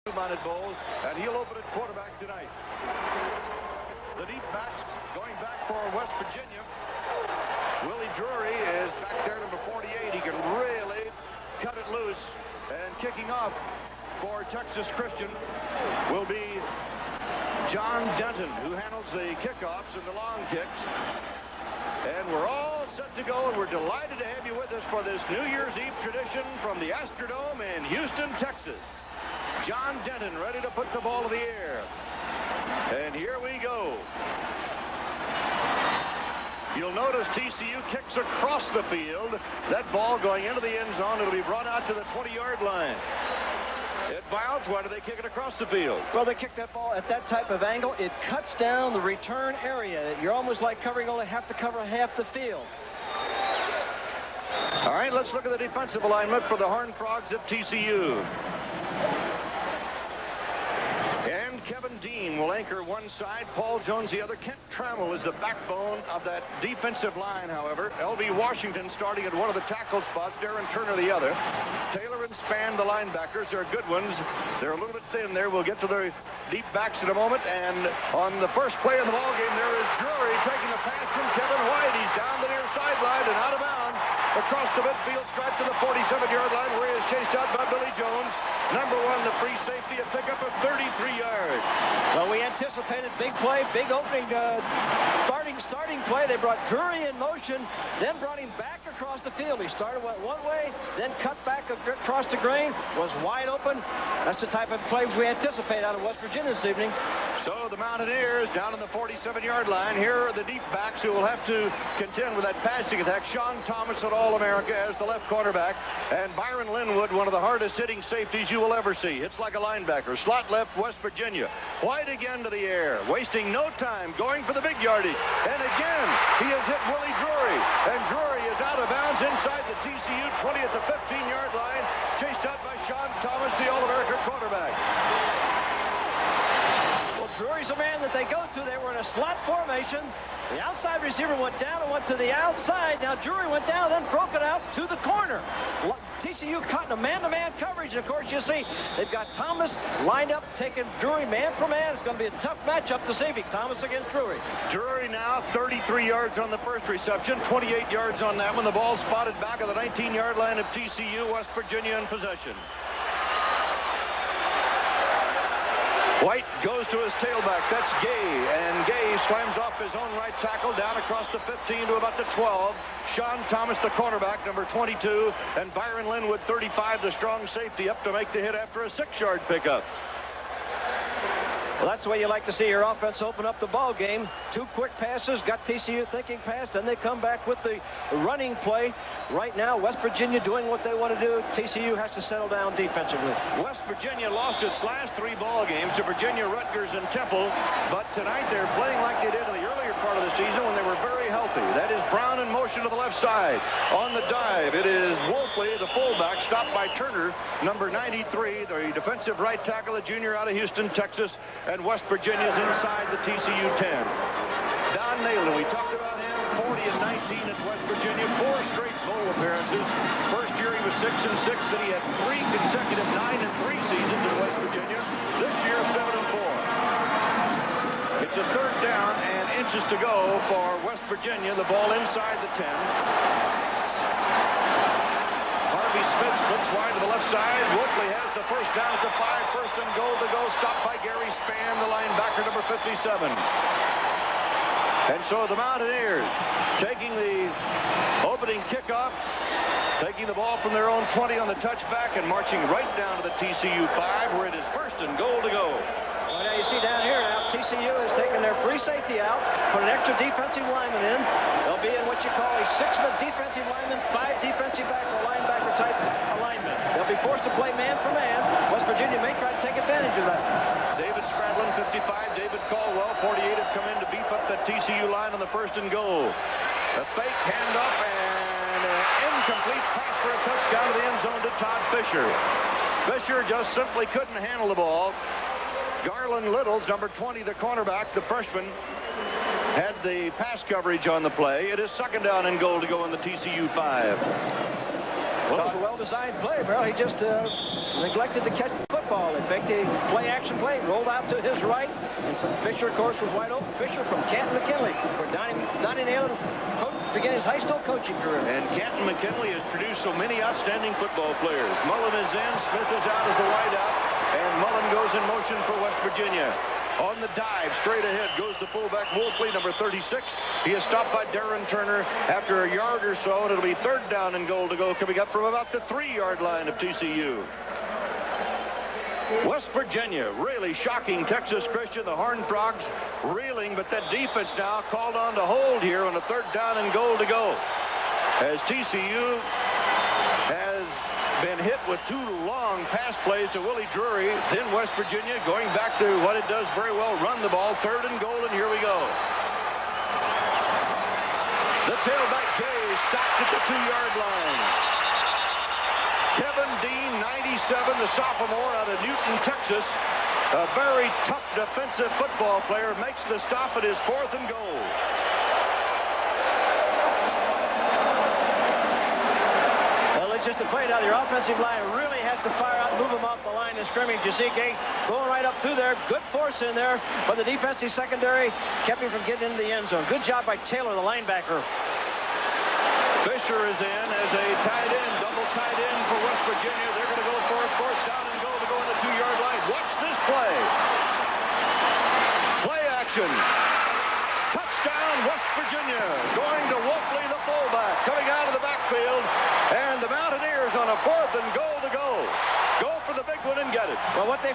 Bluebonnet Bowl, and he'll open at quarterback tonight. The deep backs going back for West Virginia. Willie Drury is back there, number 48. He can really cut it loose. And kicking off for Texas Christian will be John Denton, who handles the kickoffs and the long kicks. And we're all set to go, and we're delighted to have you with us for this New Year's Eve tradition from the Astrodome in Houston, Texas. John Denton ready to put the ball in the air. And here we go. You'll notice TCU kicks across the field. That ball going into the end zone. It'll be brought out to the 20-yard line. It bounds. Why do they kick it across the field? Well, they kick that ball at that type of angle. It cuts down the return area. You're almost like only have to cover half the field. All right, let's look at the defensive alignment for the Horned Frogs at TCU. And Kevin Dean will anchor one side, Paul Jones the other. Kent Trammell is the backbone of that defensive line, however. L.B. Washington starting at one of the tackle spots, Darren Turner the other. Taylor and Spann, the linebackers, are good ones. They're a little bit thin there. We'll get to the deep backs in a moment. And on the first play of the ball game, there is Drury taking the pass from Kevin White. He's down the near sideline and out of bounds across the midfield stripe to the 47-yard line, where he is chased out by Billy Jones. Number one, the free safety, a pickup of 33 yards. Well, we anticipated big play, big opening, starting play. They brought Drury in motion, then brought him back across the field. He started one way, then cut back across the grain, was wide open. That's the type of plays we anticipate out of West Virginia this evening. So the Mountaineers down in the 47-yard line. Here are the deep backs who will have to contend with that passing attack. Sean Thomas at All-America as the left quarterback, and Byron Linwood, one of the hardest hitting safeties you will ever see. It's like a linebacker. Slot left, West Virginia. White again to the air, wasting no time, going for the big yardage. And again, he has hit Willie Drury, and Drury is out of bounds inside the TCU 20 at the 15-yard line, chased out by Sean Thomas, the All-America quarterback. Drury's a man that they go to. They were in a slot formation. The outside receiver went down and went to the outside. Now Drury went down, then broke it out to the corner. TCU caught in a man-to-man coverage. And of course, you see, they've got Thomas lined up, taking Drury man for man. It's going to be a tough matchup this evening. Thomas against Drury. Drury now 33 yards on the first reception, 28 yards on that one. The ball spotted back at the 19-yard line of TCU. West Virginia in possession. White goes to his tailback. That's Gay. And Gay slams off his own right tackle down across the 15 to about the 12. Sean Thomas, the cornerback, number 22. And Byron Linwood, 35, the strong safety, up to make the hit after a 6-yard pickup. Well, that's the way you like to see your offense open up the ball game. 2 quick passes, got TCU thinking pass, then they come back with the running play. Right now, West Virginia doing what they want to do. TCU has to settle down defensively. West Virginia lost its last 3 ball games to Virginia, Rutgers, and Temple. But tonight they're playing like they did in the earlier part of the season when they were very healthy. That is Brown in motion to the left side. On the dive, it is Wolfley, the fullback, stopped by Turner, number 93, the defensive right tackle, a junior out of Houston, Texas. And West Virginia's inside the TCU 10. Don Naylor, we talked about him, 40 and 19 at West Virginia, 4 straight bowl appearances. First year he was 6 and 6, then he had 3 consecutive 9 and 3 seasons at West Virginia. This year, 7 and 4. It's a third down and inches to go for West Virginia. The ball inside the 10. Harvey Smith splits wide to the left side. Wolfley has the first down at the 5. First and goal to go. Stopped by Gary Spann, the linebacker, number 57. And so the Mountaineers taking the opening kickoff, taking the ball from their own 20 on the touchback and marching right down to the TCU 5, where it is first and goal to go. Well, now you see down here now, TCU has taken their free safety out, put an extra defensive lineman in. They'll be in what you call a 6th defensive lineman, 5 defensive back or linebacker type alignment. They'll be forced to play man for man. West Virginia may try to take advantage of that. David Stradlin, 55. David Caldwell, 48, have come in to beef up that TCU line on the first and goal. A fake handoff and an incomplete pass for a touchdown to the end zone to Todd Fisher. Fisher just simply couldn't handle the ball. Garland Littles, number 20, the cornerback, the freshman, had the pass coverage on the play. It is second down and goal to go in the TCU 5. Well, it was a well-designed play, bro. He just neglected to catch the football. football. They faked a play-action play, rolled out to his right, and so Fisher, of course, was wide open. Fisher from Canton McKinley, where Donnie Naylor began his high school coaching career. And Canton McKinley has produced so many outstanding football players. Mullen is in, Smith is out as the wideout, and Mullen goes in motion for West Virginia. On the dive, straight ahead goes the fullback Wolfley, number 36. He is stopped by Darren Turner after a yard or so, and it'll be 3rd down and goal to go, coming up from about the 3-yard line of TCU. West Virginia really shocking Texas Christian. The Horned Frogs reeling, but that defense now called on to hold here on a 3rd down and goal to go. As TCU has been hit with 2 long pass plays to Willie Drury. Then West Virginia going back to what it does very well, run the ball. 3rd and goal, and here we go. The tailback Gay stopped at the 2-yard line. Kevin Dean, 97, the sophomore out of Newton, Texas. A very tough defensive football player, makes the stop at his 4th and goal. Just to play now, your offensive line really has to fire out and move them off the line of scrimmage. You see Gay going right up through there. Good force in there, but the defensive secondary kept him from getting into the end zone. Good job by Taylor, the linebacker. Fisher is in as a tight end, double tight end for West Virginia. They're going to go for a 4th down and goal to go on the 2-yard line. Watch this play. Play action. Touchdown, West Virginia. Going to Wolfley, the fullback, coming out of the backfield. And the Mountaineers on a 4th and goal to go. Go for the big one and get it. Well, what they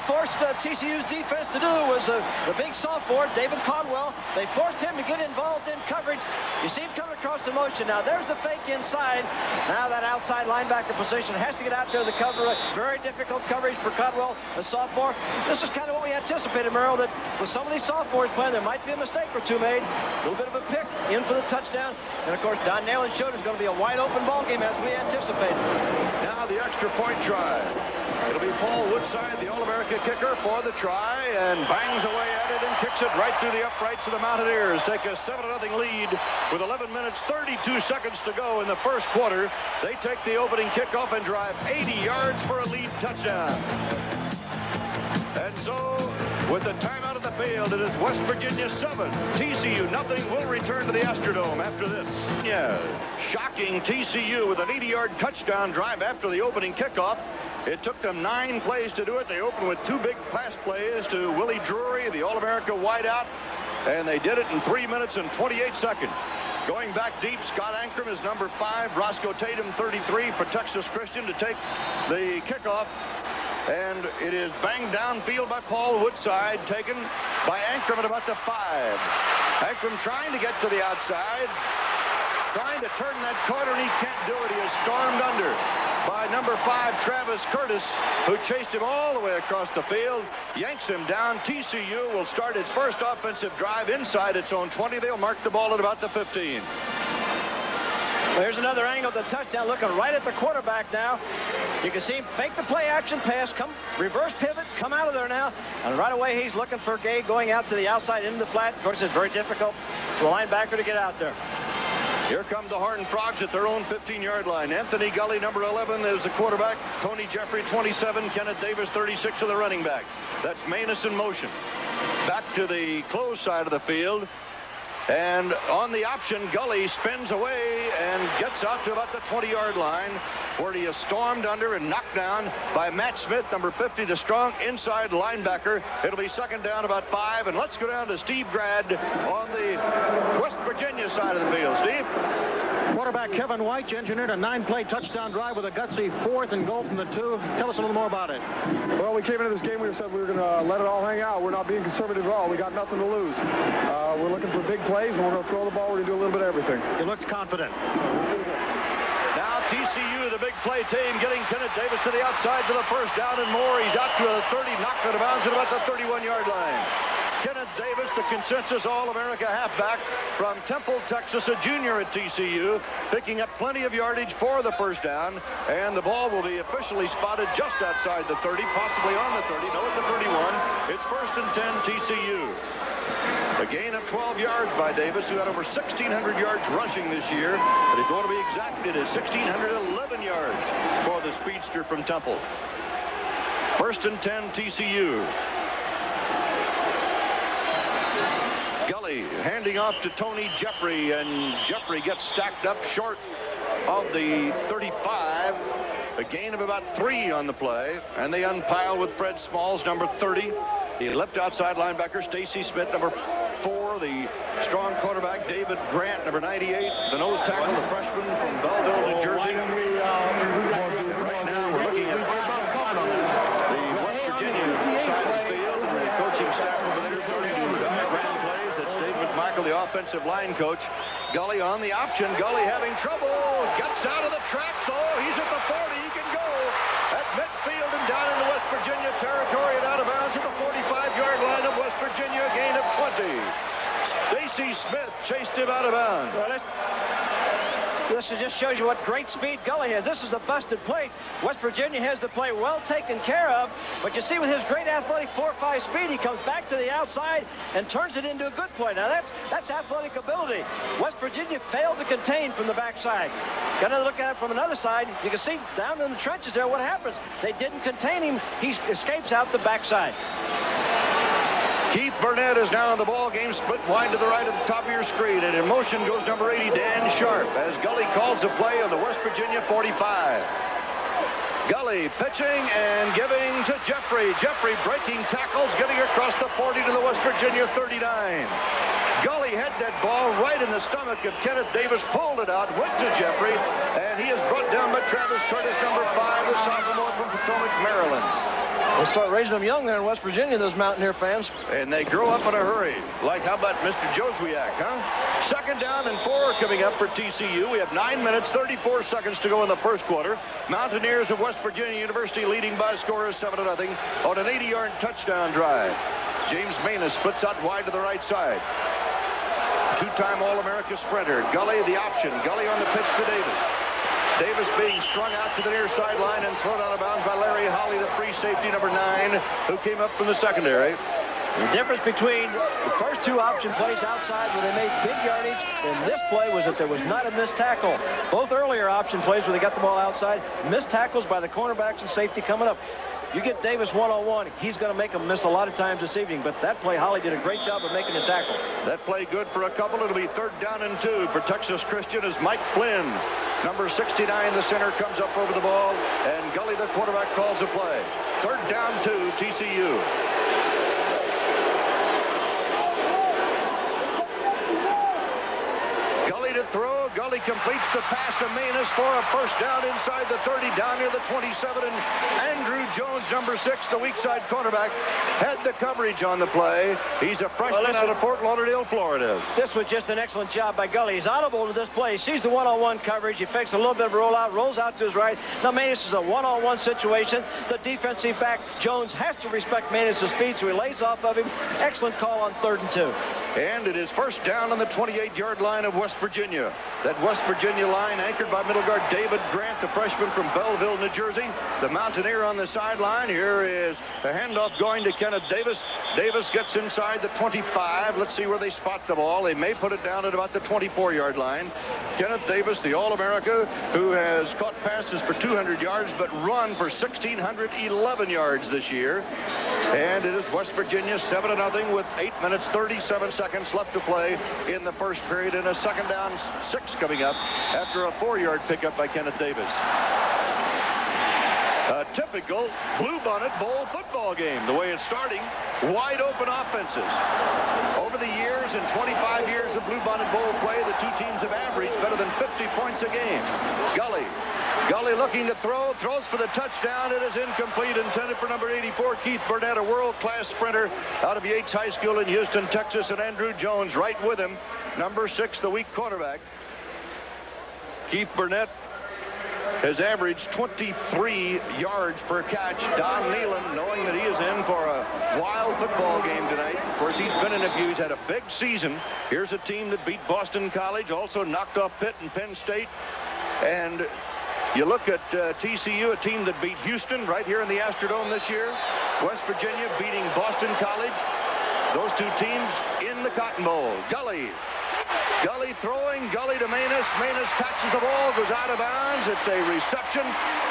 forced TCU's defense to do was the big sophomore, David Caldwell. They forced him to get involved in coverage. You see him coming across the motion. Now, there's the fake inside. Now that outside linebacker position has to get out there to cover it. Very difficult coverage for Caldwell, a sophomore. This is kind of what we anticipated, Merrill, that with some of these sophomores playing, there might be a mistake or two made. A little bit of a pick in for the touchdown. And, of course, Don Nalen showed it's going to be a wide-open ball game as we anticipated. Now the extra point try. It'll be Paul Woodside, the All-America kicker, for the try, and bangs away at it and kicks it right through the uprights of the Mountaineers. Take a 7-0 lead with 11 minutes, 32 seconds to go in the first quarter. They take the opening kickoff and drive 80 yards for a lead touchdown. And so, with the time out of the field, it is West Virginia 7, TCU nothing. Will return to the Astrodome after this. Yeah, shocking TCU with an 80-yard touchdown drive after the opening kickoff. It took them 9 plays to do it. They opened with 2 big pass plays to Willie Drury, the All-America wideout, and they did it in 3 minutes and 28 seconds. Going back deep, Scott Ankrum is number 5, Roscoe Tatum 33 for Texas Christian to take the kickoff. And it is banged downfield by Paul Woodside, taken by Ankrum at about the 5. Ankrum trying to get to the outside, trying to turn that corner, and he can't do it. He is stormed under by number 5, Travis Curtis, who chased him all the way across the field, yanks him down. TCU will start its first offensive drive inside its own 20. They'll mark the ball at about the 15. Well, here's another angle of the touchdown, looking right at the quarterback now. You can see him fake the play action pass, come reverse pivot, come out of there now. And right away, he's looking for Gay going out to the outside into the flat. Of course, it's very difficult for the linebacker to get out there. Here come the Horned Frogs at their own 15-yard line. Anthony Gully, number 11, is the quarterback. Tony Jeffrey, 27. Kenneth Davis, 36, are the running backs. That's Manus in motion. Back to the close side of the field. And on the option, Gully spins away and gets out to about the 20-yard line, where he is stormed under and knocked down by Matt Smith, number 50, the strong inside linebacker. It'll be 2nd down, about 5. And let's go down to Steve Grad on the West Virginia side of the field. Steve? Quarterback Kevin White engineered a 9-play touchdown drive with a gutsy 4th and goal from the 2. Tell us a little more about it. Well, we came into this game, we said we were going to let it all hang out. We're not being conservative at all. We got nothing to lose. We're looking for big plays, and we're going to throw the ball. We're going to do a little bit of everything. You looked confident. Now TCU, the big play team, getting Kenneth Davis to the outside to the 1st down and more. He's out to the 30, knocked out of bounds at about the 31-yard line. Kenneth Davis, the consensus All-America halfback from Temple, Texas, a junior at TCU, picking up plenty of yardage for the 1st down, and the ball will be officially spotted just outside the 30, possibly on the 30, no, at the 31. It's 1st and 10, TCU. A gain of 12 yards by Davis, who had over 1,600 yards rushing this year, but if you want to be exact, it is 1,611 yards for the speedster from Temple. First and 10, TCU. Gully handing off to Tony Jeffrey, and Jeffrey gets stacked up short of the 35. A gain of about 3 on the play, and they unpile with Fred Smalls, number 30. The left outside linebacker, Stacy Smith, number 4. The strong cornerback, David Grant, number 98. The nose tackle, the freshman from Belleville, New Jersey. Right now, we're looking at the West Virginia side of the field, and the coaching staff over there starting to diagram plays. That's Dave McMichael, the offensive line coach. Gully on the option. Gully having trouble. Gets out of the trap, though. He's at the 40. He can go at midfield and down into West Virginia territory and out of bounds at the 45-yard line of West Virginia. A gain of 20. Stacy Smith chased him out of bounds. Well, this just shows you what great speed Gully has. This is a busted play. West Virginia has the play well taken care of, but you see with his great athletic 4-5 speed, he comes back to the outside and turns it into a good play. Now that's athletic ability. West Virginia failed to contain from the backside. Got to look at it from another side. You can see down in the trenches there what happens. They didn't contain him. He escapes out the backside. Keith Burnett is now in the ball game, split wide to the right at the top of your screen, and in motion goes number 80, Dan Sharp, as Gully calls a play on the West Virginia 45. Gully pitching and giving to Jeffrey. Jeffrey breaking tackles, getting across the 40 to the West Virginia 39. Gully had that ball right in the stomach of Kenneth Davis, pulled it out, went to Jeffrey, and he is brought down by Travis Curtis, number 5, the sophomore from Potomac, Maryland. We'll start raising them young there in West Virginia, those Mountaineer fans. And they grow up in a hurry. Like, how about Mr. Joswiak, huh? Second down and 4 coming up for TCU. We have 9 minutes, 34 seconds to go in the first quarter. Mountaineers of West Virginia University leading by a score of 7-0 on an 80-yard touchdown drive. James Manus splits out wide to the right side. Two-time All-America sprinter. Gully the option. Gully on the pitch to Davis. Davis being strung out to the near sideline and thrown out of bounds by Larry Holly, the free safety, number 9, who came up from the secondary. The difference between the first 2 option plays outside where they made big yardage and this play was that there was not a missed tackle. Both earlier option plays where they got the ball outside, missed tackles by the cornerbacks and safety coming up. You get Davis one-on-one, he's going to make him miss a lot of times this evening, but that play, Holly did a great job of making the tackle. That play good for a couple. It'll be 3rd down and 2 for Texas Christian as Mike Flynn, number 69, the center, comes up over the ball, and Gully, the quarterback, calls the play. 3rd down 2, TCU. Gully to throw. Gully completes the pass to Manus for a first down inside the 30, down near the 27, and Andrew Jones, number 6, the weak side cornerback, had the coverage on the play. He's a freshman out of Fort Lauderdale, Florida. This was just an excellent job by Gully. He's audible to this play. He sees the one-on-one coverage. He fakes a little bit of a rollout, rolls out to his right. Now Manus is a one-on-one situation. The defensive back, Jones, has to respect Manus' speed, so he lays off of him. Excellent call on 3rd and 2. And it is first down on the 28-yard line of West Virginia. That West Virginia line anchored by middle guard David Grant, the freshman from Belleville, New Jersey. The Mountaineer on the sideline. Here is a handoff going to Kenneth Davis. Davis gets inside the 25. Let's see where they spot the ball. They may put it down at about the 24-yard line. Kenneth Davis, the All-America, who has caught passes for 200 yards but run for 1,611 yards this year. And it is West Virginia 7-0 with 8 minutes, 37 seconds left to play in the first period, and a 2nd down 6 coming up after a 4-yard pickup by Kenneth Davis. A typical Bluebonnet Bowl football game. The way it's starting, wide open offenses. Over the years, in 25 years of Bluebonnet Bowl play, the two teams have averaged better than 50 points a game. Gully looking to throw, throws for the touchdown. It is incomplete, intended for number 84, Keith Burnett, a world-class sprinter out of Yates High School in Houston, Texas, and Andrew Jones right with him, number 6, the weak cornerback. Keith Burnett has averaged 23 yards per catch. Don Nealon, knowing that he is in for a wild football game tonight. Of course, he's been in a few. He's had a big season. Here's a team that beat Boston College, also knocked off Pitt and Penn State. And you look at TCU, a team that beat Houston right here in the Astrodome this year. West Virginia beating Boston College. Those two teams in the Cotton Bowl. Gully Gully throwing, Gully to Manus. Manus catches the ball, goes out of bounds. It's a reception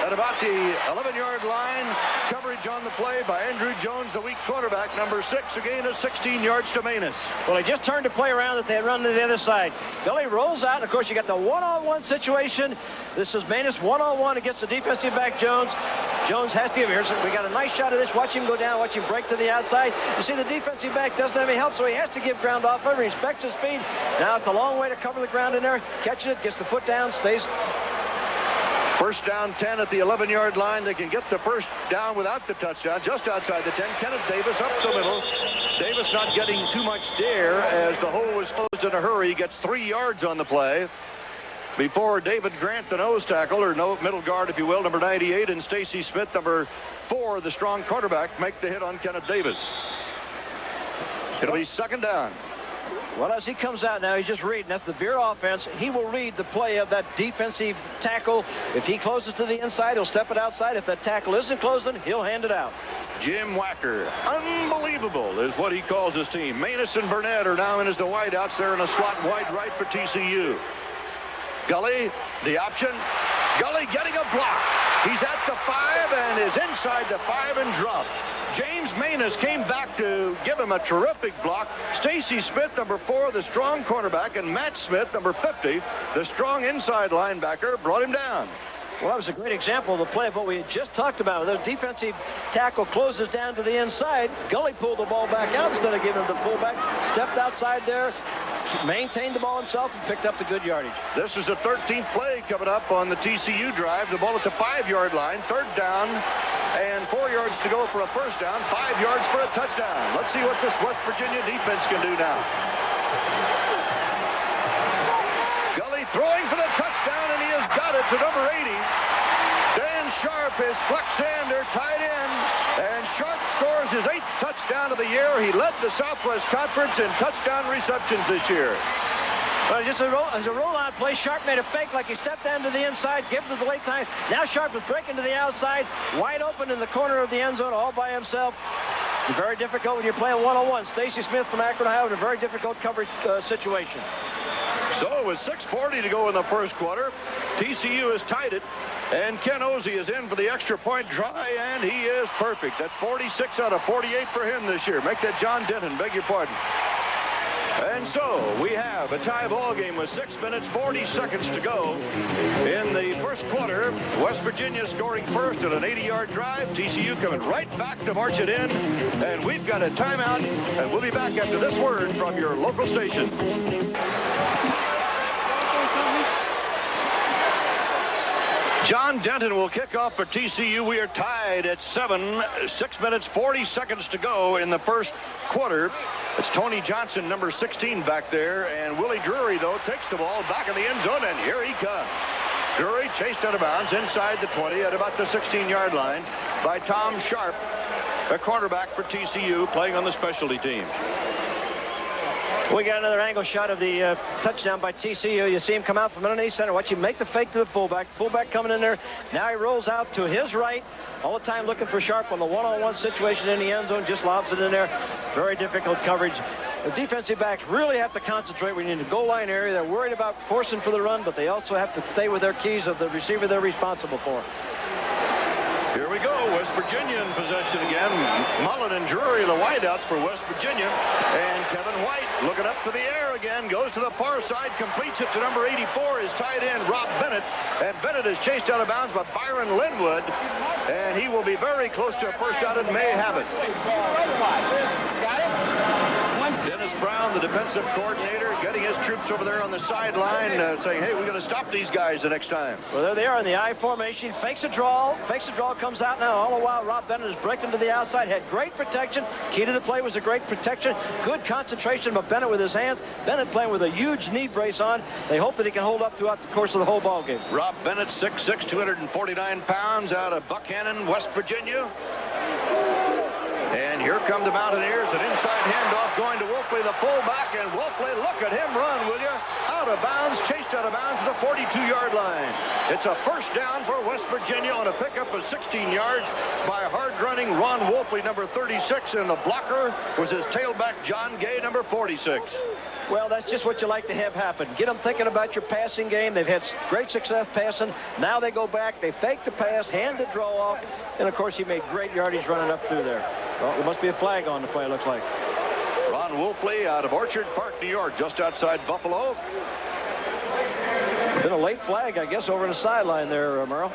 at about the 11-yard line. Coverage on the play by Andrew Jones, the weak quarterback, number 6. A gain of 16 yards to Manus. Well, he just turned to play around that they had run to the other side. Gully rolls out, and of course you got the one-on-one situation. This is Manus one-on-one against the defensive back Jones. Jones has to give here. So we got a nice shot of this. Watch him go down. Watch him break to the outside. You see the defensive back doesn't have any help, so he has to give ground off over. He respects his speed. Now it's a long way to cover the ground in there. Catches it, gets the foot down, stays. First down 10 at the 11-yard line. They can get the first down without the touchdown. Just outside the 10. Kenneth Davis up the middle. Davis not getting too much dare as the hole was closed in a hurry. He gets 3 yards on the play before David Grant, the nose tackle, or no middle guard, if you will, number 98, and Stacy Smith, number 4, the strong quarterback, make the hit on Kenneth Davis. It'll be second down. Well, as he comes out now, he's just reading. That's the Beer offense. He will read the play of that defensive tackle. If he closes to the inside, he'll step it outside. If that tackle isn't closing, he'll hand it out. Jim Wacker, unbelievable is what he calls his team. Manus and Burnett are now in as the wideouts. They're in a slot wide right for TCU. Gully, the option. Gully getting a block. He's at the 5 and is inside the 5 and dropped. James Manus came back to give him a terrific block. Stacy Smith, number 4, the strong cornerback, and Matt Smith, number 50, the strong inside linebacker, brought him down. Well, that was a great example of the play of what we had just talked about. The defensive tackle closes down to the inside. Gully pulled the ball back out instead of giving it to the fullback. Stepped outside there, maintained the ball himself, and picked up the good yardage. This is the 13th play coming up on the TCU drive. The ball at the 5-yard line. Third down and 4 yards to go for a first down. 5 yards for a touchdown. Let's see what this West Virginia defense can do now. Gully throwing for the touchdown, and he has got it to number 80. Dan Sharp is flex-hander, tight end, and Sharp scores his 8th touchdown of the year. He led the Southwest Conference in touchdown receptions this year. Well, just as a roll-out play, Sharp made a fake like he stepped down to the inside, gave him the late time. Now Sharp is breaking to the outside, wide open in the corner of the end zone, all by himself. It's very difficult when you're playing one-on-one. Stacy Smith from Akron, Ohio, in a very difficult coverage situation. So with 6:40 to go in the first quarter, TCU has tied it, and Ken Ozzie is in for the extra point try, and he is perfect. That's 46 out of 48 for him this year. Make that John Denton, beg your pardon. And so we have a tie ball game with 6 minutes, 40 seconds to go in the first quarter. West Virginia scoring first at an 80-yard drive. TCU coming right back to march it in. And we've got a timeout, and we'll be back after this word from your local station. John Denton will kick off for TCU. We are tied at 7. 6 minutes, 40 seconds to go in the first quarter. It's Tony Johnson, number 16, back there. And Willie Drury, though, takes the ball back in the end zone, and here he comes. Drury chased out of bounds inside the 20 at about the 16-yard line by Tom Sharp, a quarterback for TCU, playing on the specialty team. We got another angle shot of the touchdown by TCU. You see him come out from underneath center. Watch him make the fake to the fullback. Fullback coming in there. Now he rolls out to his right. All the time looking for Sharp on the one-on-one situation in the end zone. Just lobs it in there. Very difficult coverage. The defensive backs really have to concentrate when you're in the goal line area. They're worried about forcing for the run, but they also have to stay with their keys of the receiver they're responsible for. Here we go. West Virginia in possession again. Mullen and Drury, the wideouts for West Virginia. And Kevin White looking up to the air again. Goes to the far side. Completes it to number 84. His tight end, Rob Bennett. And Bennett is chased out of bounds by Byron Linwood. And he will be very close to a first down and may have it. Dennis Brown, the defensive coordinator, getting his troops over there on the sideline, saying, hey, we're going to stop these guys the next time. Well, there they are in the I formation. Fakes a draw. Comes out now. All the while, Rob Bennett is breaking to the outside. Had great protection. Key to the play was a great protection. Good concentration by Bennett with his hands. Bennett playing with a huge knee brace on. They hope that he can hold up throughout the course of the whole ball game. Rob Bennett, 6'6", 249 pounds, out of Buckhannon, West Virginia. And here come the Mountaineers. An inside handoff going to Wolfley, the fullback. And Wolfley, look at him run, will you? out of bounds, chased out of bounds to the 42-yard line. It's a first down for West Virginia on a pickup of 16 yards by hard-running Ron Wolfley, number 36, and the blocker was his tailback, John Gay, number 46. Well, that's just what you like to have happen. Get them thinking about your passing game. They've had great success passing. Now they go back, they fake the pass, hand the draw off, and of course he made great yardage running up through there. Well, there must be a flag on the play, it looks like. Ron Wolfley out of Orchard Park, New York, just outside Buffalo. Been a late flag, I guess, over the sideline there, Merle.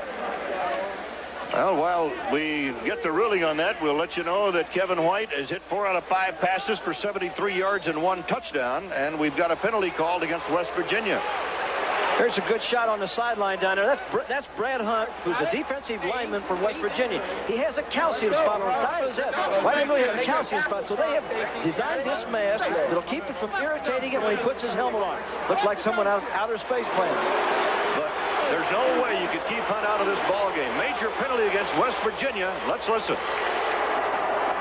Well, while we get the ruling on that, we'll let you know that Kevin White has hit 4 out of 5 passes for 73 yards and 1 touchdown, and we've got a penalty called against West Virginia. Here's a good shot on the sideline down there. That's Brad Hunt, who's a defensive lineman from West Virginia. He has a calcium spot on the top of his head. Why do you know he has a calcium spot? So they have designed this mask that'll keep it from irritating him when he puts his helmet on. Looks like someone out of outer space playing. But there's no way you could keep Hunt out of this ball game. Major penalty against West Virginia. Let's listen.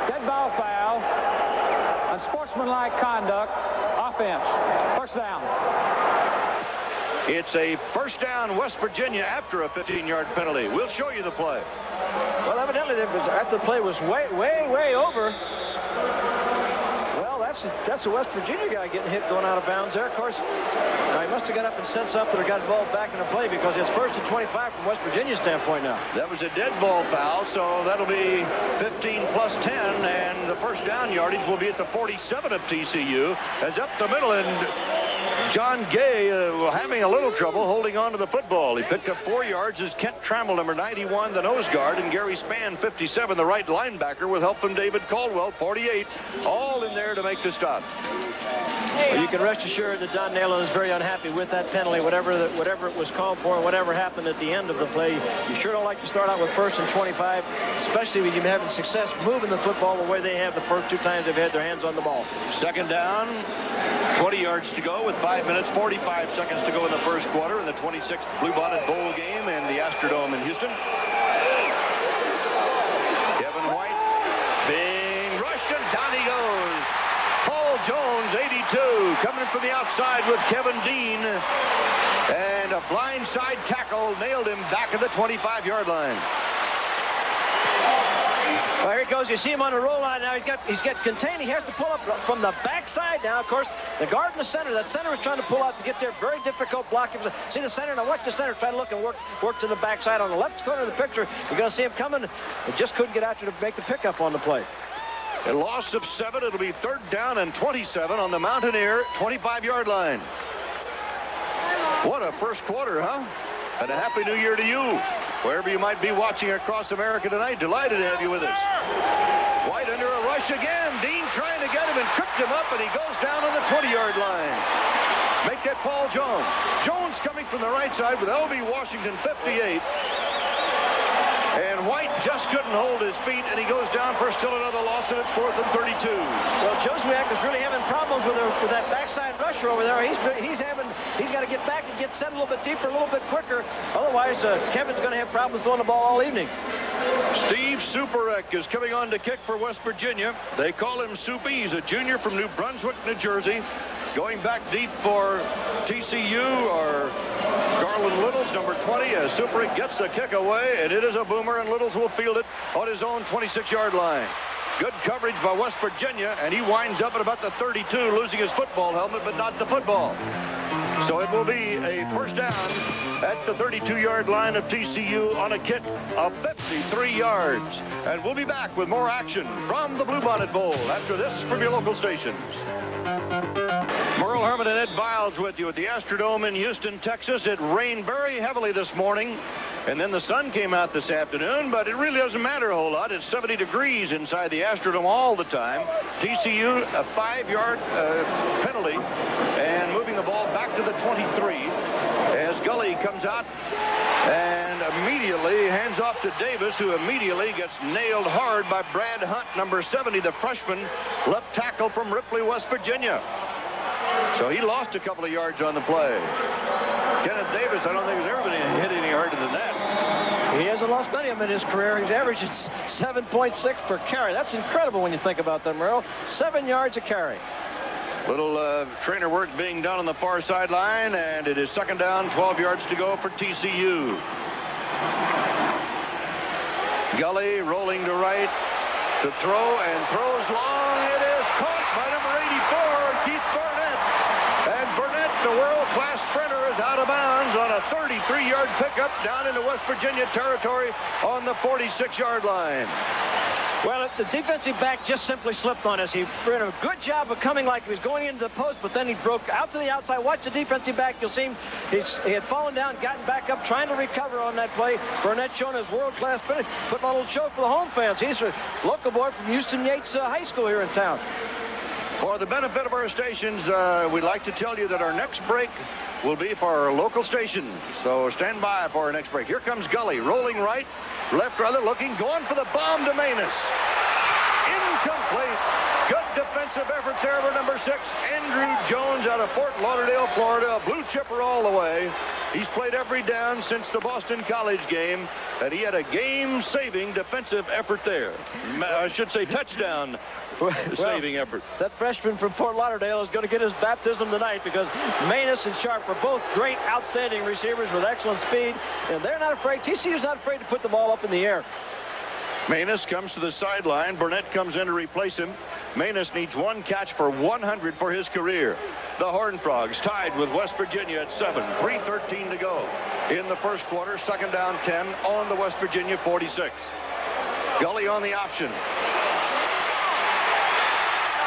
Dead ball foul. Unsportsmanlike conduct. Offense. First down. It's a first down, West Virginia, after a 15-yard penalty. We'll show you the play. Well, evidently, after the play was way over. Well, that's a West Virginia guy getting hit going out of bounds there. Of course, he must have got up and said something or got involved back in the play because it's 1st and 25 from West Virginia's standpoint now. That was a dead ball foul, so that'll be 15 plus 10, and the first down yardage will be at the 47 of TCU. As up the middle, and John Gay having a little trouble holding on to the football. He picked up 4 yards as Kent Trammell, number 91, the nose guard, and Gary Spann, 57, the right linebacker, with help from David Caldwell, 48, all in there to make the stop. Well, you can rest assured that Don Nalen is very unhappy with that penalty, whatever it was called for, and whatever happened at the end of the play. You sure don't like to start out with 1st and 25, especially when you're having success moving the football the way they have the first 2 times they've had their hands on the ball. Second down, 20 yards to go with 5 minutes, 45 seconds to go in the first quarter in the 26th Bluebonnet Bowl game in the Astrodome in Houston. Kevin White being rushed, and down he goes. Paul Jones, 82, coming from the outside with Kevin Dean. And a blindside tackle nailed him back at the 25-yard line. Well, here he goes. You see him on the roll line now. He's got contained. He has to pull up from the backside now. Of course, the guard in the center. The center is trying to pull out to get there. Very difficult block. See the center. Now watch the center try to look and work to the backside. On the left corner of the picture, you're going to see him coming. He just couldn't get out there to make the pickup on the play. A loss of 7. It'll be 3rd down and 27 on the Mountaineer 25-yard line. What a first quarter, huh? And a happy new year to you. Wherever you might be watching across America tonight, delighted to have you with us. White under a rush again. Dean trying to get him and tripped him up, and he goes down on the 20-yard line. Make that Paul Jones. Jones coming from the right side with L.B. Washington, 58. And White just couldn't hold his feet, and he goes down for still another loss, and it's 4th and 32. Well, Joswiak is really having problems with that backside rusher over there. He's got to get back and get set a little bit deeper, a little bit quicker. Otherwise, Kevin's going to have problems throwing the ball all evening. Steve Suparek is coming on to kick for West Virginia. They call him Soupy. He's a junior from New Brunswick, New Jersey. Going back deep for TCU or Garland Littles, number 20, as Suparek gets the kick away, and it is a boomer, and Littles will field it on his own 26-yard line. Good coverage by West Virginia, and he winds up at about the 32, losing his football helmet, but not the football. So it will be a first down at the 32-yard line of TCU on a kick of 53 yards. And we'll be back with more action from the Bluebonnet Bowl after this from your local stations. Merle Herman and Ed Biles with you at the Astrodome in Houston, Texas. It rained very heavily this morning, and then the sun came out this afternoon, but it really doesn't matter a whole lot. It's 70 degrees inside the Astrodome all the time. TCU, a 5-yard penalty, and moving the ball back to the 23 as Gully comes out and immediately hands off to Davis, who immediately gets nailed hard by Brad Hunt, number 70, the freshman left tackle from Ripley, West Virginia. So he lost a couple of yards on the play. Kenneth Davis, I don't think he's ever been hit any harder than that. He hasn't lost many of them in his career. He's averaging 7.6 per carry. That's incredible when you think about that, Merle. 7 yards a carry. Little trainer work being done on the far sideline, and it is second down, 12 yards to go for TCU. Gully rolling to right to throw, and throws long. It is caught by number 84, Keith Burnett. And Burnett, the world-class sprinter, is out of bounds on a 33-yard pickup down into West Virginia territory on the 46-yard line. Well, the defensive back just simply slipped on us. He did a good job of coming like he was going into the post, but then he broke out to the outside. Watch the defensive back. You'll see him. He had fallen down, gotten back up, trying to recover on that play. Burnett showing his world-class finish, putting on a little show for the home fans. He's a local boy from Houston Yates High School here in town. For the benefit of our stations, we'd like to tell you that our next break will be for our local station. So stand by for our next break. Here comes Gully, rolling right, left rather, looking, going for the bomb to Manus. Incomplete. Good defensive effort there for number 6, Andrew Jones out of Fort Lauderdale, Florida. A blue chipper all the way. He's played every down since the Boston College game, and he had a game-saving defensive effort there. I should say touchdown. Saving effort. That freshman from Fort Lauderdale is going to get his baptism tonight, because Manus and Sharp are both great, outstanding receivers with excellent speed, and they're not afraid. TCU's not afraid to put the ball up in the air. Manus comes to the sideline. Burnett comes in to replace him. Manus needs one catch for 100 for his career. The Horned Frogs tied with West Virginia at 7. 3:13 to go in the first quarter. Second down 10 on the West Virginia 46. Gully on the option.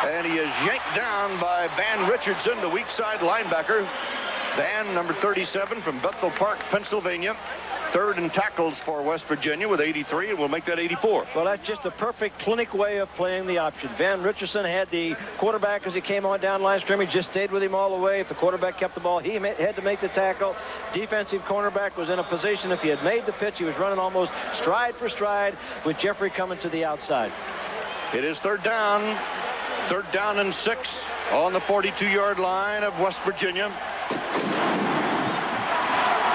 And he is yanked down by Van Richardson, the weak side linebacker. Van, number 37 from Bethel Park, Pennsylvania. Third in tackles for West Virginia with 83, and we'll make that 84. Well, that's just a perfect clinic way of playing the option. Van Richardson had the quarterback as he came on down line scrimmage, just stayed with him all the way. If the quarterback kept the ball, he had to make the tackle. Defensive cornerback was in a position, if he had made the pitch, he was running almost stride for stride with Jeffrey coming to the outside. It is third down. Third down and 6 on the 42-yard line of West Virginia.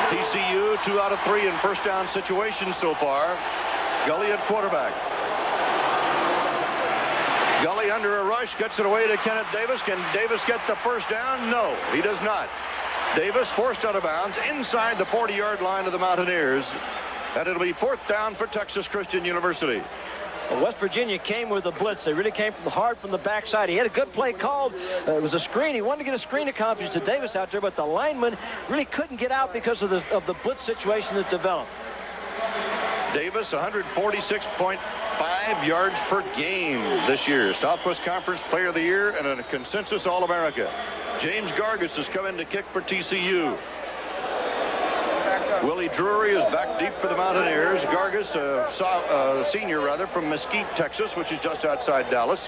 TCU 2 out of 3 in first down situations so far. Gully at quarterback. Gully under a rush, gets it away to Kenneth Davis. Can Davis get the first down? No, he does not. Davis forced out of bounds inside the 40-yard line of the Mountaineers. And it'll be fourth down for Texas Christian University. Well, West Virginia came with a blitz. They really came hard from the backside. He had a good play called. It was a screen. He wanted to get a screen accomplished to Davis out there, but the lineman really couldn't get out because of the blitz situation that developed. Davis, 146.5 yards per game this year. Southwest Conference Player of the Year and a consensus All-America. James Gargis has come in to kick for TCU. Willie Drury is back deep for the Mountaineers. Gargis, senior rather, from Mesquite, Texas, which is just outside Dallas.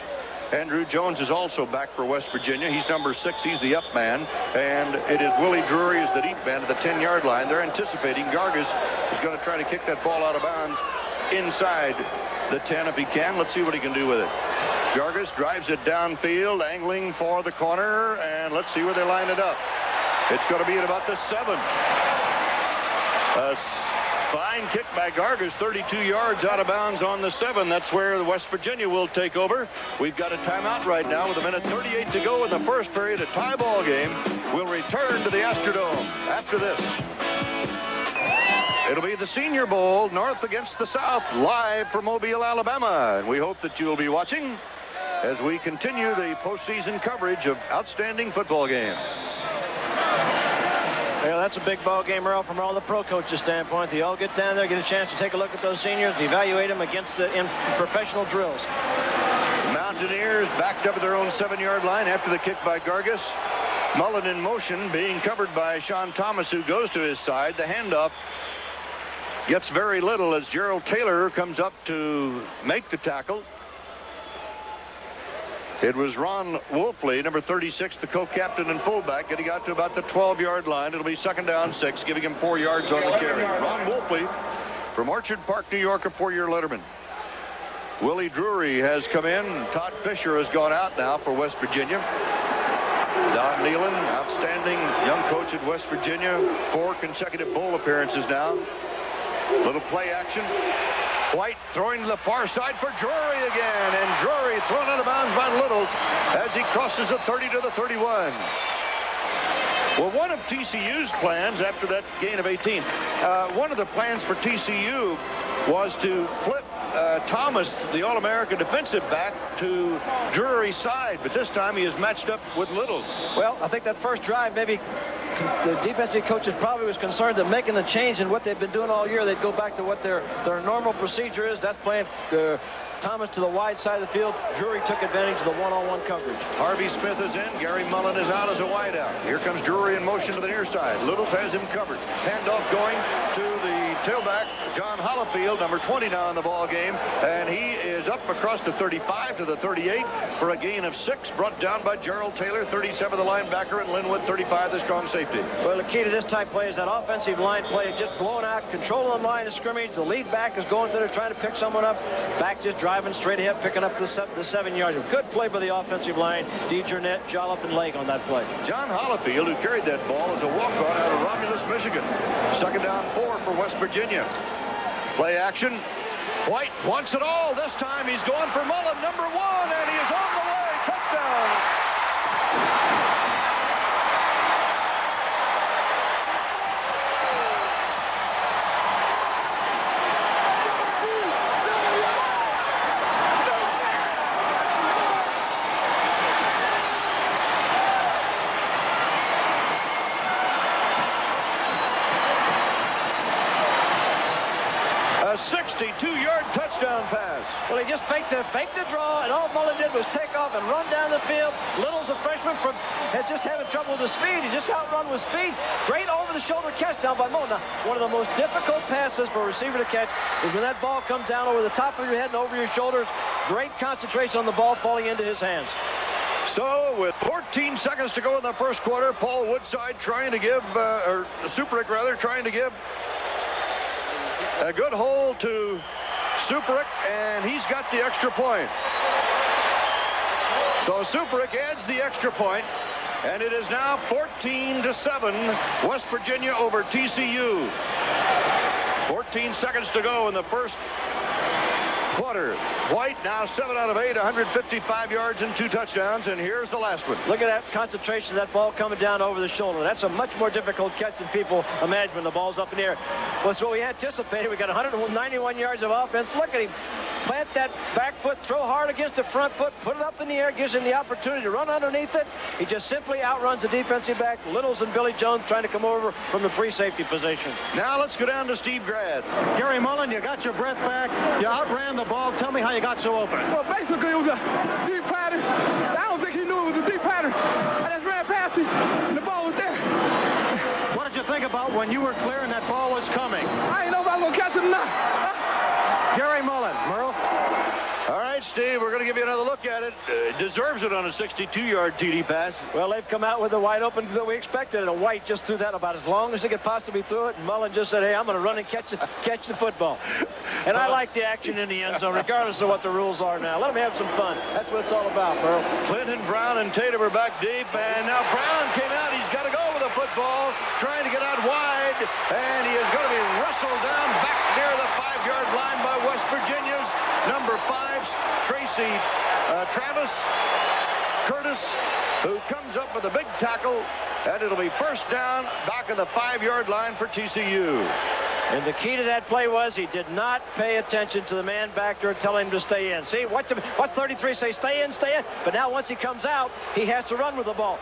Andrew Jones is also back for West Virginia. He's number 6. He's the up man. And it is Willie Drury as the deep man at the 10-yard line. They're anticipating Gargis is going to try to kick that ball out of bounds inside the 10 if he can. Let's see what he can do with it. Gargis drives it downfield, angling for the corner, and let's see where they line it up. It's going to be at about the 7. A fine kick by Gargis, 32 yards out of bounds on the 7. That's where the West Virginia will take over. We've got a timeout right now with 1:38 to go in the first period. A tie ball game. We'll return to the Astrodome after this. It'll be the Senior Bowl, North against the South, live from Mobile, Alabama. And we hope that you'll be watching as we continue the postseason coverage of outstanding football games. Yeah, that's a big ball game, Earl, from all the pro coaches' standpoint. They all get down there, get a chance to take a look at those seniors, evaluate them against in professional drills. Mountaineers backed up at their own 7-yard line after the kick by Gargis. Mullen in motion, being covered by Sean Thomas, who goes to his side. The handoff gets very little as Gerald Taylor comes up to make the tackle. It was Ron Wolfley, number 36, the co-captain and fullback, getting out to about the 12-yard line. It'll be second down 6, giving him 4 yards on the carry. Ron Wolfley from Orchard Park, New York, a 4-year letterman. Willie Drury has come in. Todd Fisher has gone out now for West Virginia. Don Nealon, outstanding young coach at West Virginia. 4 consecutive bowl appearances now. Little play action. White throwing to the far side for Drury again, and Drury thrown out of bounds by Littles as he crosses the 30 to the 31. Well, one of TCU's plans after that gain of 18, one of the plans for TCU was to flip Thomas, the All-American defensive back, to Drury's side, but this time he is matched up with Littles. Well, I think that first drive, maybe the defensive coaches probably was concerned that making the change in what they've been doing all year, they'd go back to what their normal procedure is. That's playing Thomas to the wide side of the field. Drury took advantage of the one-on-one coverage. Harvey Smith is in. Gary Mullen is out as a wideout. Here comes Drury in motion to the near side. Littles has him covered. Handoff going to the tailback, John Hollifield, number 20 now in the ball game, and he is up across the 35 to the 38 for a gain of 6, brought down by Gerald Taylor, 37 the linebacker, and Linwood, 35 the strong safety. Well, the key to this type play is that offensive line play, just blowing out, controlling the line of scrimmage. The lead back is going through there trying to pick someone up. Back just driving straight ahead, picking up the 7 yards. Good play by the offensive line. DeJournette, Jollop, and Lake on that play. John Hollifield, who carried that ball, is a walk-on out of Romulus, Michigan. Second down 4 for West Virginia. Play action. White wants it all. This time he's going for Mullen, number 1, and he is on the way. Touchdown. A 62-yard touchdown pass. Well, he just faked the draw, and all Mullen did was take off and run down the field. Little's a freshman is just having trouble with the speed. He just outrun with speed. Great over-the-shoulder catch down by Mullen. Now, one of the most difficult passes for a receiver to catch is when that ball comes down over the top of your head and over your shoulders. Great concentration on the ball falling into his hands. So, with 14 seconds to go in the first quarter, Paul Woodside trying to give, or Suprick rather, trying to give a good hold to Suprick, and he's got the extra point. So Suprick adds the extra point, and it is now 14-7, West Virginia over TCU. 14 seconds to go in the first quarter. White now 7 out of 8, 155 yards and 2 touchdowns, and here's the last one. Look at that concentration, that ball coming down over the shoulder. That's a much more difficult catch than people imagine when the ball's up in the air. Well, it's what we anticipated. We got 191 yards of offense. Look at him. Plant that back foot, throw hard against the front foot, put it up in the air, gives him the opportunity to run underneath it. He just simply outruns the defensive back. Littles and Billy Jones trying to come over from the free safety position. Now let's go down to Steve Grad. Gary Mullen, you got your breath back. You outran the ball. Tell me how you got so open. Well, basically, it was a deep pattern. I don't think he knew it was a deep pattern. I just ran past him, and the ball was there. What did you think about when you were clear and that ball was coming? I didn't know if I was going to catch it or not. Gary Mullen, Merle. All right, Steve, we're going to give you another look at it. Deserves it on a 62-yard TD pass. Well, they've come out with the wide open that we expected, and White just threw that about as long as he could possibly throw it, and Mullen just said, hey, I'm going to run and catch the football. And I like the action in the end zone, regardless of what the rules are now. Let them have some fun. That's what it's all about, Merle. Clinton, Brown, and Tatum are back deep, and now Brown came out. He's got to go with the football, trying to get out wide, and he is going to be wrestled down back near the 5-yard line by West Virginia's number 5, Tracy Travis Curtis, who comes up with a big tackle, and it'll be first down back in the 5-yard line for TCU. And the key to that play was he did not pay attention to the man back there telling him to stay in. See, what 33 say? Stay in, stay in. But now once he comes out, he has to run with the ball.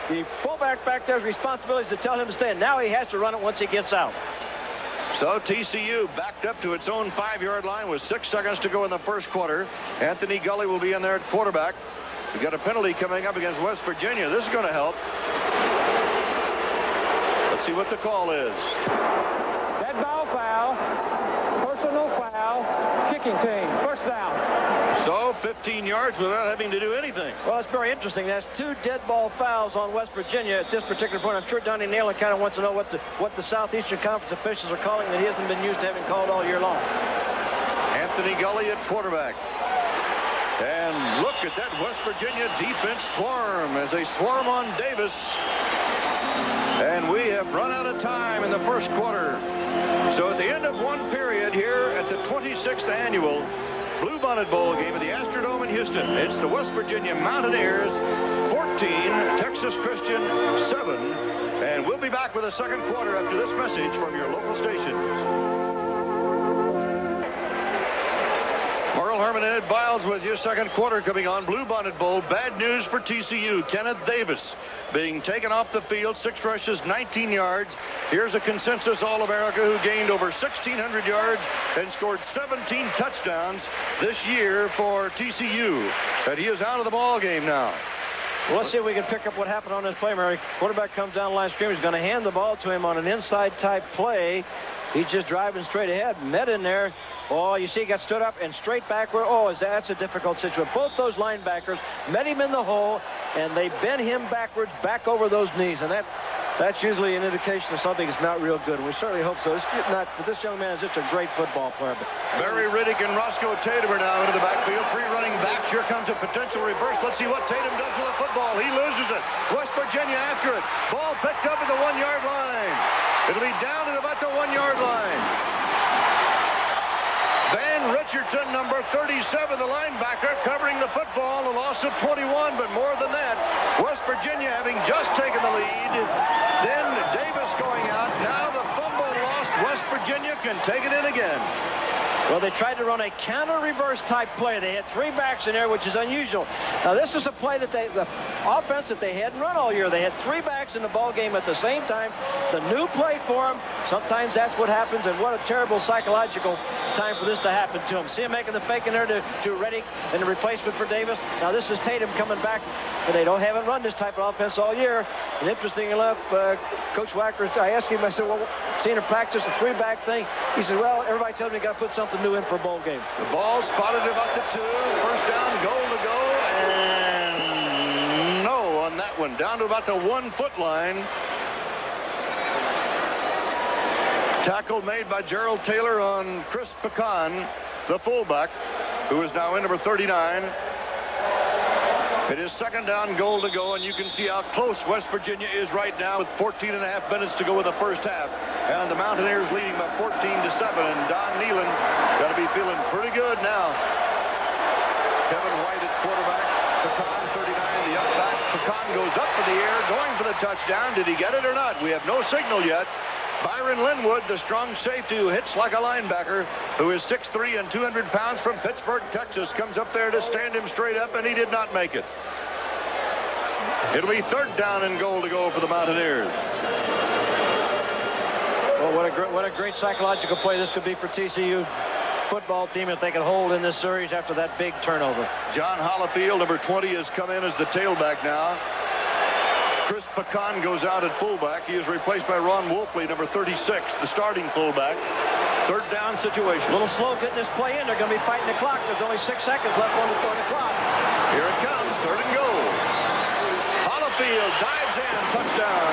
The fullback back there's responsibility is to tell him to stay in. Now he has to run it once he gets out. So TCU backed up to its own 5-yard line with 6 seconds to go in the first quarter. Anthony Gully will be in there at quarterback. We got a penalty coming up against West Virginia. This is going to help. Let's see what the call is. Dead ball foul, personal foul, kicking team, first down. So 15 yards without having to do anything. Well, it's very interesting. That's 2 dead ball fouls on West Virginia at this particular point. I'm sure Donnie Naylor kind of wants to know what the Southeastern Conference officials are calling that he hasn't been used to having called all year long. Anthony Gully at quarterback. And look at that West Virginia defense swarm as they swarm on Davis. And we have run out of time in the first quarter. So at the end of one period here at the 26th annual Bluebonnet Bowl game at the Astrodome in Houston, it's the West Virginia Mountaineers 14, Texas Christian 7. And we'll be back with a second quarter after this message from your local station. Merle Herman and Ed Biles with you. Second quarter coming on. Bluebonnet Bowl. Bad news for TCU. Kenneth Davis being taken off the field. 6 rushes, 19 yards. Here's a consensus All-America who gained over 1,600 yards and scored 17 touchdowns this year for TCU. And he is out of the ball game now. Well, let's see if we can pick up what happened on this play, Murray. Quarterback comes down the line of scrimmage. He's going to hand the ball to him on an inside type play. He's just driving straight ahead. Met in there. Oh, you see he got stood up and straight backward. Oh, that's a difficult situation. Both those linebackers met him in the hole, and they bent him backwards, back over those knees. And that's usually an indication of something that's not real good. And we certainly hope so. This young man is just a great football player. Barry Riddick and Roscoe Tatum are now into the backfield. 3 running backs. Here comes a potential reverse. Let's see what Tatum does with the football. He loses it. West Virginia after it. Ball picked up at the 1-yard line. It'll be down to about the 1-yard line. Van Richardson, number 37, the linebacker, covering the football, a loss of 21, but more than that, West Virginia having just taken the lead, then Davis going out, now the fumble lost, West Virginia can take it in again. Well, they tried to run a counter-reverse type play. They had 3 backs in there, which is unusual. Now, this is a play that the offense that they hadn't run all year. They had 3 backs in the ball game at the same time. It's a new play for them. Sometimes that's what happens, and what a terrible psychological time for this to happen to him. See him making the fake in there to Riddick and the replacement for Davis. Now, this is Tatum coming back, but they haven't run this type of offense all year. And interesting enough, Coach Wacker, I asked him, I said, well, seeing him practice the 3-back thing, he said, well, everybody tells me you got to put something new in for a bowl game. The ball spotted about the 2. First down, goal to go, and no on that one. Down to about the 1-foot line. Tackle made by Gerald Taylor on Chris Pecan, the fullback, who is now in number 39. It is second down, goal to go, and you can see how close West Virginia is right now with 14 and a half minutes to go in the first half. And the Mountaineers leading by 14-7, and Don Nealon got to be feeling pretty good now. Kevin White at quarterback, Pecan 39, the up back. Pecan goes up in the air, going for the touchdown. Did he get it or not? We have no signal yet. Byron Linwood, the strong safety who hits like a linebacker, who is 6'3" and 200 pounds from Pittsburgh, Texas, comes up there to stand him straight up, and he did not make it. It'll be third down and goal to go for the Mountaineers. Well, what a great psychological play this could be for TCU football team if they can hold in this series after that big turnover. John Hollifield, number 20, has come in as the tailback now. Chris Pecan goes out at fullback. He is replaced by Ron Wolfley, number 36, the starting fullback. Third down situation. A little slow getting this play in. They're going to be fighting the clock. There's only 6 seconds left on the clock. Here it comes, third and goal. Hollifield dives in, touchdown.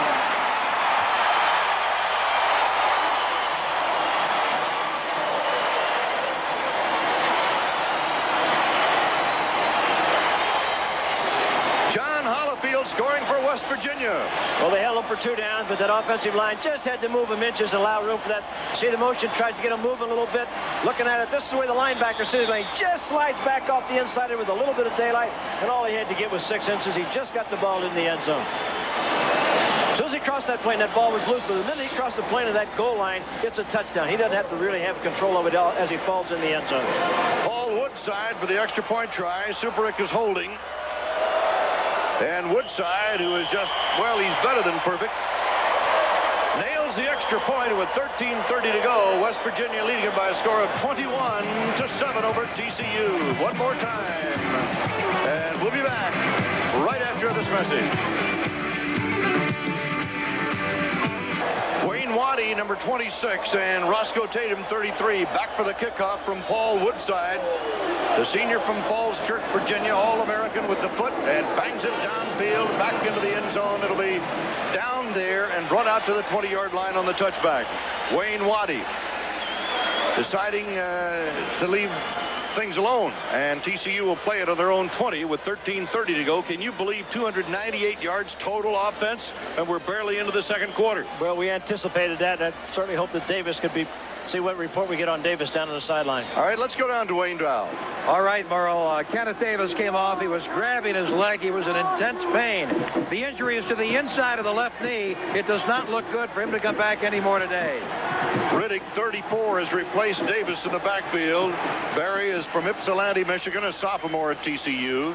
Scoring for West Virginia. Well, they held them for 2 downs, but that offensive line just had to move them inches and allow room for that. See the motion, tries to get them moving a little bit. Looking at it, this is the way the linebacker sits. He just slides back off the inside with a little bit of daylight, and all he had to get was 6 inches. He just got the ball in the end zone. As soon as he crossed that plane, that ball was loose, but the minute he crossed the plane of that goal line, it's a touchdown. He doesn't have to really have control of it as he falls in the end zone. Paul Woodside for the extra point try. Superick is holding. And Woodside, who is just, well, he's better than perfect, nails the extra point with 13:30 to go. West Virginia leading it by a score of 21-7 over TCU. One more time. And we'll be back right after this message. Wayne Waddy, number 26, and Roscoe Tatum, 33, back for the kickoff from Paul Woodside. The senior from Falls Church, Virginia, All-American with the foot, and bangs it downfield, back into the end zone. It'll be down there and brought out to the 20-yard line on the touchback. Wayne Waddy deciding to leave things alone. And TCU will play it on their own 20 with 13:30 to go. Can you believe 298 yards total offense? And we're barely into the second quarter. Well, we anticipated that. I certainly hope that Davis could see what report we get on Davis down on the sideline. All right, let's go down to Dwayne Dow. All right, Merle. Kenneth Davis came off. He was grabbing his leg. He was in intense pain. The injury is to the inside of the left knee. It does not look good for him to come back anymore today. Riddick, 34, has replaced Davis in the backfield. Barry is from Ypsilanti, Michigan, a sophomore at TCU.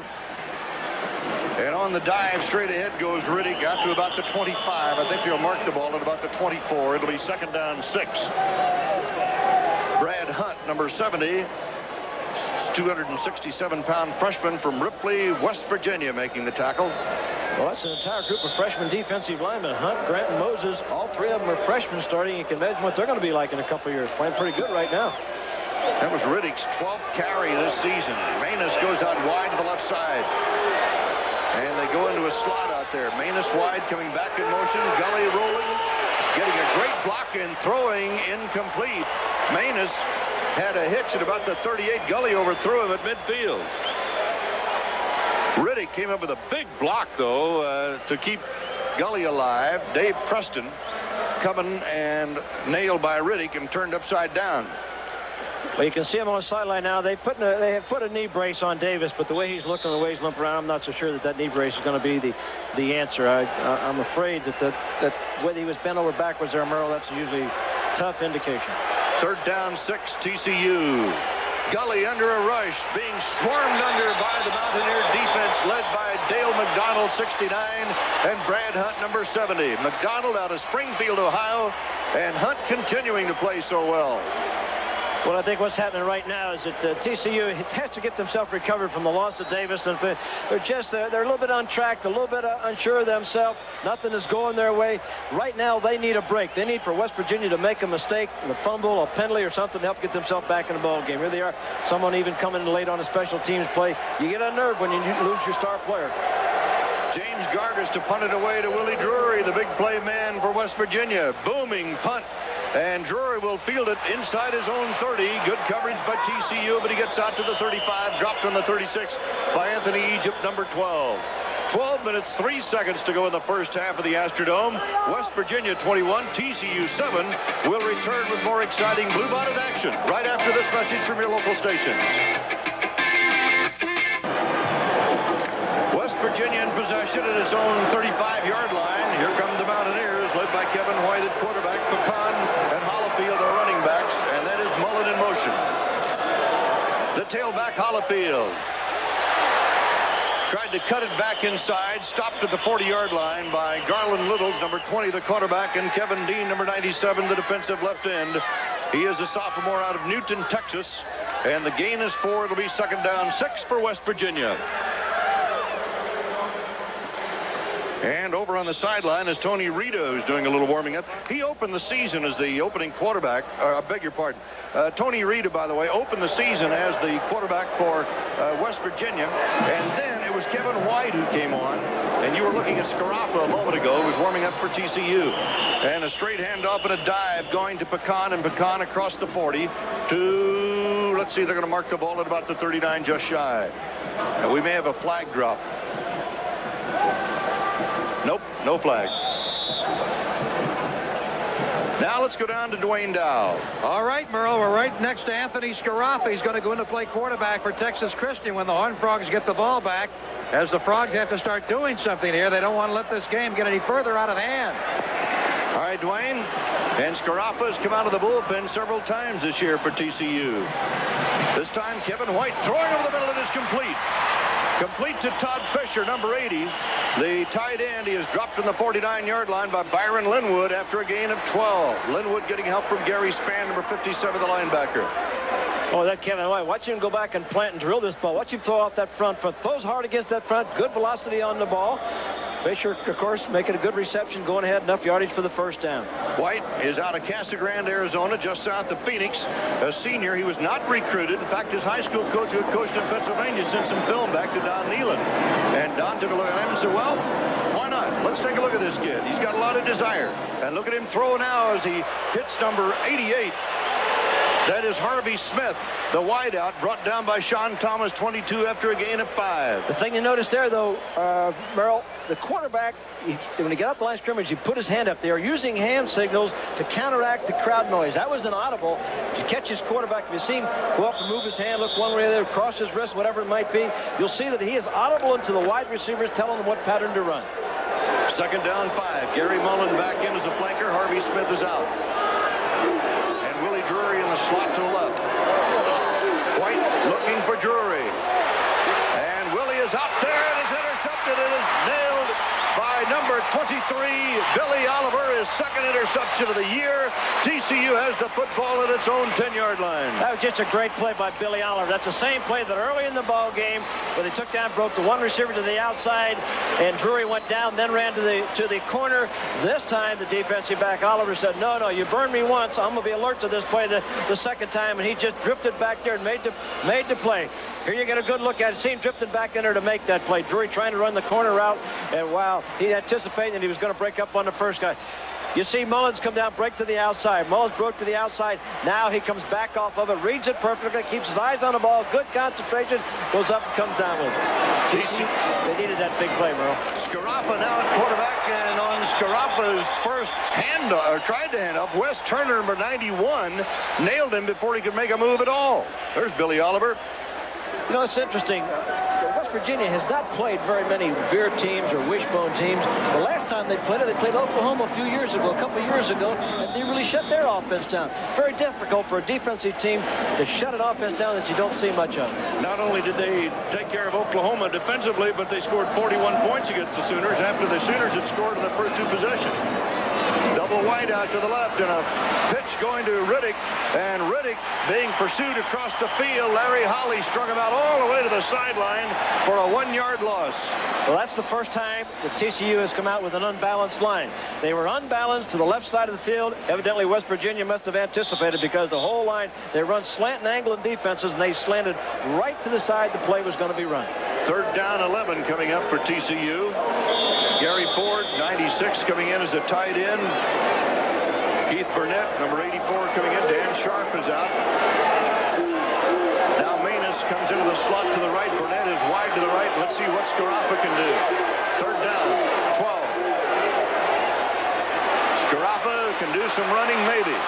And on the dive, straight ahead goes Riddick out to about the 25. I think he'll mark the ball at about the 24. It'll be 2nd down 6. Brad Hunt, number 70, 267-pound freshman from Ripley, West Virginia, making the tackle. Well, that's an entire group of freshman defensive linemen. Hunt, Grant, and Moses. All 3 of them are freshmen starting. You can imagine what they're going to be like in a couple of years. Playing pretty good right now. That was Riddick's 12th carry this season. Manus goes out wide to the left side. And they go into a slot out there. Manus wide, coming back in motion. Gully rolling. Getting a great block and throwing incomplete. Manus had a hitch at about the 38. Gully overthrew him at midfield. Riddick came up with a big block, though, to keep Gully alive. Dave Preston coming and nailed by Riddick and turned upside down. Well, you can see him on the sideline now. They have put a knee brace on Davis, but the way he's looking, the way he's limping around, I'm not so sure that knee brace is going to be the answer. I'm afraid that whether he was bent over backwards there, Merle, that's usually a tough indication. 3rd down 6, TCU. Gully under a rush, being swarmed under by the Mountaineer defense led by Dale McDonald, 69, and Brad Hunt, number 70. McDonald out of Springfield, Ohio, and Hunt continuing to play so well. Well, I think what's happening right now is that TCU has to get themselves recovered from the loss of Davis. And they're a little bit untracked, a little bit unsure of themselves. Nothing is going their way. Right now, they need a break. They need for West Virginia to make a mistake, a fumble, a penalty, or something to help get themselves back in the ball game. Here they are. Someone even coming in late on a special teams play. You get unnerved when you lose your star player. James Gargis to punt it away to Willie Drury, the big play man for West Virginia. Booming punt. And Drury will field it inside his own 30. Good coverage by TCU, but he gets out to the 35, dropped on the 36 by Anthony Egypt, number 12. 12 minutes, 3 seconds to go in the first half of the Astrodome. West Virginia 21, TCU 7. We'll return with more exciting Bluebonnet action right after this message from your local stations. West Virginia in possession at its own 35-yard line. Here come the Mountaineers, led by Kevin White at quarterback. Pecan and Hollifield are running backs, and that is Mullen in motion. The tailback, Hollifield. Tried to cut it back inside, stopped at the 40-yard line by Garland Littles, number 20, the quarterback, and Kevin Dean, number 97, the defensive left end. He is a sophomore out of Newton, Texas, and the gain is 4. It'll be 2nd down 6 for West Virginia. And over on the sideline is Tony Rito, who's doing a little warming up. He opened the season as the opening quarterback. I beg your pardon. Tony Rito, by the way, opened the season as the quarterback for West Virginia. And then it was Kevin White who came on. And you were looking at Scaraffa a moment ago, who was warming up for TCU. And a straight handoff and a dive going to Pecan, and Pecan across the 40 to, let's see, they're going to mark the ball at about the 39, just shy. And we may have a flag drop. Nope, no flag. Now let's go down to Dwayne Dow. All right, Merle, we're right next to Anthony Scaraffa. He's going to go in to play quarterback for Texas Christian when the Horned Frogs get the ball back. As the Frogs have to start doing something here, they don't want to let this game get any further out of hand. All right, Dwayne. And Scaraffa has come out of the bullpen several times this year for TCU. This time, Kevin White throwing over the middle. It is complete. Complete to Todd Fisher, number 80. The tight end, he is dropped on the 49-yard line by Byron Linwood after a gain of 12. Linwood getting help from Gary Spann, number 57, the linebacker. Oh, that Kevin White. Watch him go back and plant and drill this ball. Watch him throw off that front foot. Throws hard against that front. Good velocity on the ball. Fisher, of course, making a good reception, going ahead, enough yardage for the 1st down. White is out of Casa Grande, Arizona, just south of Phoenix. A senior, he was not recruited. In fact, his high school coach who had coached in Pennsylvania sent some film back to Don Nealon. And Don took a look at him and said, well, why not? Let's take a look at this kid. He's got a lot of desire. And look at him throw now as he hits number 88. That is Harvey Smith, the wideout, brought down by Sean Thomas, 22 after a gain of 5. The thing you notice there, though, Merrill, the quarterback, when he got up the line of scrimmage, he put his hand up there, using hand signals to counteract the crowd noise. That was inaudible. If you catch his quarterback, if you see him go up and move his hand, look one way or the other, cross his wrist, whatever it might be, you'll see that he is audible into the wide receivers, telling them what pattern to run. Second down, 5. Gary Mullen back in as a flanker. Harvey Smith is out. And Willie Drury in the slot to the left. White looking for Drury. And Willie is out there and is intercepted. It is nailed by number 23, Billy Oliver, his second interception of the year. TCU has the football at its own 10-yard line. That was just a great play by Billy Oliver. That's the same play that early in the ball game, where they took down, broke the one receiver to the outside, and Drury went down, then ran to the corner. This time, the defensive back Oliver said, "No, you burned me once. I'm gonna be alert to this play the second time," and he just drifted back there and made the play. Here you get a good look at it. See him drifting back in there to make that play. Drury trying to run the corner route, and wow, he anticipated that he was going to break up on the first guy. You see Mullins come down, break to the outside. Mullins broke to the outside. Now he comes back off of it, reads it perfectly, keeps his eyes on the ball, good concentration, goes up and comes down with it. They needed that big play, Merle. Scaraffa now at quarterback, and on Scaraffa's first tried to hand up, Wes Turner, number 91, nailed him before he could make a move at all. There's Billy Oliver. You know, it's interesting. West Virginia has not played very many veer teams or wishbone teams. The last time they played Oklahoma a few years ago, a couple years ago, and they really shut their offense down. Very difficult for a defensive team to shut an offense down that you don't see much of. Not only did they take care of Oklahoma defensively, but they scored 41 points against the Sooners after the Sooners had scored in the first 2 possessions. Double wide out to the left, and a pitch going to Riddick, and Riddick being pursued across the field. Larry Holly strung him out all the way to the sideline for a 1-yard loss. Well, that's the first time that TCU has come out with an unbalanced line. They were unbalanced to the left side of the field. Evidently, West Virginia must have anticipated, because the whole line, they run slant and angling defenses, and they slanted right to the side the play was going to be run. Third down, 11 coming up for TCU. Gary Ford, 96, coming in as a tight end. Keith Burnett, number 84, coming in. Dan Sharp is out. Now Manus comes into the slot to the right. Burnett is wide to the right. Let's see what Scaraffa can do. Third down, 12. Scaraffa can do some running, maybe.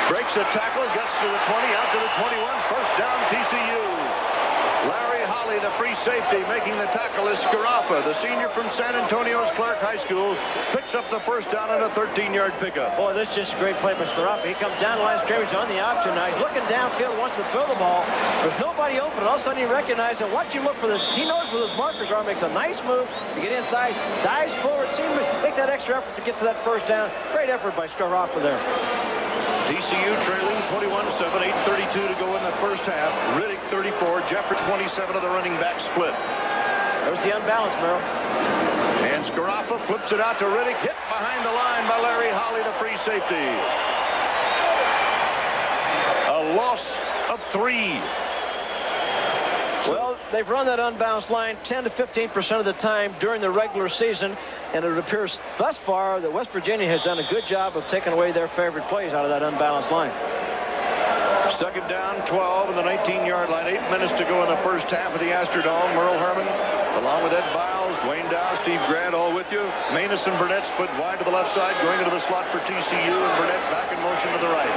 Breaks a tackle, gets to the 20, out to the 21. First down, TCU. Larry Holly, the free safety, making the tackle is Scaraffa, the senior from San Antonio's Clark High School, picks up the first down on a 13-yard pickup. Boy, this is just a great play by Scaraffa. He comes down the line of scrimmage on the option. Now he's looking downfield, wants to throw the ball. There's nobody open. All of a sudden he recognizes and watch him look for this. He knows where those markers are, makes a nice move to get inside, dives forward, seems to make that extra effort to get to that first down. Great effort by Scaraffa there. TCU trailing 21-7, 8:32 to go in the first half. Riddick 34, Jeffrey 27 of the running back split. There's the unbalance, Merrill. And Scaraffa flips it out to Riddick, hit behind the line by Larry Holly, the free safety. A loss of 3. Well, they've run that unbalanced line 10 to 15% of the time during the regular season, and it appears thus far that West Virginia has done a good job of taking away their favorite plays out of that unbalanced line. Second down, 12 on the 19-yard line. 8 minutes to go in the first half of the Astrodome. Merle Herman, along with Ed Biles, Dwayne Dow, Steve Grant, all with you. Manus and Burnett split wide to the left side, going into the slot for TCU, and Burnett back in motion to the right.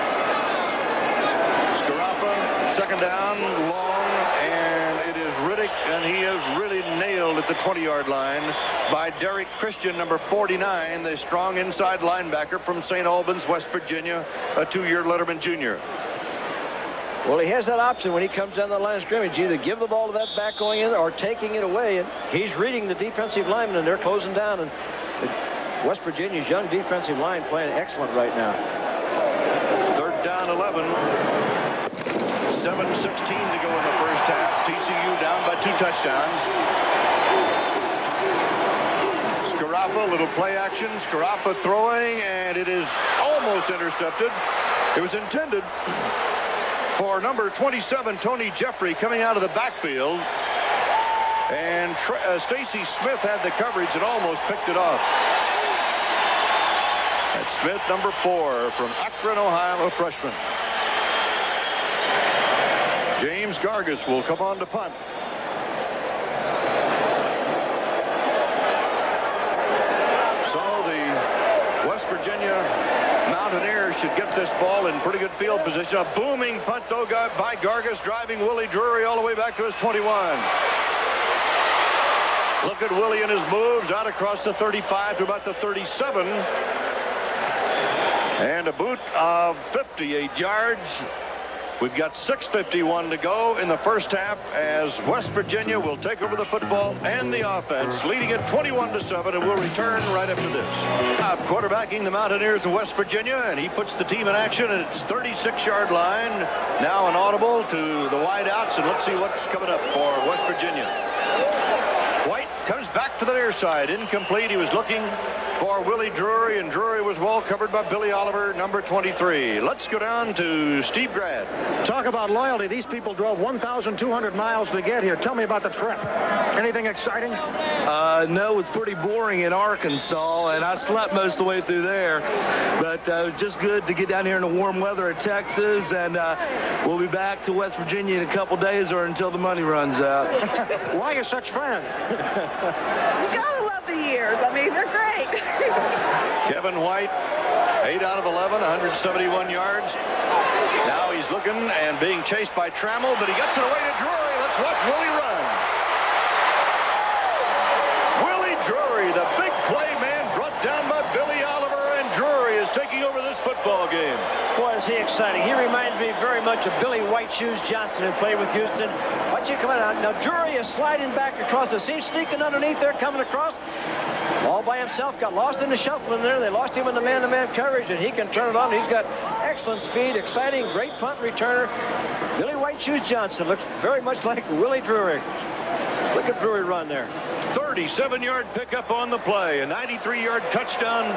Scaraffa, second down, long, and it is Riddick, and he is really nailed at the 20-yard line by Derek Christian, number 49, the strong inside linebacker from St. Albans, West Virginia, a 2-year Letterman junior. Well, he has that option when he comes down the line of scrimmage, either give the ball to that back going in or taking it away, and he's reading the defensive lineman, and they're closing down, and West Virginia's young defensive line playing excellent right now. Third down, 11. 7:16 to go in the first half. TCU down by 2 touchdowns. Scaraffa, little play action. Scaraffa throwing, and it is almost intercepted. It was intended for number 27, Tony Jeffrey, coming out of the backfield. And Stacy Smith had the coverage and almost picked it off. That's Smith, number 4, from Akron, Ohio, a freshman. James Gargis will come on to punt. So the West Virginia Mountaineers should get this ball in pretty good field position. A booming punt, though, by Gargis, driving Willie Drury all the way back to his 21. Look at Willie and his moves out across the 35 to about the 37. And a boot of 58 yards. We've got 6:51 to go in the first half as West Virginia will take over the football and the offense, leading it 21-7, and we'll return right after this. Quarterbacking the Mountaineers of West Virginia, and he puts the team in action at its 36-yard line. Now an audible to the wideouts, and let's see what's coming up for West Virginia. White comes back to the near side. Incomplete. He was looking for Willie Drury, and Drury was well covered by Billy Oliver, number 23. Let's go down to Steve Grad. Talk about loyalty. These people drove 1,200 miles to get here. Tell me about the trip. Anything exciting? No, it was pretty boring in Arkansas, and I slept most of the way through there. But it was just good to get down here in the warm weather of Texas, and we'll be back to West Virginia in a couple days or until the money runs out. Why are you such fans? You gotta love the years. I mean, they're great. Kevin White, 8 out of 11, 171 yards. Now he's looking and being chased by Trammell, but he gets it away to Drury. Let's watch Willie run. Willie Drury, the big play man, brought down by Billy Oliver, and Drury is taking over this football game. Boy, is he exciting. He reminds me very much of Billy White Shoes Johnson, who played with Houston. Watch you come out. Now, Drury is sliding back across the seam, sneaking underneath there, coming across. All by himself, got lost in the shuffle in there. They lost him in the man-to-man coverage, and he can turn it on. He's got excellent speed, exciting, great punt returner. Billy White Shoes Johnson looks very much like Willie Drury. Look at Drury run there. 37-yard pickup on the play. A 93-yard touchdown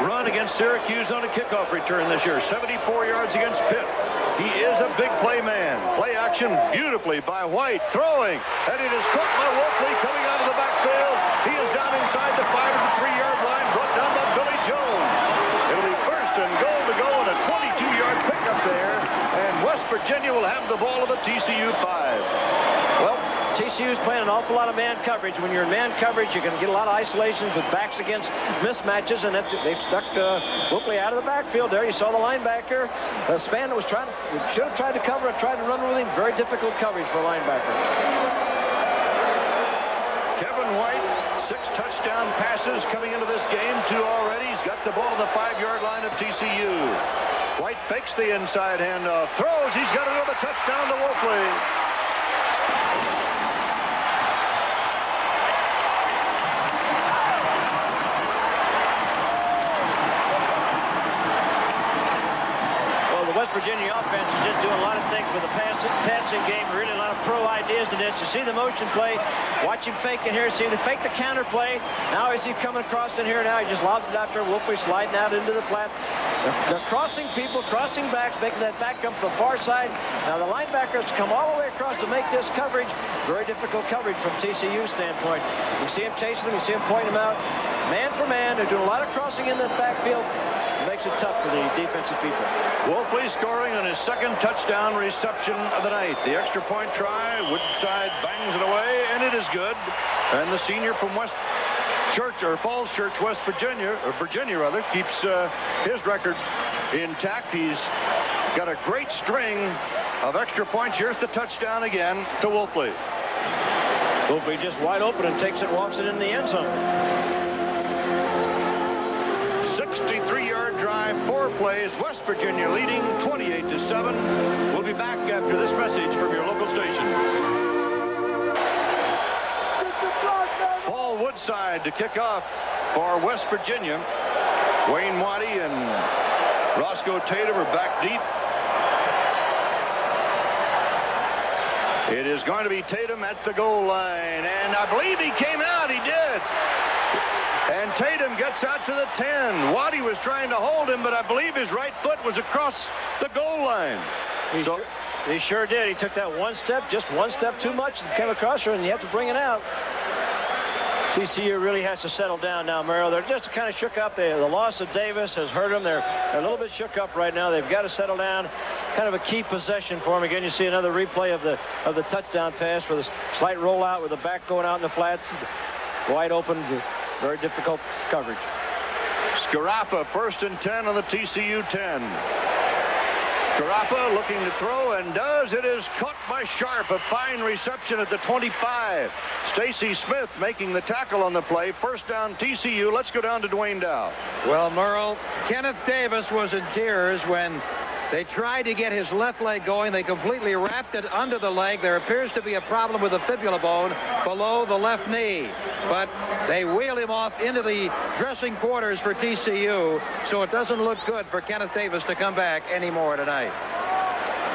run against Syracuse on a kickoff return this year. 74 yards against Pitt. He is a big play man. Play action beautifully by White. Throwing. And it is caught by Wolfley coming out of the backfield. He is down inside the 5 to the 3-yard line. Brought down by Billy Jones. It'll be first and goal to go and a 22-yard pickup there. And West Virginia will have the ball at the TCU 5. Well, TCU's playing an awful lot of man coverage. When you're in man coverage, you can get a lot of isolations with backs against mismatches, and they've stuck Wolfley out of the backfield there. You saw the linebacker. Spanda was should have tried to cover it, tried to run with him. Very difficult coverage for a linebacker. Kevin White, 6 touchdown passes coming into this game, 2 already. He's got the ball to the 5-yard line of TCU. White fakes the inside handoff, throws. He's got another touchdown to Wolfley. Virginia offense is just doing a lot of things with the passing game. Really a lot of pro ideas in this. You see the motion play. Watch him fake it here. See him fake the counter play. Now is he coming across in here? Now he just lobs it out there. Wolfley sliding out into the flat. They're crossing people, crossing backs, making that back come from the far side. Now the linebackers come all the way across to make this coverage. Very difficult coverage from TCU's standpoint. You see him chasing them. You see him pointing them out. Man for man. They're doing a lot of crossing in the backfield. Makes it tough for the defensive people. Wolfley scoring on his 2nd touchdown reception of the night. The extra point try, Woodside bangs it away, and it is good. And the senior from Falls Church, West Virginia, or Virginia rather, keeps his record intact. He's got a great string of extra points. Here's the touchdown again to Wolfley. Wolfley just wide open and takes it, walks it in the end zone. 63-yard drive, 4 plays. West Virginia leading 28-7. We'll be back after this message from your local station. Paul Woodside to kick off for West Virginia. Wayne Waddy and Roscoe Tatum are back deep. It is going to be Tatum at the goal line, and I believe he came out. He did. And Tatum gets out to the 10. Waddy was trying to hold him, but I believe his right foot was across the goal line. He sure did. He took that just one step too much and came across her, and you have to bring it out. TCU really has to settle down now, Merrill. They're just kind of shook up. The loss of Davis has hurt them. They're a little bit shook up right now. They've got to settle down. kind of a key possession for him. Again, you see another replay of the touchdown pass for the slight rollout with the back going out in the flats. Wide open, very difficult coverage. Scaraffa, 1st and 10 on the TCU 10. Scaraffa looking to throw and does. It is caught by Sharp. A fine reception at the 25. Stacy Smith making the tackle on the play. 1st down TCU. Let's go down to Dwayne Dow. Well, Merle, Kenneth Davis was in tears when they tried to get his left leg going. They completely wrapped it under the leg. There appears to be a problem with the fibula bone below the left knee. But they wheel him off into the dressing quarters for TCU, so it doesn't look good for Kenneth Davis to come back anymore tonight.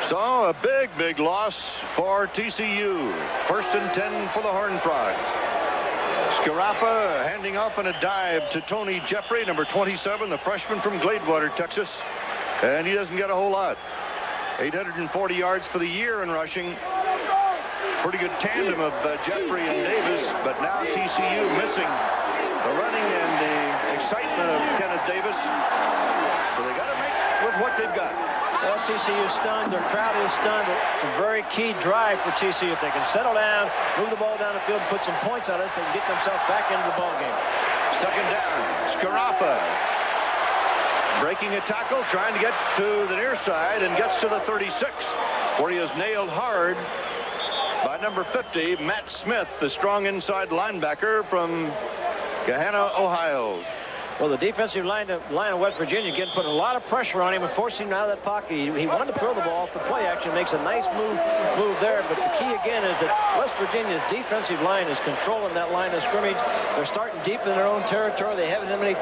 So a big loss for TCU. 1st and 10 for the Horned Frogs. Scaraffa handing off on a dive to Tony Jeffrey, number 27, the freshman from Gladewater, Texas. And he doesn't get a whole lot. 840 yards for the year in rushing. Pretty good tandem of Jeffrey and Davis, but now TCU missing the running and the excitement of Kenneth Davis. So they got to make with what they've got. Well, TCU stunned. Their crowd is stunned. It's a very key drive for TCU. If they can settle down, move the ball down the field, put some points on it, they can get themselves back into the ball game. 2nd down. Scaraffa breaking a tackle, trying to get to the near side, and gets to the 36, where he is nailed hard by number 50, Matt Smith, the strong inside linebacker from Gahanna, Ohio. Well, the defensive line of West Virginia again putting a lot of pressure on him and forcing him out of that pocket. He wanted to throw the ball off the play action, makes a nice move there. But the key again is that West Virginia's defensive line is controlling that line of scrimmage. They're starting deep in their own territory. They haven't had many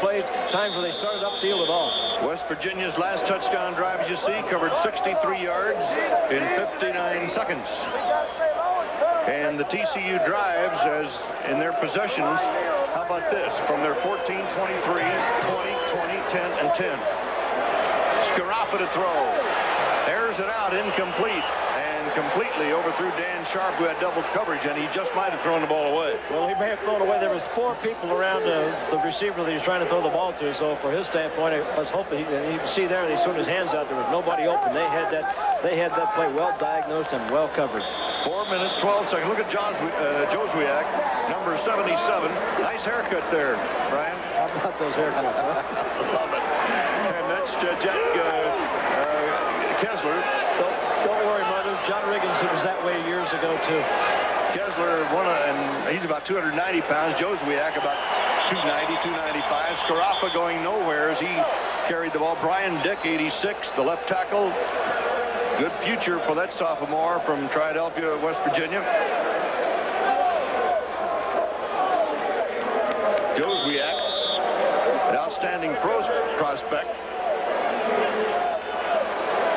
times where they started upfield at all. West Virginia's last touchdown drive, as you see, covered 63 yards in 59 seconds. And the TCU drives as in their possessions. How about this? From their 14, 23, 20, 20, 10, and 10. Scaraffa to throw. Airs it out, incomplete. And completely overthrew Dan Sharp, who had double coverage, and he just might have thrown the ball away. Well, he may have thrown away. There was 4 people around the receiver that he was trying to throw the ball to. So for his standpoint, I was hoping you can see there, he threw his hands out. There was nobody open. They had that play well diagnosed and well covered. 4 minutes, 12 seconds. Look at Joswiak, number 77. Nice haircut there, Brian. How about those haircuts, huh? Love it. And that's Jack Kessler. Don't worry, Mother. John Riggins, he was that way years ago, too. Kessler, and he's about 290 pounds. Joswiak about 290, 295. Scaraffa going nowhere as he carried the ball. Brian Dick, 86, the left tackle. Good future for that sophomore from Triadelphia, West Virginia. Joswiak, an outstanding prospect.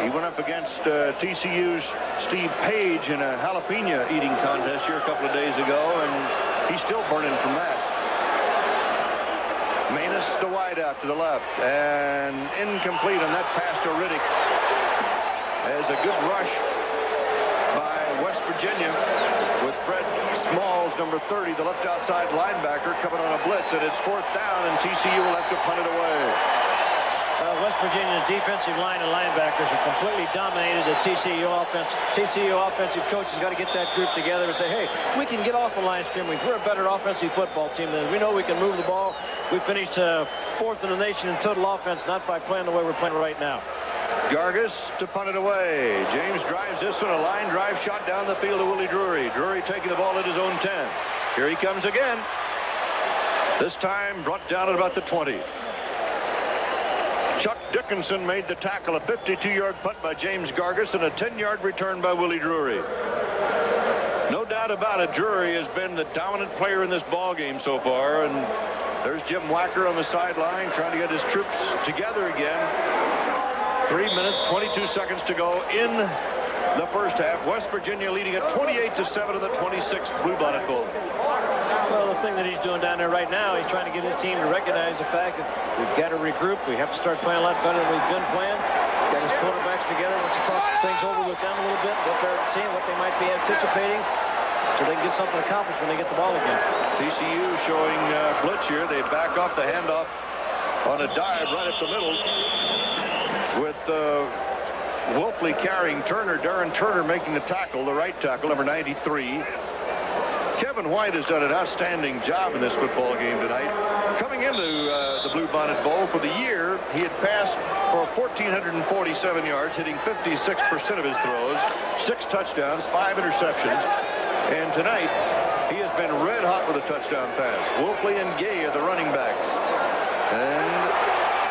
He went up against TCU's Steve Page in a jalapeno eating contest here a couple of days ago, and he's still burning from that. Manus, the wideout to the left, and incomplete on that pass to Riddick. As a good rush by West Virginia with Fred Smalls, number 30, the left outside linebacker, coming on a blitz, and it's 4th down, and TCU will have to punt it away. West Virginia's defensive line and linebackers are completely dominated the TCU offense. TCU offensive coaches got to get that group together and say, hey, we can get off the line of scrimmage. We're a better offensive football team than we know we can move the ball. We finished 4th in the nation in total offense, not by playing the way we're playing right now. Gargas to punt it away. James drives this one, a line drive shot down the field to Willie Drury. Drury taking the ball at his own 10. Here he comes again. This time brought down at about the 20. Chuck Dickinson made the tackle, a 52-yard punt by James Gargas and a 10-yard return by Willie Drury. No doubt about it, Drury has been the dominant player in this ball game so far, and there's Jim Wacker on the sideline trying to get his troops together again. 3 minutes, 22 seconds to go in the first half. West Virginia leading at 28-7 in the 26th Bluebonnet Bowl. Well, the thing that he's doing down there right now, he's trying to get his team to recognize the fact that we've got to regroup. We have to start playing a lot better than we've been playing. Got his quarterbacks together. Wants to talk things over with them a little bit, what they're seeing, what they might be anticipating, so they can get something accomplished when they get the ball again. TCU showing blitz here. They back off the handoff on a dive right up the middle with Wolfley carrying Turner. Darren Turner making the tackle, the right tackle, number 93. Kevin White has done an outstanding job in this football game tonight. Coming into the Bluebonnet Bowl for the year, he had passed for 1,447 yards, hitting 56% of his throws, 6 touchdowns, 5 interceptions. And tonight, he has been red hot with a touchdown pass. Wolfley and Gay are the running backs. And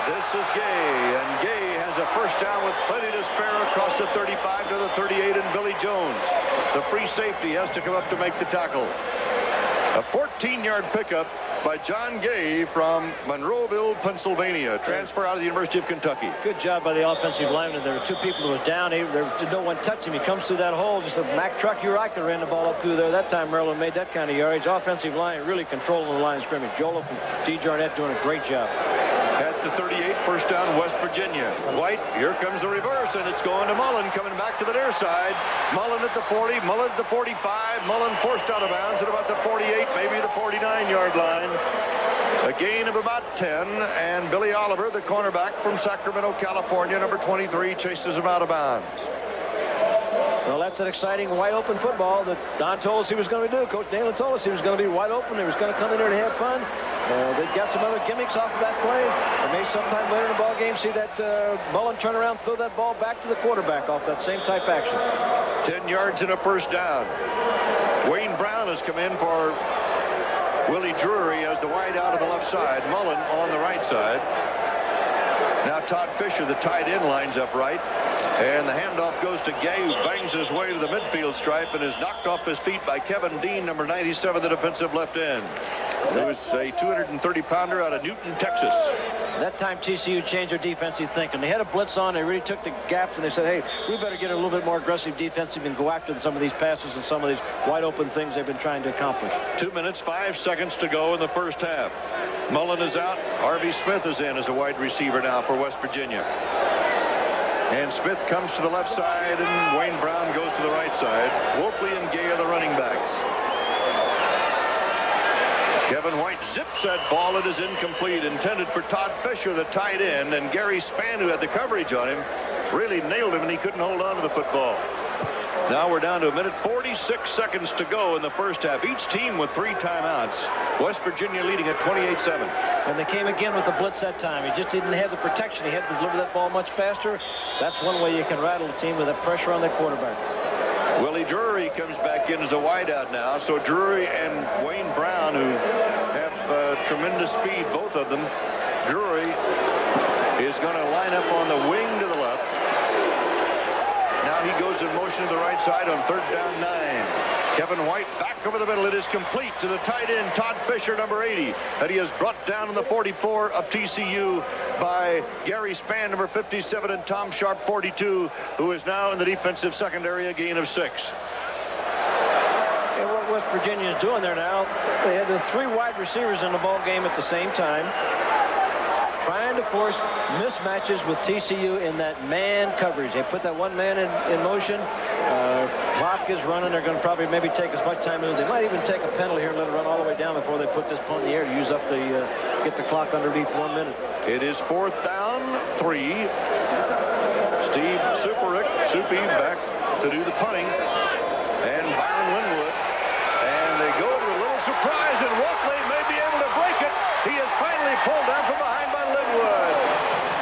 this is Gay. And Gay has a first down with plenty to spare across the 35 to the 38, and Billy Jones, the free safety, has to come up to make the tackle. A 14-yard pickup by John Gay from Monroeville, Pennsylvania, transfer out of the University of Kentucky. Good job by the offensive lineman. There were 2 people who were down. No one touched him. He comes through that hole. Just a Mack truck. You're right. Could ran the ball up through there. That time Maryland made that kind of yardage. Offensive line really controlling the line of scrimmage. Joliffe and D. Jarnett doing a great job. At the 38, first down, West Virginia. White, here comes the reverse, and it's going to Mullen, coming back to the near side. Mullen at the 40, Mullen at the 45. Mullen forced out of bounds at about the 48, maybe the 49-yard line. A gain of about 10, and Billy Oliver, the cornerback from Sacramento, California, number 23, chases him out of bounds. Well, that's an exciting wide open football that Don told us he was going to do. Coach Nalen told us he was going to be wide open. He was going to come in there to have fun. They got some other gimmicks off of that play. And maybe sometime later in the ball game see that Mullen turn around, throw that ball back to the quarterback off that same type action. 10 yards and a first down. Wayne Brown has come in for Willie Drury as the wide out on the left side. Mullen on the right side. Now Todd Fisher, the tight end, lines up right. And the handoff goes to Gay, who bangs his way to the midfield stripe and is knocked off his feet by Kevin Dean, number 97, the defensive left end. It was a 230-pounder out of Newton, Texas. That time TCU changed their defensive thinking. They had a blitz on. They really took the gaps, and they said, hey, we better get a little bit more aggressive defensive and go after some of these passes and some of these wide open things they've been trying to accomplish. 2 minutes, 5 seconds to go in the first half. Mullen is out. Harvey Smith is in as a wide receiver now for West Virginia. And Smith comes to the left side, and Wayne Brown goes to the right side. Wolfley and Gay are the running backs. Kevin White zips that ball. It is incomplete, intended for Todd Fisher, the tight end, and Gary Spann, who had the coverage on him, really nailed him, and he couldn't hold on to the football. Now we're down to 1 minute 46 seconds to go in the first half. Each team with 3 timeouts. West Virginia leading at 28-7. And they came again with the blitz that time. He just didn't have the protection. He had to deliver that ball much faster. That's one way you can rattle a team with that pressure on their quarterback. Willie Drury comes back in as a wideout now. So Drury and Wayne Brown, who have tremendous speed, both of them. Drury is going to line up on the wing to the left. Now he goes in motion to the right side on 3rd down 9. Kevin White back over the middle. It is complete to the tight end, Todd Fisher, number 80. And he is brought down in the 44 of TCU by Gary Spann, number 57, and Tom Sharp, 42, who is now in the defensive secondary, a gain of 6. And what West Virginia is doing there now, they had the 3 wide receivers in the ball game at the same time, trying to force mismatches with TCU in that man coverage. They put that one man in motion. Clock is running. They're going to probably maybe take as much time as they might even take a penalty here and let it run all the way down before they put this punt in the air to use up the get the clock underneath 1 minute. It is 4th down 3. Steve Soupy back to do the punting, and Byron Linwood, and they go to a little surprise, and Wolfley may be able to break it. He is finally pulled down from behind by Linwood.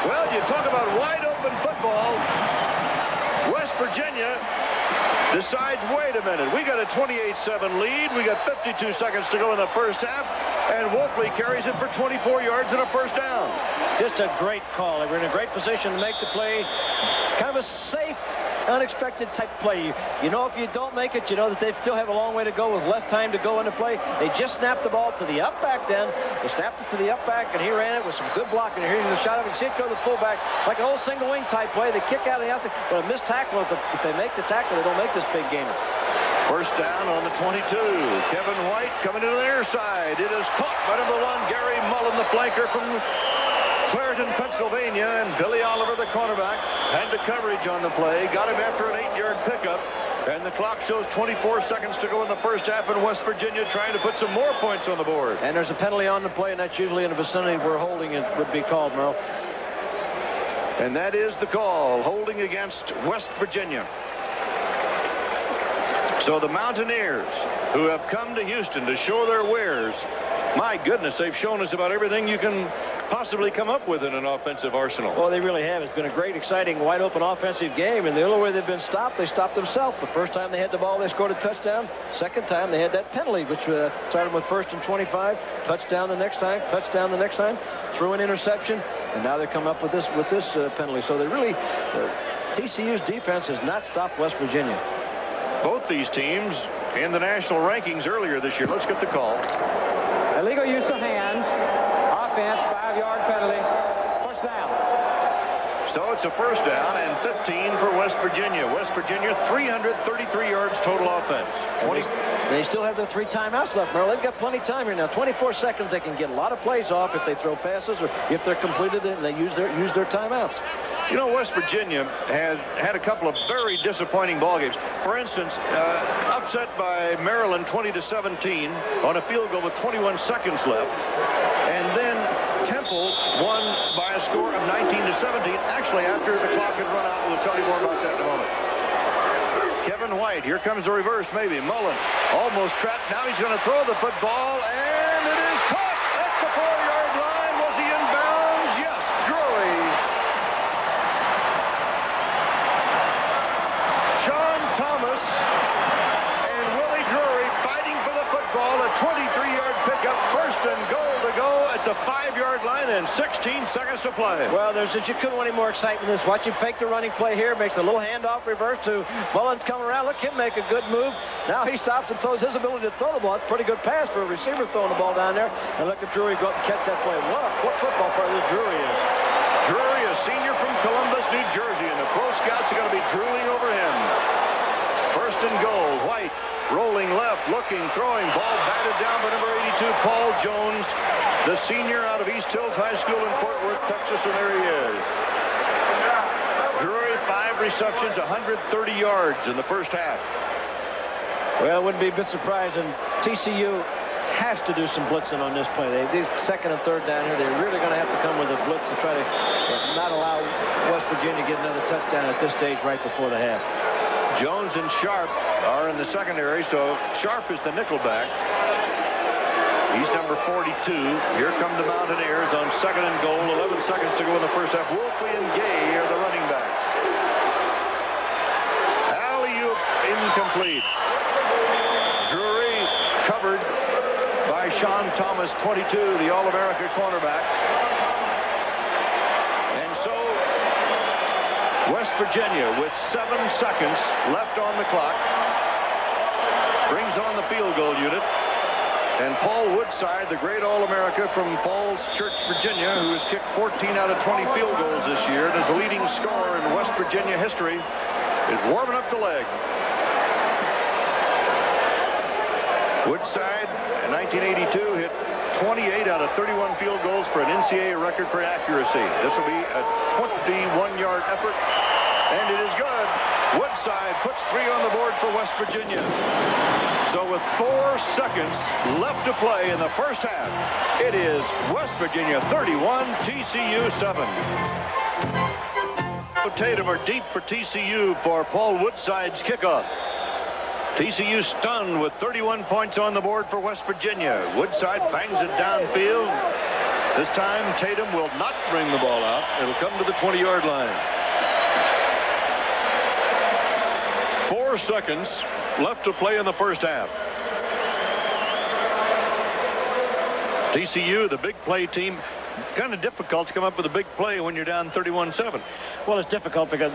Well, you talk about wide open football. West Virginia decides, wait a minute, we got a 28-7 lead. We got 52 seconds to go in the first half, and Wolfley carries it for 24 yards and a first down. Just a great call. They were in a great position to make the play. Kind of a safe, unexpected type play. You know, if you don't make it, you know that they still have a long way to go with less time to go into play. They just snapped the ball to the up back then. They snapped it to the up back, and he ran it with some good blocking. Here's the shot of it. See it go to the fullback, like an old single wing type play. They kick out of the outside, but a missed tackle. If they make the tackle, they don't make this big gainer. First down on the 22. Kevin White coming into the near side. It is caught by number 1, Gary Mullen, the flanker from Clareton, Pennsylvania, and Billy Oliver, the cornerback, had the coverage on the play, got him after an 8-yard pickup, and the clock shows 24 seconds to go in the first half, and West Virginia trying to put some more points on the board. And there's a penalty on the play, and that's usually in the vicinity where holding it would be called, Merle. And that is the call, holding against West Virginia. So the Mountaineers, who have come to Houston to show their wares, my goodness, they've shown us about everything you can possibly come up with in an offensive arsenal. Well, they really have. It's been a great, exciting, wide-open offensive game, and the only way they've been stopped, they stopped themselves. The first time they had the ball, they scored a touchdown. Second time, they had that penalty, which started with 1st and 25. Touchdown the next time. Touchdown the next time. Threw an interception, and now they're coming up with this penalty. So they really, TCU's defense has not stopped West Virginia. Both these teams in the national rankings earlier this year. Let's get the call. Illegal use of hands. Offense, 5-yard penalty. First down. So it's a first down and 15 for West Virginia. West Virginia, 333 yards total offense. They still have their 3 timeouts left, Merle. They've got plenty of time here now. 24 seconds. They can get a lot of plays off if they throw passes or if they're completed and they use their timeouts. You know, West Virginia has had a couple of very disappointing ball games. For instance, upset by Maryland 20-17 on a field goal with 21 seconds left. And then Temple won by a score of 19-17, actually after the clock had run out. We'll tell you more about that in a moment. Kevin White, here comes the reverse, maybe. Mullen almost trapped. Now he's going to throw the football, and it is caught at the 4-yard line. Was he in bounds? Yes, Drury. Sean Thomas and Willie Drury fighting for the football. A 23-yard pickup, 1st and goal to go at the 5-yard line and 16 seconds to play. Well, you couldn't want any more excitement than this. Watch him fake the running play here. Makes a little handoff reverse to Mullins coming around. Look him make a good move. Now he stops and throws his ability to throw the ball. It's a pretty good pass for a receiver throwing the ball down there. And look at Drury go up and catch that play. What football player this Drury is. Drury, a senior from Columbus, New Jersey, and the pro scouts are going to be drooling over him. 1st and goal. White rolling left, looking, throwing. Ball batted down by number 82, Paul Jones, the senior out of East Hills High School in Fort Worth, Texas, and there he is. Drury, 5 receptions, 130 yards in the first half. Well, it wouldn't be a bit surprising. TCU has to do some blitzing on this play. They 2nd and 3rd down here. They're really going to have to come with a blitz to try to not allow West Virginia to get another touchdown at this stage right before the half. Jones and Sharp are in the secondary, so Sharp is the nickelback. He's number 42. Here come the Mountaineers on 2nd and goal. 11 seconds to go in the first half. Wolfley and Gay are the running backs. Alley-oop incomplete. Drury covered by Sean Thomas, 22, the All-America cornerback. And so West Virginia, with 7 seconds left on the clock, brings on the field goal unit. And Paul Woodside, the great All-America from Falls Church, Virginia, who has kicked 14 out of 20 field goals this year and is the leading scorer in West Virginia history, is warming up the leg. Woodside, in 1982, hit 28 out of 31 field goals for an NCAA record for accuracy. This will be a 21-yard effort, and it is good. Woodside puts 3 on the board for West Virginia. So with 4 seconds left to play in the first half, it is West Virginia 31, TCU 7. Tatum are deep for TCU for Paul Woodside's kickoff. TCU stunned with 31 points on the board for West Virginia. Woodside bangs it downfield. This time Tatum will not bring the ball out. It'll come to the 20-yard line. 4 seconds left to play in the first half. TCU, the big play team, kind of difficult to come up with a big play when you're down 31-7. Well, it's difficult because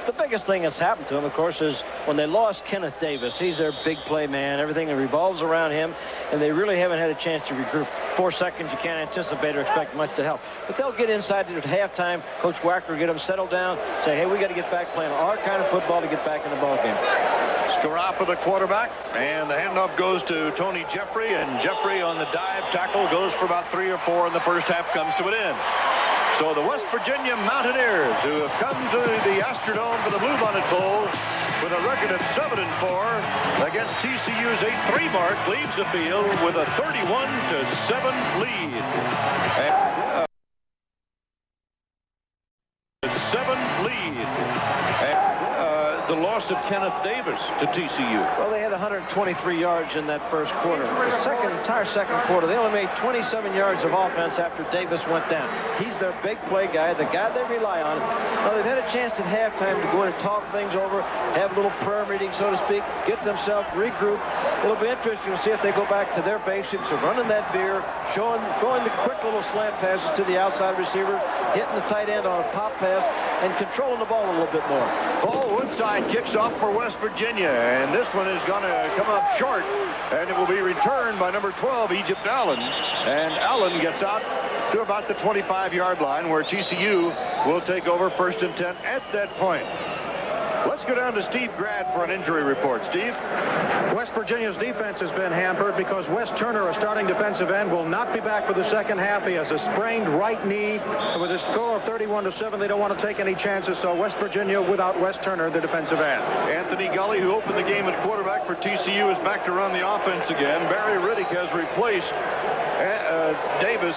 the biggest thing that's happened to them, of course, is when they lost Kenneth Davis. He's their big play man. Everything revolves around him, and they really haven't had a chance to regroup. 4 seconds, you can't anticipate or expect much to help. But they'll get inside at halftime. Coach Wacker will get them settled down, say, hey, we got to get back playing our kind of football to get back in the ballgame. Scarapa, the quarterback, and the handoff goes to Tony Jeffrey, and Jeffrey on the dive tackle goes for about 3 or 4 in the first half, comes to an end. So the West Virginia Mountaineers, who have come to the Astrodome for the Bluebonnet Bowl with a record of 7-4 against TCU's 8-3 mark, leaves the field with a 31-7 lead. And loss of Kenneth Davis to TCU. Well, they had 123 yards in that first quarter. The entire second quarter, they only made 27 yards of offense after Davis went down. He's their big play guy, the guy they rely on. Now, they've had a chance at halftime to go in and talk things over, have a little prayer meeting, so to speak, get themselves regrouped. It'll be interesting to see if they go back to their basics of running that veer, throwing the quick little slant passes to the outside receiver, hitting the tight end on a pop pass, and controlling the ball a little bit more. Paul Woodside kicks off for West Virginia, and this one is going to come up short, and it will be returned by number 12, Egypt Allen. And Allen gets out to about the 25-yard line, where TCU will take over 1st and 10 at that point. Let's go down to Steve Grad for an injury report. Steve? West Virginia's defense has been hampered because Wes Turner, a starting defensive end, will not be back for the second half. He has a sprained right knee. With a score of 31-7, they don't want to take any chances, so West Virginia without Wes Turner, the defensive end. Anthony Gully, who opened the game at quarterback for TCU, is back to run the offense again. Barry Riddick has replaced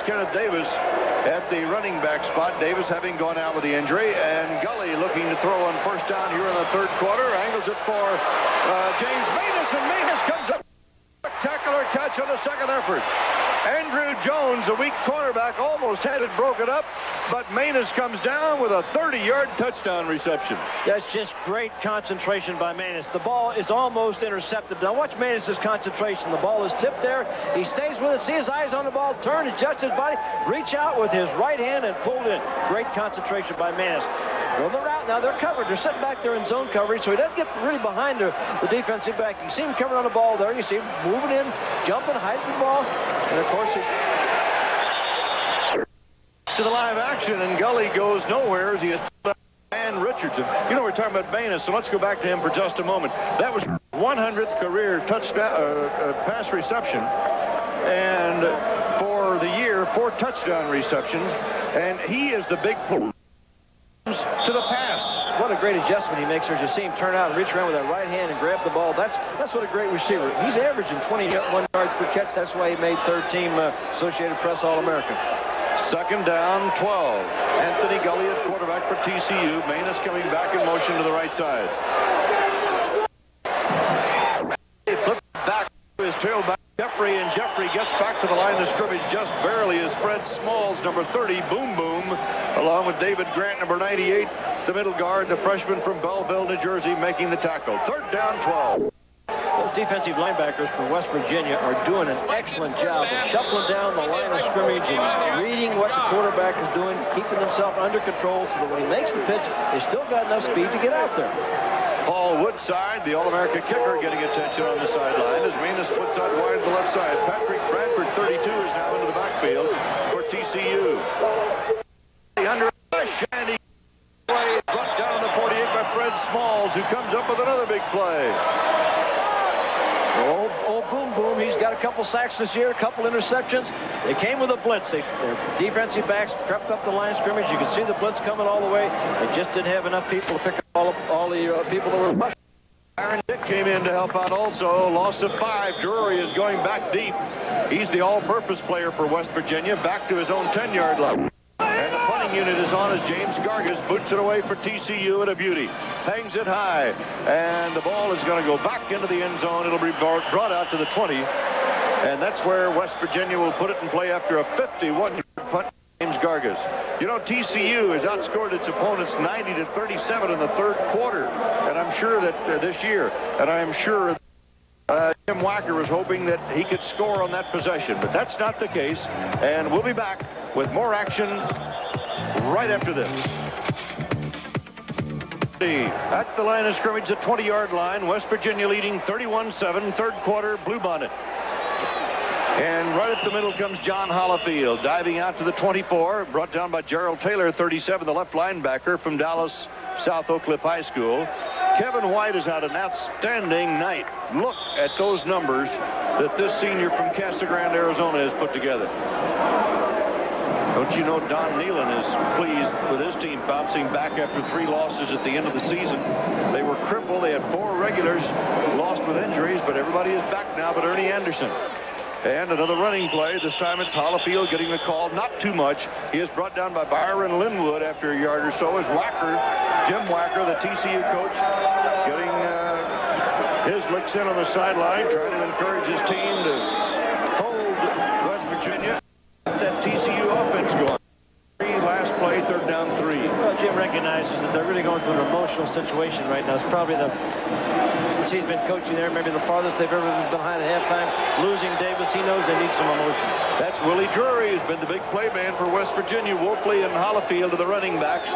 Kenneth Davis, at the running back spot. Davis having gone out with the injury, and Gully looking to throw on 1st down here in the 3rd quarter. Angles it for James Manus, and Manus comes up. Spectacular catch on the 2nd effort. Andrew Jones, a weak cornerback, almost had it broken up, but Manus comes down with a 30-yard touchdown reception. That's just great concentration by Manus. The ball is almost intercepted. Now watch Manus' concentration. The ball is tipped there. He stays with it, see his eyes on the ball, turn, adjust his body, reach out with his right hand and pull it in. Great concentration by Manus. Well, they're out now. They're covered. They're sitting back there in zone coverage, so he doesn't get really behind the defensive back. You see him covering on the ball there. You see him moving in, jumping, hiding the ball. And, of course, to the live action, and Gully goes nowhere as he is and Richardson. You know, we're talking about Manus, so let's go back to him for just a moment. That was 100th career touchdown pass reception, and for the year, 4 touchdown receptions, and he is the big pull to the pass. What a great adjustment he makes there. You see him turn out and reach around with that right hand and grab the ball. That's what a great receiver. He's averaging 21 yards per catch. That's why he made 3rd-team Associated Press All-American. 2nd down, 12. Anthony Gully at quarterback for TCU. Manus coming back in motion to the right side. He flips back to his tailback, Jeffrey, and Jeffrey gets back to the line of scrimmage just barely as Fred Smalls, number 30, boom, along with David Grant, number 98, the middle guard, the freshman from Belleville, New Jersey, making the tackle. 3rd down, 12. Those defensive linebackers for West Virginia are doing an excellent job of shuffling down the line of scrimmage and reading what the quarterback is doing, keeping himself under control so that when he makes the pitch, he's still got enough speed to get out there. Paul Woodside, the All-America kicker, getting attention on the sideline as Manus puts out wide to the left side. Patrick Bradford, 32, is now into the backfield for TCU. Under rush, and he play brought down on the 48 by Fred Smalls, who comes up with another big play. Old Boom, he's got a couple sacks this year, a couple interceptions. They came with a blitz. Their defensive backs crept up the line of scrimmage. You can see the blitz coming all the way. They just didn't have enough people to pick up all the people that were rushing. Aaron Dick came in to help out also. Loss of 5. Drury is going back deep. He's the all-purpose player for West Virginia, back to his own 10-yard line. And the punting unit is on as James Gargas boots it away for TCU at a beauty. Hangs it high, and the ball is going to go back into the end zone. It'll be brought out to the 20, and that's where West Virginia will put it in play after a 51-yard punt. James Gargas. You know, TCU has outscored its opponents 90-37 in the 3rd quarter, and I'm sure that this year, and I'm sure Jim Wacker was hoping that he could score on that possession, but that's not the case, and we'll be back with more action right after this. At the line of scrimmage, the 20-yard line, West Virginia leading 31-7, 3rd quarter, Bluebonnet. And right up the middle comes John Hollifield, diving out to the 24, brought down by Gerald Taylor, 37, the left linebacker from Dallas South Oak Cliff High School. Kevin White has had an outstanding night. Look at those numbers that this senior from Casa Grande, Arizona has put together. Don't you know Don Nealon is pleased with his team bouncing back after 3 losses at the end of the season. They were crippled. They had 4 regulars lost with injuries, but everybody is back now but Ernie Anderson. And another running play. This time it's Hollifield getting the call. Not too much. He is brought down by Byron Linwood after a yard or so as Wacker, Jim Wacker, the TCU coach, getting His licks in on the sideline, trying to encourage his team to hold West Virginia. That TCU offense going. Last play, 3rd down 3. Well, Jim recognizes that they're really going through an emotional situation right now. It's probably since he's been coaching there, maybe the farthest they've ever been behind at halftime. Losing Davis, he knows they need some emotion. That's Willie Drury, who's been the big play man for West Virginia. Wolfley and Hollifield to the running backs.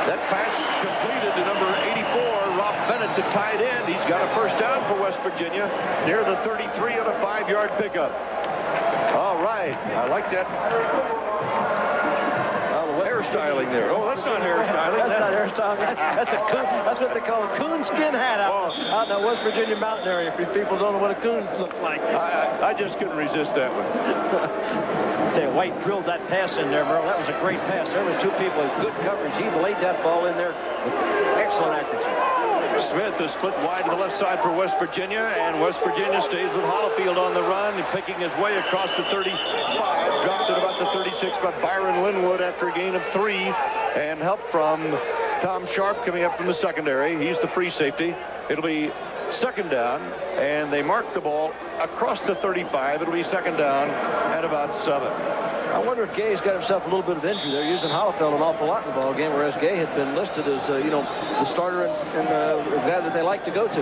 That pass completed to number 84, Rob Bennett, the tight end. He's got a first down for West Virginia near the 33 on a 5-yard pickup. All right, I like that. Hairstyling there. Oh, that's not hairstyling. That's not hairstyling. That's what they call a coonskin hat out in the West Virginia mountain area. If people don't know what a coon looks like. I just couldn't resist that one. White drilled that pass in there, Merle. That was a great pass. There were 2 people with good coverage. He laid that ball in there with excellent accuracy. Smith is split wide to the left side for West Virginia, and West Virginia stays with Hollifield on the run, picking his way across the 35, dropped at about the 36 by Byron Linwood after a gain of 3, and help from Tom Sharp coming up from the secondary. He's the free safety. It'll be 2nd down, and they mark the ball across the 35. It'll be 2nd down at about 7. I wonder if Gay's got himself a little bit of injury. They're using Hollifield an awful lot in the ball game, whereas Gay had been listed as, the starter and the guy that they like to go to.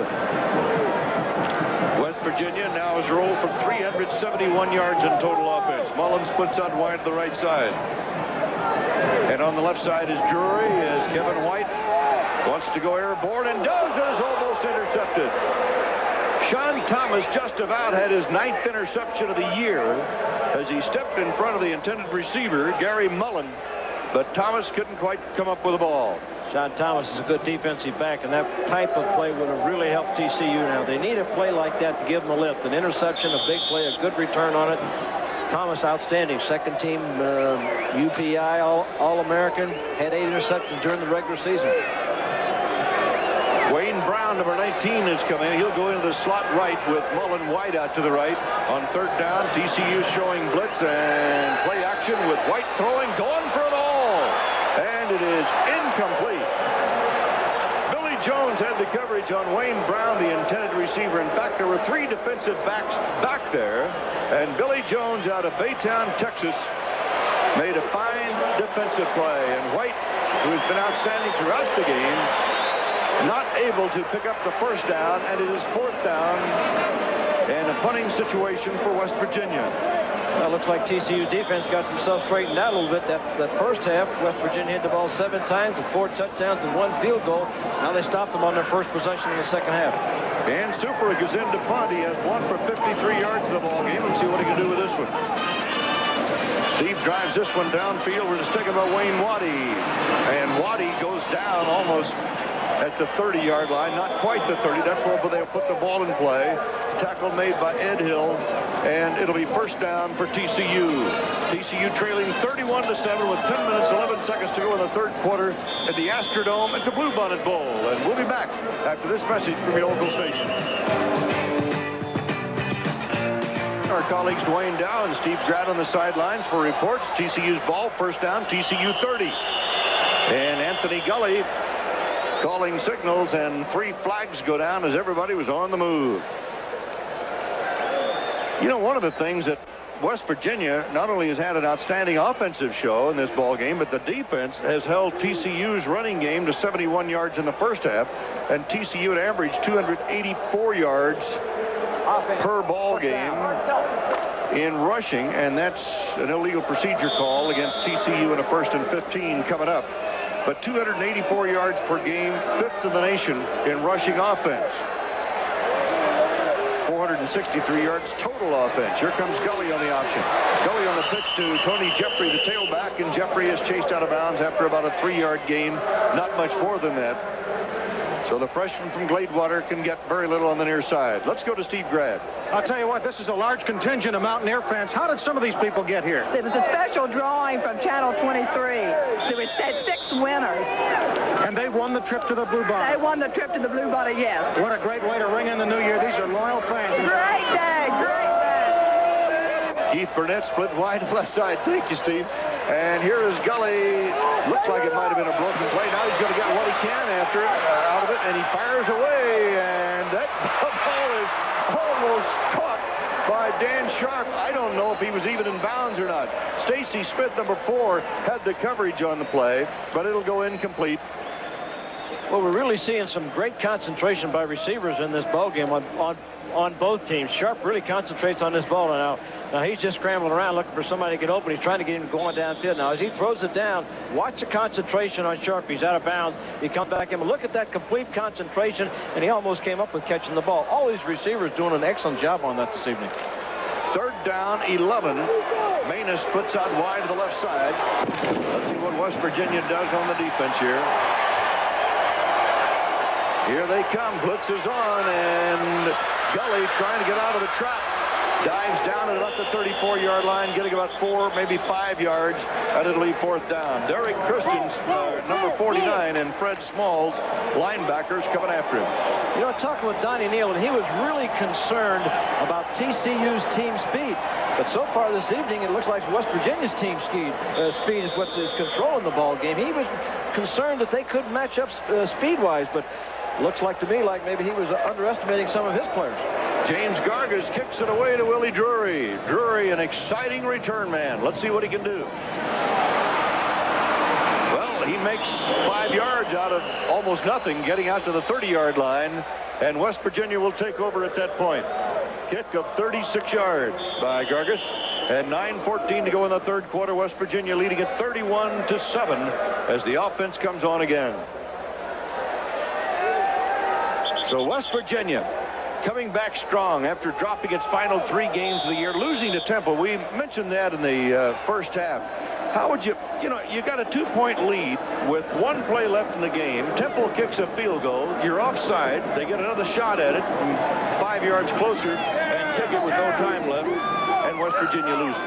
West Virginia now has rolled for 371 yards in total offense. Mullen splits out wide to the right side. And on the left side is Drury, as Kevin White wants to go airborne and does, and is almost intercepted. Sean Thomas just about had his 9th interception of the year as he stepped in front of the intended receiver, Gary Mullen, but Thomas couldn't quite come up with the ball. Sean Thomas is a good defensive back, and that type of play would have really helped TCU now. They need a play like that to give them a lift. An interception, a big play, a good return on it. Thomas outstanding. 2nd team UPI All-American. Had 8 interceptions during the regular season. Wayne Brown, number 19, is coming. He'll go into the slot right with Mullen wide out to the right. On 3rd down, TCU showing blitz and play action with White throwing, going for it all. And it is incomplete. Billy Jones had the coverage on Wayne Brown, the intended receiver. In fact, there were 3 defensive backs back there. And Billy Jones out of Baytown, Texas, made a fine defensive play. And White, who has been outstanding throughout the game, not able to pick up the first down, and it is 4th down and a punting situation for West Virginia. Well, looks like TCU defense got themselves straightened out a little bit. That first half, West Virginia hit the ball 7 times with 4 touchdowns and 1 field goal. Now they stopped them on their first possession in the second half. And Superick is in to punt. He has 1 for 53 yards in the ball game. Let's see what he can do with this one. Steve drives this one downfield. We're just thinking about Wayne Waddy. And Waddy goes down almost at the 30-yard line, not quite the 30. That's where they'll put the ball in play. Tackle made by Ed Hill, and it'll be 1st down for TCU. TCU trailing 31-7 with 10 minutes, 11 seconds to go in the 3rd quarter at the Astrodome at the Bluebonnet Bowl. And we'll be back after this message from your local station. Our colleagues Dwayne Dow and Steve Grad on the sidelines for reports. TCU's ball, 1st down, TCU 30. And Anthony Gully calling signals, and 3 flags go down as everybody was on the move. You know, one of the things that West Virginia not only has had an outstanding offensive show in this ball game, but the defense has held TCU's running game to 71 yards in the first half, and TCU had averaged 284 yards per ball game in rushing, and that's an illegal procedure call against TCU in a 1st and 15 coming up. But 284 yards per game, 5th in the nation in rushing offense. 463 yards total offense. Here comes Gully on the option. Gully on the pitch to Tony Jeffrey, the tailback, and Jeffrey is chased out of bounds after about a 3-yard gain. Not much more than that. So the freshman from Gladewater can get very little on the near side. Let's go to Steve Grad. I'll tell you what, this is a large contingent of Mountaineer fans. How did some of these people get here? It was a special drawing from Channel 23. There were 6 winners. And they won the trip to the Bluebonnet. They won the trip to the Bluebonnet, yes. What a great way to ring in the new year. These are loyal fans. Great day, great day. Keith Burnett split wide to the left side. Thank you, Steve. And here is Gully. Looks like it might have been a broken play. Now he's going to get what he can after it, out of it, and he fires away. And that ball is almost caught by Dan Sharp. I don't know if he was even in bounds or not. Stacy Smith, number 4, had the coverage on the play, but it'll go incomplete. Well, we're really seeing some great concentration by receivers in this ball game on both teams. Sharp really concentrates on this ball now. Now he's just scrambling around looking for somebody to get open. He's trying to get him going downfield. Now as he throws it down, watch the concentration on Sharp. He's out of bounds. He comes back in. Look at that complete concentration, and he almost came up with catching the ball. All these receivers doing an excellent job on that this evening. 3rd down, 11. Manus puts out wide to the left side. Let's see what West Virginia does on the defense here. Here they come. Blitz is on, and Gully trying to get out of the trap. Dives down at about the 34-yard line, getting about 4, maybe 5 yards, and it'll leave 4th down. Derek Christians, number 49, and Fred Smalls, linebackers, coming after him. You know, talking with Donnie Neal, and he was really concerned about TCU's team speed. But so far this evening, it looks like West Virginia's team speed is what is controlling the ball game. He was concerned that they couldn't match up speed-wise, but looks like to me like maybe he was underestimating some of his players. James Gargas kicks it away to Willie Drury. Drury, an exciting return man. Let's see what he can do. Well, he makes 5 yards out of almost nothing, getting out to the 30-yard line, and West Virginia will take over at that point. Kick of 36 yards by Gargas, and 9:14 to go in the 3rd quarter. West Virginia leading at 31-7 as the offense comes on again. So West Virginia coming back strong after dropping its final 3 games of the year, losing to Temple. We mentioned that in the first half. How would you got a 2-point lead with 1 play left in the game. Temple kicks a field goal. You're offside. They get another shot at it from 5 yards closer and kick it with no time left, and West Virginia loses.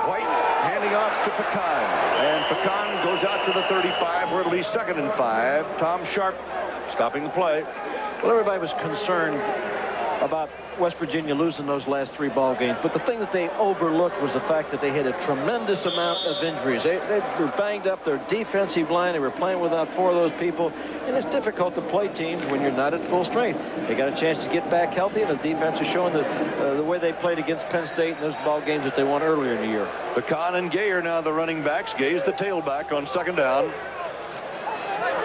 White handing off to Pecan, and Pecan goes out to the 35 where it'll be 2nd and 5. Tom Sharp stopping the play. Well, everybody was concerned about West Virginia losing those last 3 ball games, but the thing that they overlooked was the fact that they had a tremendous amount of injuries. They were banged up. Their defensive line, they were playing without 4 of those people, and it's difficult to play teams when you're not at full strength. They got a chance to get back healthy, and the defense is showing the way they played against Penn State in those ball games that they won earlier in the year. Pecan and Gay are now the running backs. Gay's the tailback on 2nd down.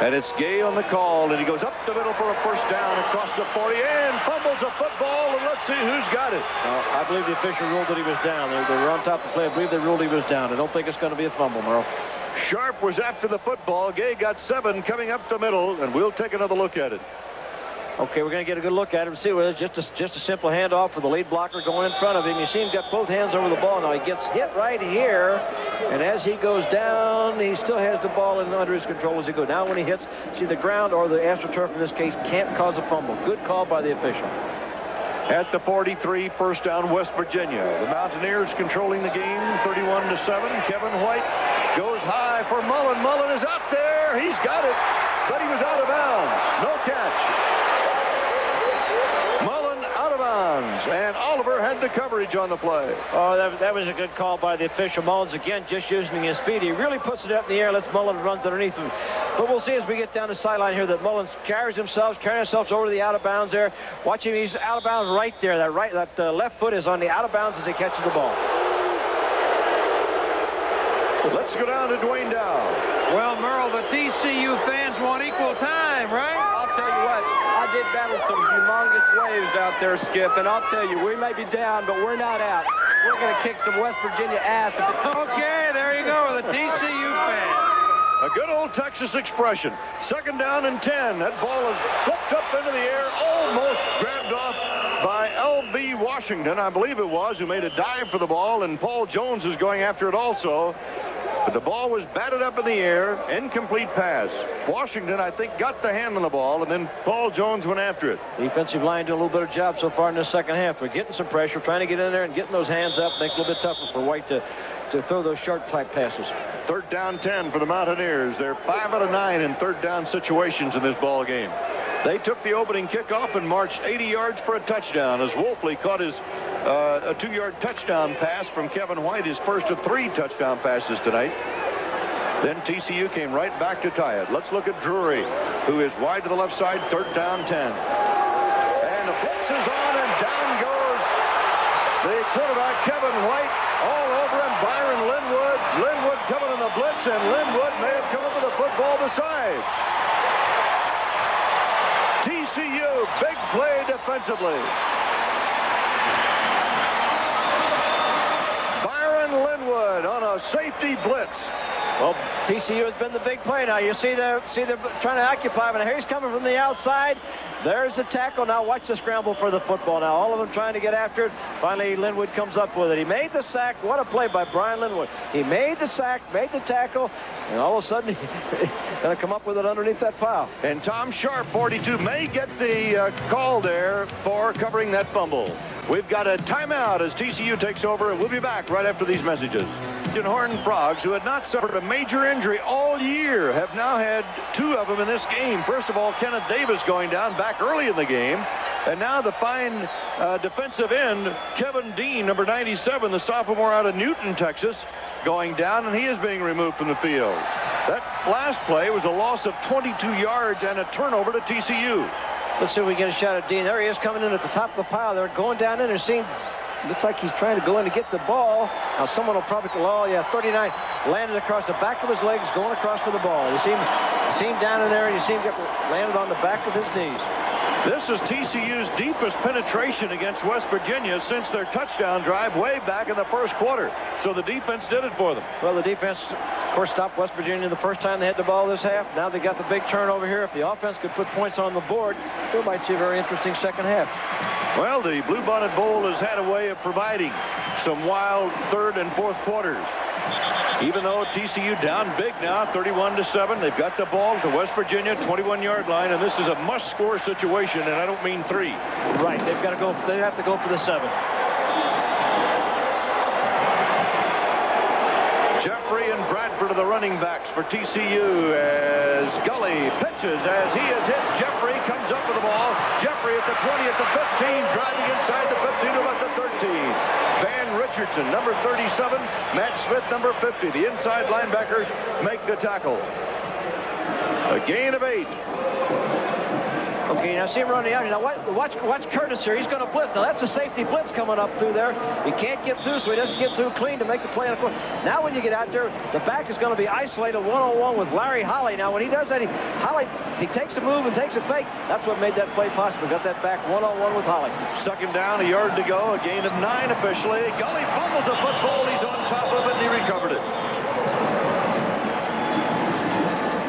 And it's Gay on the call, and he goes up the middle for a 1st down across the 40 and fumbles a football, and let's see who's got it. I believe the official ruled that he was down. They were on top of the play. I believe they ruled he was down. I don't think it's going to be a fumble, Merle. Sharp was after the football. Gay got 7 coming up the middle, and we'll take another look at it. Okay, we're going to get a good look at him. See whether it's just a simple handoff for the lead blocker going in front of him. You see him got both hands over the ball. Now he gets hit right here, and as he goes down, he still has the ball under his control as he goes. Now when he hits, see the ground or the AstroTurf in this case can't cause a fumble. Good call by the official. At the 43, 1st down, West Virginia. The Mountaineers controlling the game, 31-7. Kevin White goes high for Mullen. Mullen is out there. He's got it, but he was out of bounds. No catch. Mullen out of bounds, and Oliver had the coverage on the play. Oh, that was a good call by the official. Mullins again just using his speed. He really puts it up in the air, lets Mullins run underneath him. But we'll see as we get down the sideline here that Mullins carrying himself over the out of bounds there. Watch him, he's out of bounds right there. That left foot is on the out of bounds as he catches the ball. Let's go down to Dwayne Dow. Well, Merle, the TCU fans want equal time, right? I'll tell you what, I did battle some humongous waves out there, Skip, and I'll tell you, we may be down, but we're not out. We're going to kick some West Virginia ass. Okay, there you go with the TCU fans. A good old Texas expression. 2nd down and 10. That ball is flipped up into the air, almost grabbed off by L.B. Washington, I believe it was, who made a dive for the ball, and Paul Jones is going after it also. But the ball was batted up in the air, incomplete pass. Washington, I think, got the hand on the ball, and then Paul Jones went after it. Defensive line doing a little bit of job so far in the 2nd half. They're getting some pressure, trying to get in there and getting those hands up. Makes it a little bit tougher for White to throw those short type passes. 3rd down 10 for the Mountaineers. They're 5 out of 9 in 3rd down situations in this ball game. They took the opening kickoff and marched 80 yards for a touchdown as Wolfley caught his a 2-yard touchdown pass from Kevin White, his first of 3 touchdown passes tonight. Then TCU came right back to tie it. Let's look at Drury, who is wide to the left side, 3rd down 10. And the blitz is on, and down goes the quarterback, Kevin White, all over him. Byron Linwood. Linwood coming in the blitz, and Linwood may have come up with a football besides. TCU, big play defensively. Byron Linwood on a safety blitz. Well, TCU has been the big play now. You see they're trying to occupy him, and here he's coming from the outside. There's the tackle. Now watch the scramble for the football. Now all of them trying to get after it. Finally, Linwood comes up with it. He made the sack. What a play by Brian Linwood. He made the sack, made the tackle, and all of a sudden he's going to come up with it underneath that foul. And Tom Sharp, 42, may get the call there for covering that fumble. We've got a timeout as TCU takes over, and we'll be back right after these messages. The Horned Frogs, who had not suffered a major injury all year, have now had 2 of them in this game. First of all, Kenneth Davis going down back early in the game. And now the fine defensive end, Kevin Dean, number 97, the sophomore out of Newton, Texas, going down, and he is being removed from the field. That last play was a loss of 22 yards and a turnover to TCU. Let's see if we get a shot at Dean. There he is coming in at the top of the pile. They're going down in there, seeing. Looks like he's trying to go in to get the ball. Now someone will probably, 39, landed across the back of his legs, going across for the ball. You see him down in there, and you see him get landed on the back of his knees. This is TCU's deepest penetration against West Virginia since their touchdown drive way back in the first quarter. So the defense did it for them. Well, the defense, of course, stopped West Virginia the first time they had the ball this half. Now they got the big turnover here. If the offense could put points on the board, we might see a very interesting second half. Well, the Bluebonnet Bowl has had a way of providing some wild 3rd and 4th quarters. Even though TCU down big now, 31-7, they've got the ball at the West Virginia 21-yard line, and this is a must-score situation, and I don't mean 3. Right, they've got to go. They have to go for the 7. Jeffrey and Bradford are the running backs for TCU as Gully pitches as he is hit. Jeffrey comes up with the ball. Jeffrey at the 20, at the 15, driving inside the 15 to about the 13. Van Richardson, number 37. Matt Smith, number 50. The inside linebackers make the tackle. A gain of 8. Okay, now see him running out. Now watch Curtis here. He's going to blitz. Now that's a safety blitz coming up through there. He can't get through, so he doesn't get through clean to make the play on the court. Now when you get out there, the back is going to be isolated one-on-one with Larry Holly. Now when he does that, he takes a move and takes a fake. That's what made that play possible. Got that back one-on-one with Holly. 2nd down, a yard to go. A gain of 9 officially. Gully fumbles a football. He's on top of it, and he recovered it.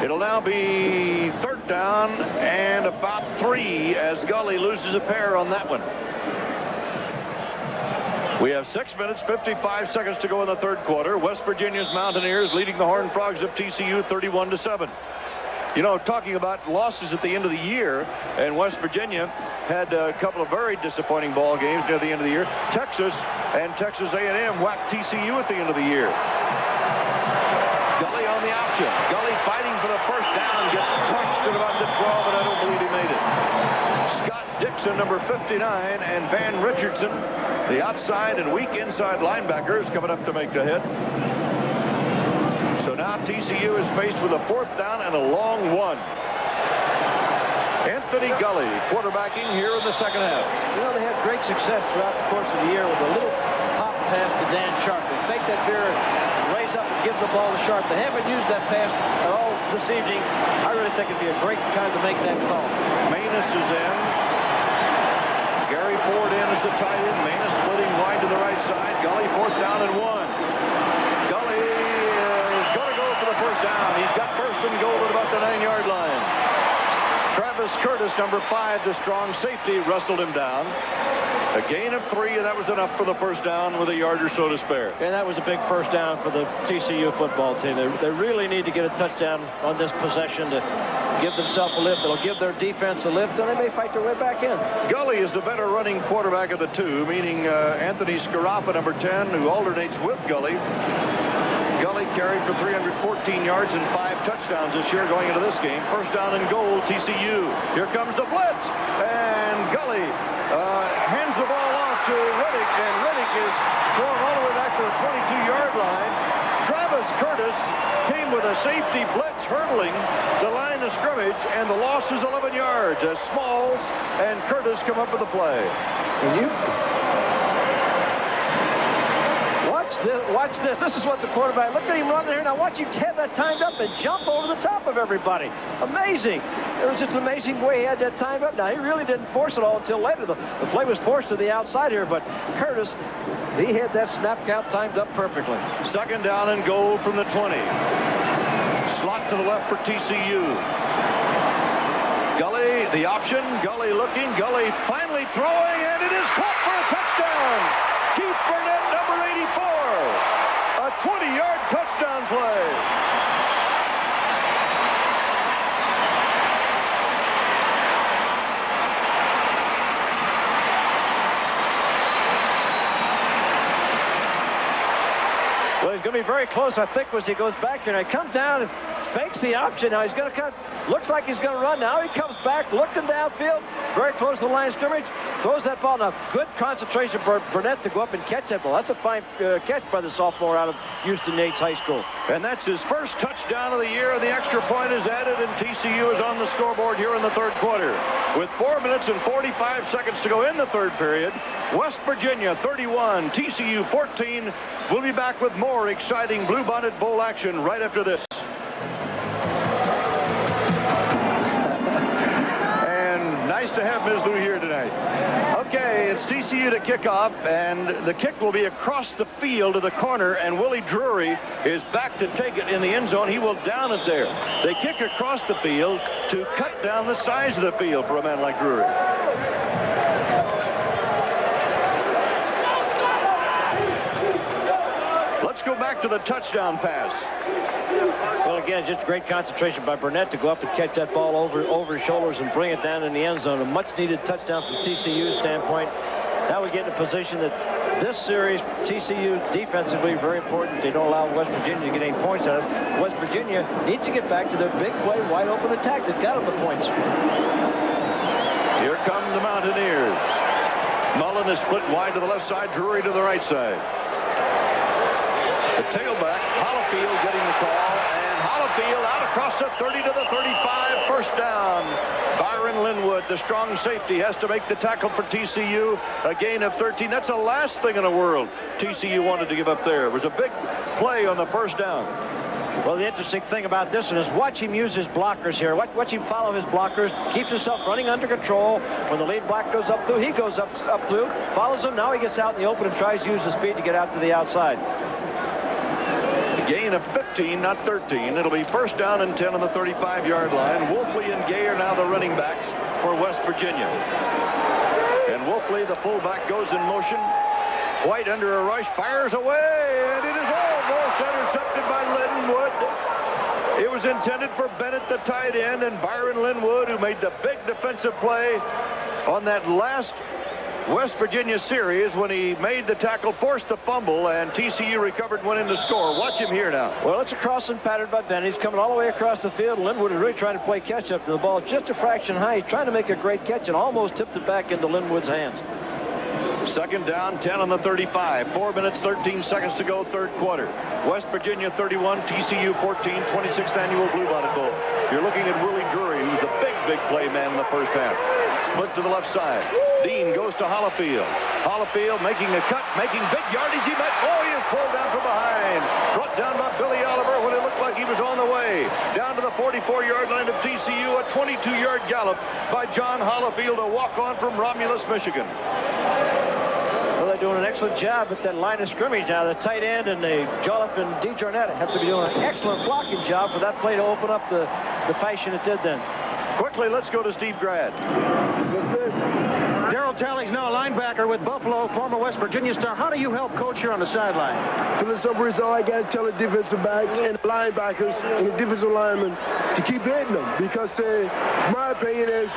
It'll now be 3rd down and about 3 as Gully loses a pair on that one. We have 6 minutes, 55 seconds to go in the 3rd quarter. West Virginia's Mountaineers leading the Horned Frogs of TCU 31-7. You know, talking about losses at the end of the year, and West Virginia had a couple of very disappointing ball games near the end of the year. Texas and Texas A&M whacked TCU at the end of the year. Gully on the option. Gully fighting for the 1st down. Gets crunched at about the 12, and I don't believe he made it. Scott Dixon, number 59, and Van Richardson, the outside and weak inside linebackers, coming up to make the hit. So now TCU is faced with a 4th down and a long one. Anthony Gully quarterbacking here in the 2nd half. You know, they had great success throughout the course of the year with a little pop pass to Dan Sharp. They fake that veer, raise up and give the ball to Sharp. They haven't used that pass at all this evening. I really think it'd be a great time to make that call. Manus is in. Gary Ford in as the tight end. Manus splitting wide to the right side. Gully 4th down and 1. Gully is going to go for the 1st down. He's got 1st and goal at about the 9-yard line. Travis Curtis, number 5, the strong safety, wrestled him down. A gain of 3, and that was enough for the 1st down with a yard or so to spare. And that was a big 1st down for the TCU football team. They really need to get a touchdown on this possession to give themselves a lift. It'll give their defense a lift, and they may fight their way back in. Gully is the better running quarterback of the 2, meaning Anthony Scaraffa, number 10, who alternates with Gully. Gully carried for 314 yards and 5 touchdowns this year going into this game. 1st down and goal, TCU. Here comes the blitz, and Gully Gully hands the ball off to Riddick, and Riddick is thrown all the way back to the 22-yard line. Travis Curtis came with a safety blitz hurdling the line of scrimmage, and the loss is 11 yards as Smalls and Curtis come up with the play. Watch this. This is what the quarterback. Look at him run there. Now watch him have that timed up and jump over the top of everybody. Amazing. It was just an amazing way he had that timed up. Now he really didn't force it all until later. The play was forced to the outside here, but Curtis, he had that snap count timed up perfectly. Second down and goal from the 20. Slot to the left for TCU. Gully, the option. Gully looking. Gully finally throwing, and it is caught for a touchdown. Keith Burnett, number 84. A 20-yard touchdown play. Well, he's going to be very close, I think, as he goes back here. And he comes down and fakes the option. Now he's going to cut. Looks like he's going to run. Now he comes back, looking downfield, very close to the line of scrimmage. Throws that ball. Now, good concentration for Burnett to go up and catch that ball. That's a fine catch by the sophomore out of Houston Yates High School. And that's his first touchdown of the year. The extra point is added, and TCU is on the scoreboard here in the third quarter. With 4 minutes and 45 seconds to go in the third period, West Virginia 31, TCU 14. We'll be back with more exciting Bluebonnet Bowl action right after this. Nice to have Mizlou here tonight. Okay, it's TCU to kick off, and the kick will be across the field to the corner, and Willie Drury is back to take it in the end zone. He will down it there. They kick across the field to cut down the size of the field for a man like Drury. Let's go back to the touchdown pass. Well, again, just great concentration by Burnett to go up and catch that ball over his shoulders and bring it down in the end zone. A much-needed touchdown from TCU's standpoint. Now we get in a position that this series, TCU defensively very important. They don't allow West Virginia to get any points out of it. West Virginia needs to get back to their big play, wide-open attack that got them the points. Here come the Mountaineers. Mullen is split wide to the left side, Drury to the right side. The tailback, Hollifield getting the call, and Hollifield out across the 30 to the 35, first down. Byron Linwood, the strong safety, has to make the tackle for TCU, a gain of 13. That's the last thing in the world TCU wanted to give up there. It was a big play on the first down. Well, the interesting thing about this one is watch him use his blockers here. Watch him follow his blockers, keeps himself running under control. When the lead block goes up through, he goes up through, follows him. Now he gets out in the open and tries to use the speed to get out to the outside. Gain of 15, not 13. It'll be first down and 10 on the 35-yard line. Wolfley and Gay are now the running backs for West Virginia. And Wolfley, the fullback, goes in motion. White under a rush, fires away, and it is almost intercepted by Linwood. It was intended for Bennett, the tight end, and Byron Linwood, who made the big defensive play on that last West Virginia series when he made the tackle, forced the fumble, and TCU recovered and went in to score. Watch him here now. Well, it's a crossing pattern by Bennett. He's coming all the way across the field. Linwood is really trying to play catch-up to the ball just a fraction high. He's trying to make a great catch and almost tipped it back into Linwood's hands. Second down, 10 on the 35. 4 minutes, 13 seconds to go, third quarter. West Virginia 31, TCU 14, 26th annual Bluebonnet Bowl. You're looking at Willie Drury, who's the big play man in the first half. Split to the left side. Dean goes to Hollifield. Hollifield making a cut, making big yardage. He is pulled down from behind. Brought down by Billy Oliver when it looked like he was on the way. Down to the 44-yard line of TCU, a 22-yard gallop by John Hollifield, a walk-on from Romulus, Michigan. Well, they're doing an excellent job at that line of scrimmage now. The tight end and the Jolliffe and DeJarnette have to be doing an excellent blocking job for that play to open up the fashion it did then. Quickly, let's go to Steve Grad. Darryl Talley's now a linebacker with Buffalo, former West Virginia star. How do you help coach here on the sideline? For the some reason, all I got to tell the defensive backs and the linebackers and the defensive linemen to keep hitting them. Because my opinion is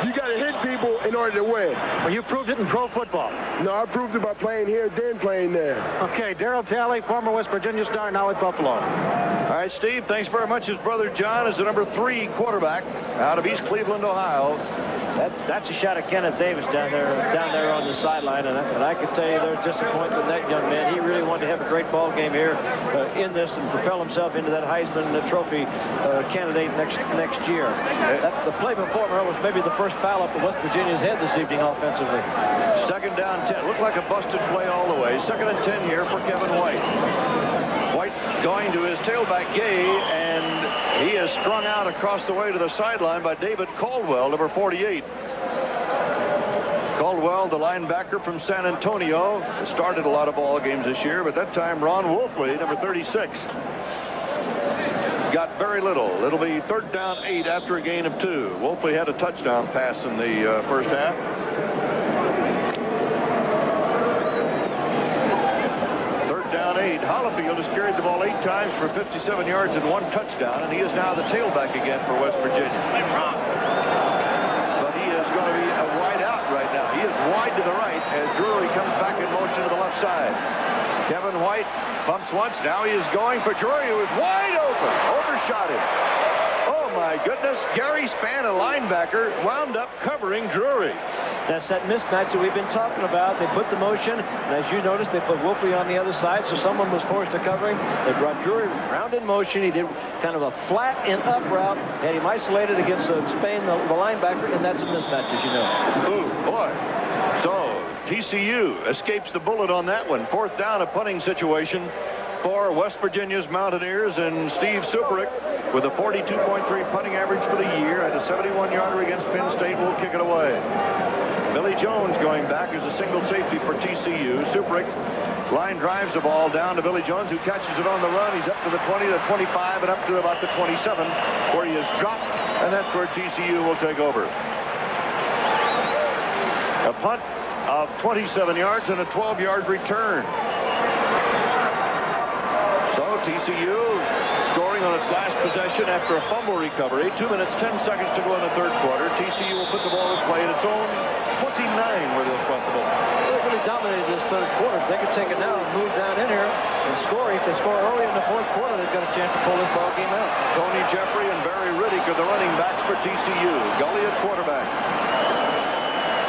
you got to hit people in order to win. Well, you proved it in pro football. No, I proved it by playing here, then playing there. Okay, Darryl Talley, former West Virginia star, now with Buffalo. All right, Steve, thanks very much. His brother John is the number 3 quarterback out of East Cleveland, Ohio. That's a shot at Kenneth Davis down there on the sideline, and I can tell you there's disappointment in that young man. He really wanted to have a great ball game here in this and propel himself into that Heisman Trophy candidate next year. The play before Merle was maybe the first foul up that West Virginia's had this evening offensively. Second down 10. Looked like a busted play all the way. Second and 10 here for Kevin White. White going to his tailback Gay, and he is strung out across the way to the sideline by David Caldwell, number 48. Caldwell, the linebacker from San Antonio, started a lot of ball games this year, but that time Ron Wolfley, number 36, got very little. It'll be third down 8 after a gain of 2. Wolfley had a touchdown pass in the first half. Third down 8. Hollifield has carried the ball 8 times for 57 yards and 1 touchdown, and he is now the tailback again for West Virginia. But he is going to be a wide out right now. He is wide to the right as Drury comes back in motion to the left side. Kevin White bumps once. Now he is going for Drury, who is wide open. Overshot him. Oh, my goodness. Gary Spann, a linebacker, wound up covering Drury. That's that mismatch that we've been talking about. They put the motion, and as you noticed, they put Wolfley on the other side, so someone was forced to cover him. They brought Drury round in motion. He did kind of a flat and up route, had him isolated against Spain, the linebacker, and that's a mismatch, as you know. Ooh, boy. So TCU escapes the bullet on that one. Fourth down, a punting situation for West Virginia's Mountaineers, and Steve Superick with a 42.3 punting average for the year at a 71-yarder against Penn State will kick it away. Billy Jones going back as a single safety for TCU. Superick line drives the ball down to Billy Jones, who catches it on the run. He's up to the 20, the 25, and up to about the 27, where he is dropped, and that's where TCU will take over. A punt of 27 yards and a 12-yard return. So TCU scoring on its last possession after a fumble recovery. 2 minutes, 10 seconds to go in the third quarter. TCU will put the ball in play at its own 29 where they'll punt the ball. They really dominated this third quarter. If they could take it now and move down in here and score. If they score early in the fourth quarter, they've got a chance to pull this ball game out. Tony Jeffrey and Barry Riddick are the running backs for TCU. Gully at quarterback.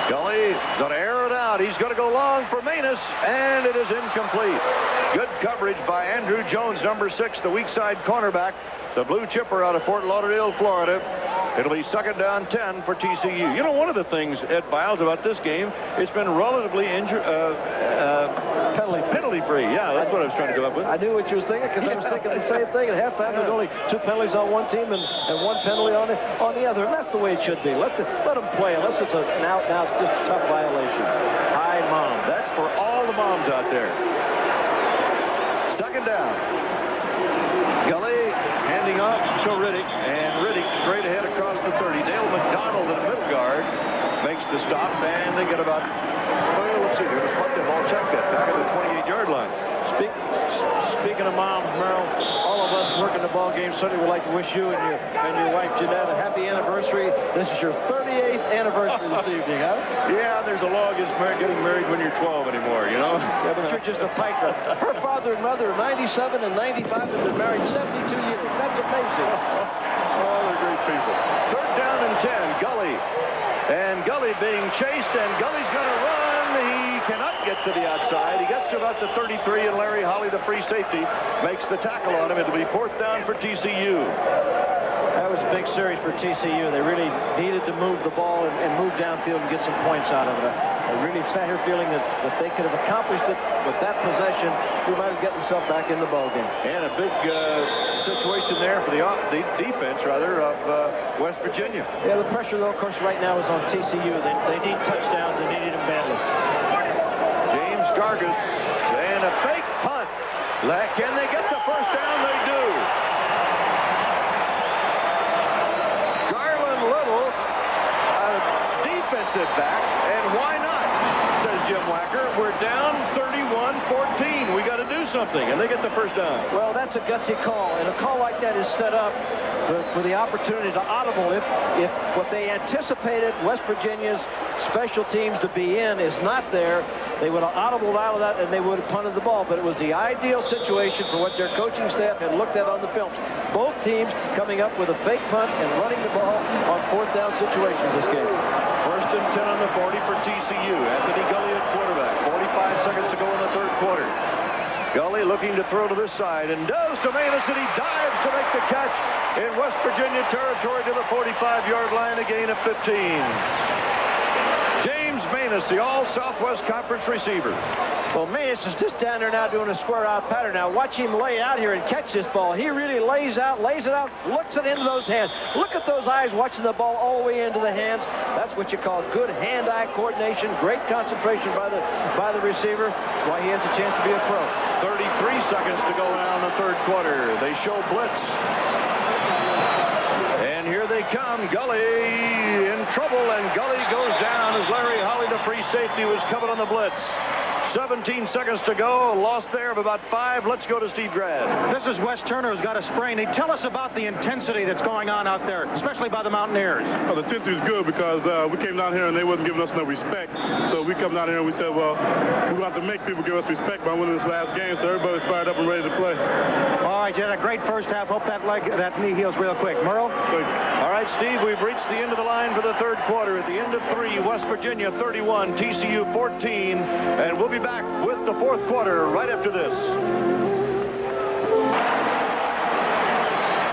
Gully going to air it out. He's going to go long for Manus, and it is incomplete. Good coverage by Andrew Jones, number 6, the weak side cornerback, the blue chipper out of Fort Lauderdale, Florida. It'll be second down 10 for TCU. You know, one of the things, Ed Biles, about this game, it's been relatively penalty-free. Yeah, that's what I was trying to come up with. I knew what you was thinking, because I was thinking the same thing. At halftime, there's only 2 penalties on one team and 1 penalty on the other. And that's the way it should be. Let them play, unless it's an out-and-out, just tough violation. Hi, Mom. That's for all the moms out there. Second down. Gully handing off to Riddick, and Riddick straight ahead across the 30. Dale McDonald, the middle guard, makes the stop, and they get about, well, let's see, they're going to spot the ball, check that, back at the 28-yard line. Speaking of moms, Merle, all of us working the ball game certainly would like to wish you and your wife Jeanette a happy anniversary. This is your 38th anniversary this evening, huh? Yeah, there's a law against getting married when you're 12 anymore, you know? Yeah, but you're just a piker. Her father and mother, 97 and 95, have been married 72 years. That's amazing. Oh, they're great people. Third down and 10, Gully. And Gully being chased, and Gully's going to run. He cannot get to the outside. He gets to about the 33, and Larry Holly, the free safety, makes the tackle on him. It'll be fourth down for TCU. That was a big series for TCU. They really needed to move the ball and move downfield and get some points out of it. I really sat here feeling that if they could have accomplished it with that possession, we might have gotten themselves back in the ballgame. And a big situation there for the defense, rather, of West Virginia. Yeah, the pressure, though, of course, right now is on TCU. They need touchdowns. They need them badly. James Gargis, and a fake punt. Can they get the first down? They do. Garland Little, a defensive back, and why not, says Jim Wacker. We're down 31-14. We got to do something, and they get the first down. Well, that's a gutsy call, and a call like that is set up for the opportunity to audible if what they anticipated West Virginia's special teams to be in is not there, they would have audibled out of that and they would have punted the ball. But it was the ideal situation for what their coaching staff had looked at on the films. Both teams coming up with a fake punt and running the ball on fourth down situations this game. First and 10 on the 40 for TCU. Anthony Gully at quarterback. 45 seconds to go in the third quarter. Gully looking to throw to this side and does to Manus, and he dives to make the catch in West Virginia territory to the 45-yard line, a gain of 15. James Manus, the All-Southwest Conference receiver. Well, Manus is just down there now doing a square-out pattern. Now watch him lay out here and catch this ball. He really lays it out, looks it into those hands. Look at those eyes watching the ball all the way into the hands. That's what you call good hand-eye coordination, great concentration by the receiver. That's why he has a chance to be a pro. 33 seconds to go now in the third quarter. They show blitz. And here they come. Gully in trouble, and Gully goes down as Larry Holly, the free safety, was covered on the blitz. 17 seconds to go. Loss there of about 5. Let's go to Steve Grad. This is Wes Turner, who's got a sprain. Tell us about the intensity that's going on out there, especially by the Mountaineers. Well, the intensity is good because we came down here and they wasn't giving us no respect. So we come down here and we said, well, we're going to have to make people give us respect by winning this last game. So everybody's fired up and ready to play. All right, you had a great first half. Hope that knee heals real quick. Merle? All right, Steve, we've reached the end of the line for the third quarter. At the end of 3, West Virginia 31, TCU 14, and we'll be back with the fourth quarter right after this.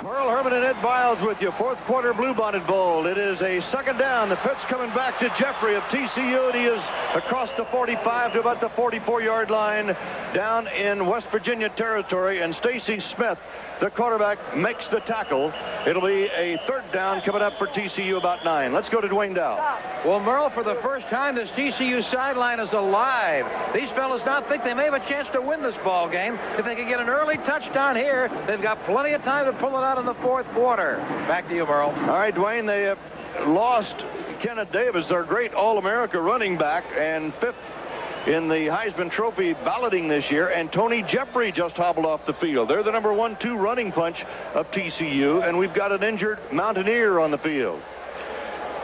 Merle Herman and Ed Biles with you. Fourth quarter Bluebonnet Bowl. It is a second down. The pitch coming back to Jeffrey of TCU, and he is across the 45 to about the 44-yard line down in West Virginia territory, and Stacy Smith, the quarterback, makes the tackle. It'll be a third down coming up for TCU about 9. Let's go to Dwayne Dow. Well, Merle, for the first time, this TCU sideline is alive. These fellas now think they may have a chance to win this ball game. If they can get an early touchdown here, they've got plenty of time to pull it out in the fourth quarter. Back to you, Merle. All right, Dwayne, they have lost Kenneth Davis, their great All-America running back, and 5th in the Heisman Trophy balloting this year, and Tony Jeffrey just hobbled off the field. They're the number 1-2 running punch of TCU, and we've got an injured Mountaineer on the field.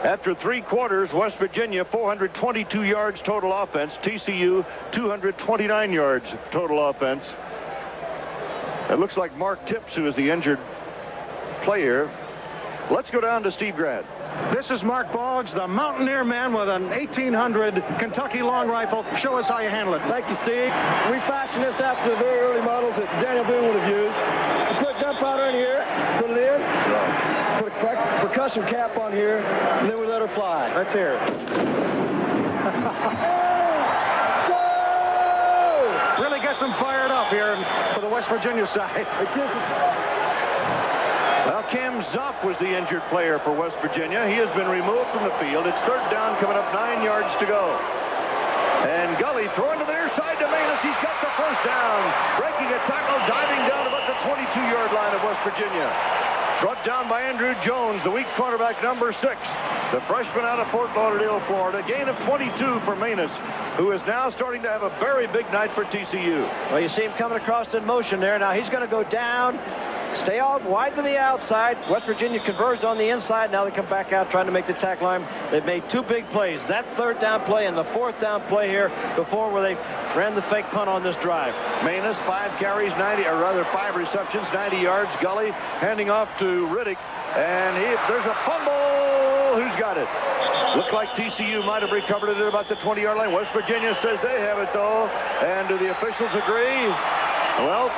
After 3 quarters, West Virginia 422 yards total offense, TCU 229 yards total offense. It looks like Mark Tipps, who is the injured player. Let's go down to Steve Grad. This is Mark Boggs, the Mountaineer man with an 1800 Kentucky long rifle. Show us how you handle it. Thank you, Steve. We fashioned this after the very early models that Daniel Boone would have used. We put gunpowder in here, put it in, put a percussion cap on here, and then we let her fly. Let's hear it. Really gets them fired up here for the West Virginia side. Well, Cam Zopp was the injured player for West Virginia. He has been removed from the field. It's third down, coming up 9 yards to go. And Gully throwing to the near side to Manus. He's got the first down. Breaking a tackle, diving down about the 22-yard line of West Virginia. Brought down by Andrew Jones, the weak quarterback, number 6. The freshman out of Fort Lauderdale, Florida. Gain of 22 for Manus, who is now starting to have a very big night for TCU. Well, you see him coming across in motion there. Now he's going to go down, stay out wide to the outside. West Virginia converged on the inside. Now they come back out trying to make the tackle line. They've made 2 big plays. That third down play and the fourth down play here before, where they ran the fake punt on this drive. Manus, 5 carries, 5 receptions, 90 yards. Gully handing off to Riddick, and there's a fumble. Who's got it? Looks like TCU might have recovered it at about the 20-yard line. West Virginia says they have it, though. And do the officials agree? Well,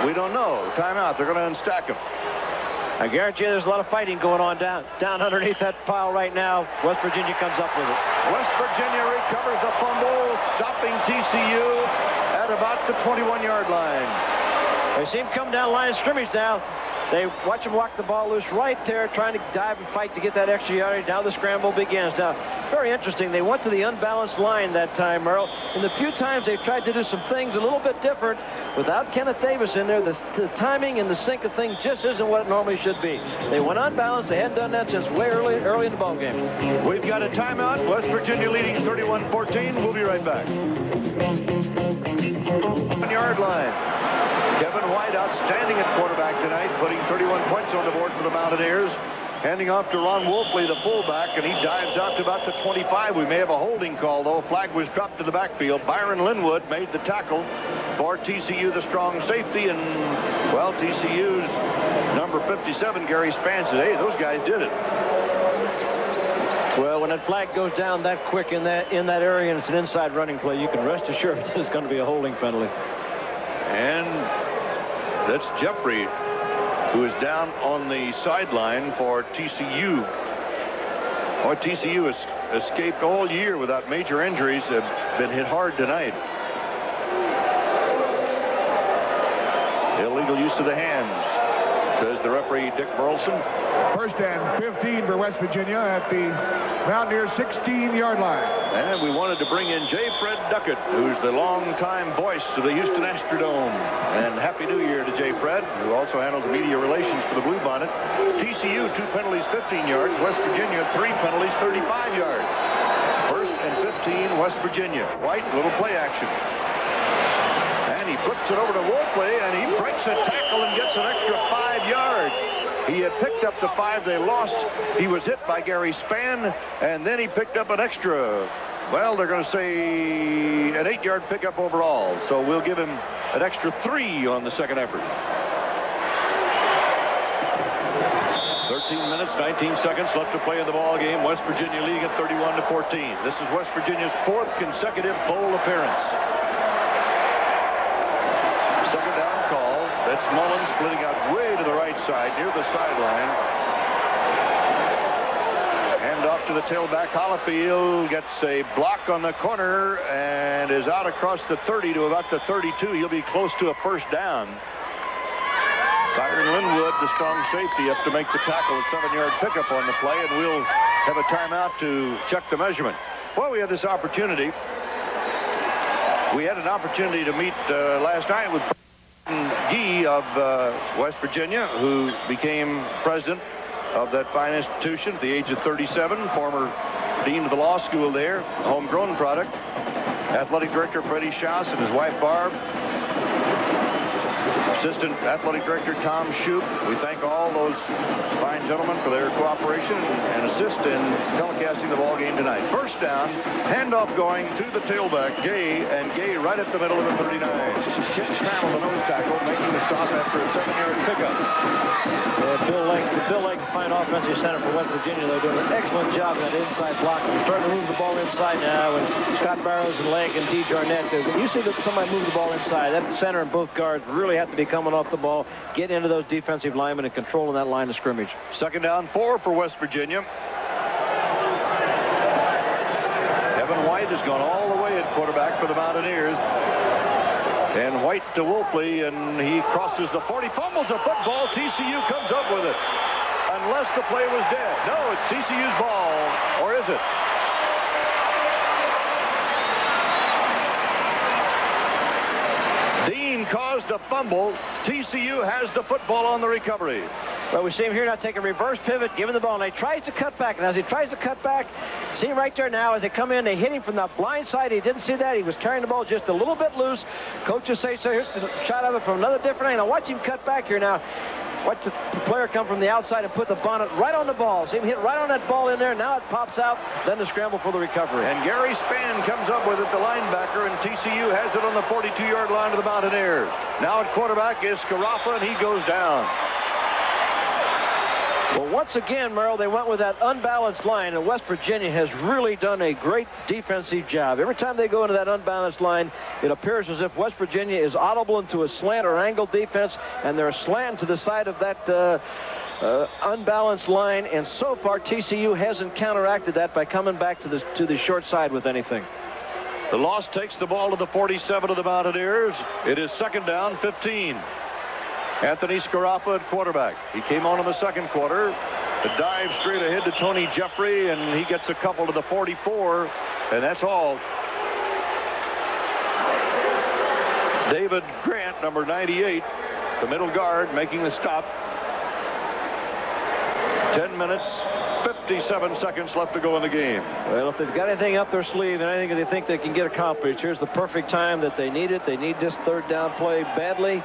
we don't know. Timeout. They're going to unstack them. I guarantee you there's a lot of fighting going on down underneath that pile right now. West Virginia comes up with it. West Virginia recovers the fumble, stopping TCU at about the 21-yard line. They see him come down line of scrimmage now. They watch him walk the ball loose right there, trying to dive and fight to get that extra yardage. Now the scramble begins. Now, very interesting. They went to the unbalanced line that time, Merle. And the few times they've tried to do some things a little bit different without Kenneth Davis in there, the timing and the sync of things just isn't what it normally should be. They went unbalanced. They hadn't done that since way early in the ball game. We've got a timeout. West Virginia leading 31-14. We'll be right back. 1-yard line. Kevin White outstanding at quarterback tonight, putting 31 points on the board for the Mountaineers. Handing off to Ron Wolfley, the fullback, and he dives out to about the 25. We may have a holding call, though. Flag was dropped to the backfield. Byron Linwood made the tackle for TCU, the strong safety, and, well, TCU's number 57, Gary Spann, said, hey, those guys did it. Well, when that flag goes down that quick in that area and it's an inside running play, you can rest assured there's going to be a holding penalty. And that's Jeffrey, who is down on the sideline for TCU. Boy, TCU has escaped all year without major injuries. Have been hit hard tonight. Illegal use of the hands, says the referee, Dick Burleson. First and 15 for West Virginia at the Mountaineers' 16-yard line. And we wanted to bring in J. Fred Duckett, who's the longtime voice of the Houston Astrodome. And Happy New Year to J. Fred, who also handles media relations for the Bluebonnet. TCU, 2 penalties, 15 yards. West Virginia, 3 penalties, 35 yards. First and 15, West Virginia. White, little play action. And he flips it over to Wolfley, and he breaks a tackle and gets an extra 5 yards. He had picked up the 5 they lost. He was hit by Gary Spann, and then he picked up an extra, well, they're going to say an 8-yard pickup overall. So we'll give him an extra 3 on the second effort. 13 minutes, 19 seconds left to play in the ball game. West Virginia leading at 31-14. This is West Virginia's 4th consecutive bowl appearance. Second down call. That's Mullen splitting out way to the right side near the sideline. Hand off to the tailback. Hollifield gets a block on the corner and is out across the 30 to about the 32. He'll be close to a first down. Byron Linwood, the strong safety, up to make the tackle. A 7-yard pickup on the play, and we'll have a timeout to check the measurement. Well, we had this opportunity. We had an opportunity to meet last night with Gee of West Virginia, who became president of that fine institution at the age of 37, former dean of the law school there, homegrown product. Athletic director Freddie Schaus and his wife Barb. Assistant Athletic Director Tom Shoup. We thank all those fine gentlemen for their cooperation and assist in telecasting the ball game tonight. First down, handoff going to the tailback, Gay, and Gay right at the middle of the 39. Kip Trammell, the nose tackle, making the stop after a 7-yard pickup. Bill Lake, fine offensive center for West Virginia. They're doing an excellent job of that inside block. They're starting to move the ball inside now, and Scott Barrows and Lake and D. Jarnett. You see that somebody move the ball inside. That center and both guards really have to be coming off the ball, get into those defensive linemen and controlling that line of scrimmage. Second down, 4 for West Virginia. Kevin White has gone all the way at quarterback for the Mountaineers. And White to Wolfley, and he crosses the 40, fumbles a football. TCU comes up with it. Unless the play was dead. No, it's TCU's ball. Or is it? Dean caused a fumble. TCU has the football on the recovery. Well, we see him here now take a reverse pivot, giving the ball, and he tries to cut back. And as he tries to cut back, see him right there now as they come in, they hit him from the blind side. He didn't see that. He was carrying the ball just a little bit loose. Coaches say, so here's the shot of it from another different angle. Watch him cut back here now. Watch the player come from the outside and put the bonnet right on the ball. See him hit right on that ball in there. Now it pops out. Then the scramble for the recovery. And Gary Spann comes up with it, the linebacker, and TCU has it on the 42-yard line of the Mountaineers. Now at quarterback is Scarafa, and he goes down. Well, once again, Merrill, they went with that unbalanced line, and West Virginia has really done a great defensive job. Every time they go into that unbalanced line, it appears as if West Virginia is audible into a slant or angle defense, and they're slanting to the side of that unbalanced line, and so far TCU hasn't counteracted that by coming back to the short side with anything. The loss takes the ball to the 47 of the Mountaineers. It is second down, 15. Anthony Scarafa at quarterback. He came on in the second quarter. The dive straight ahead to Tony Jeffrey, and he gets a couple to the 44, and that's all. David Grant, number 98, the middle guard, making the stop. 10 minutes, 57 seconds left to go in the game. Well, if they've got anything up their sleeve and anything they think they can get accomplished, here's the perfect time that they need it. They need this third down play badly.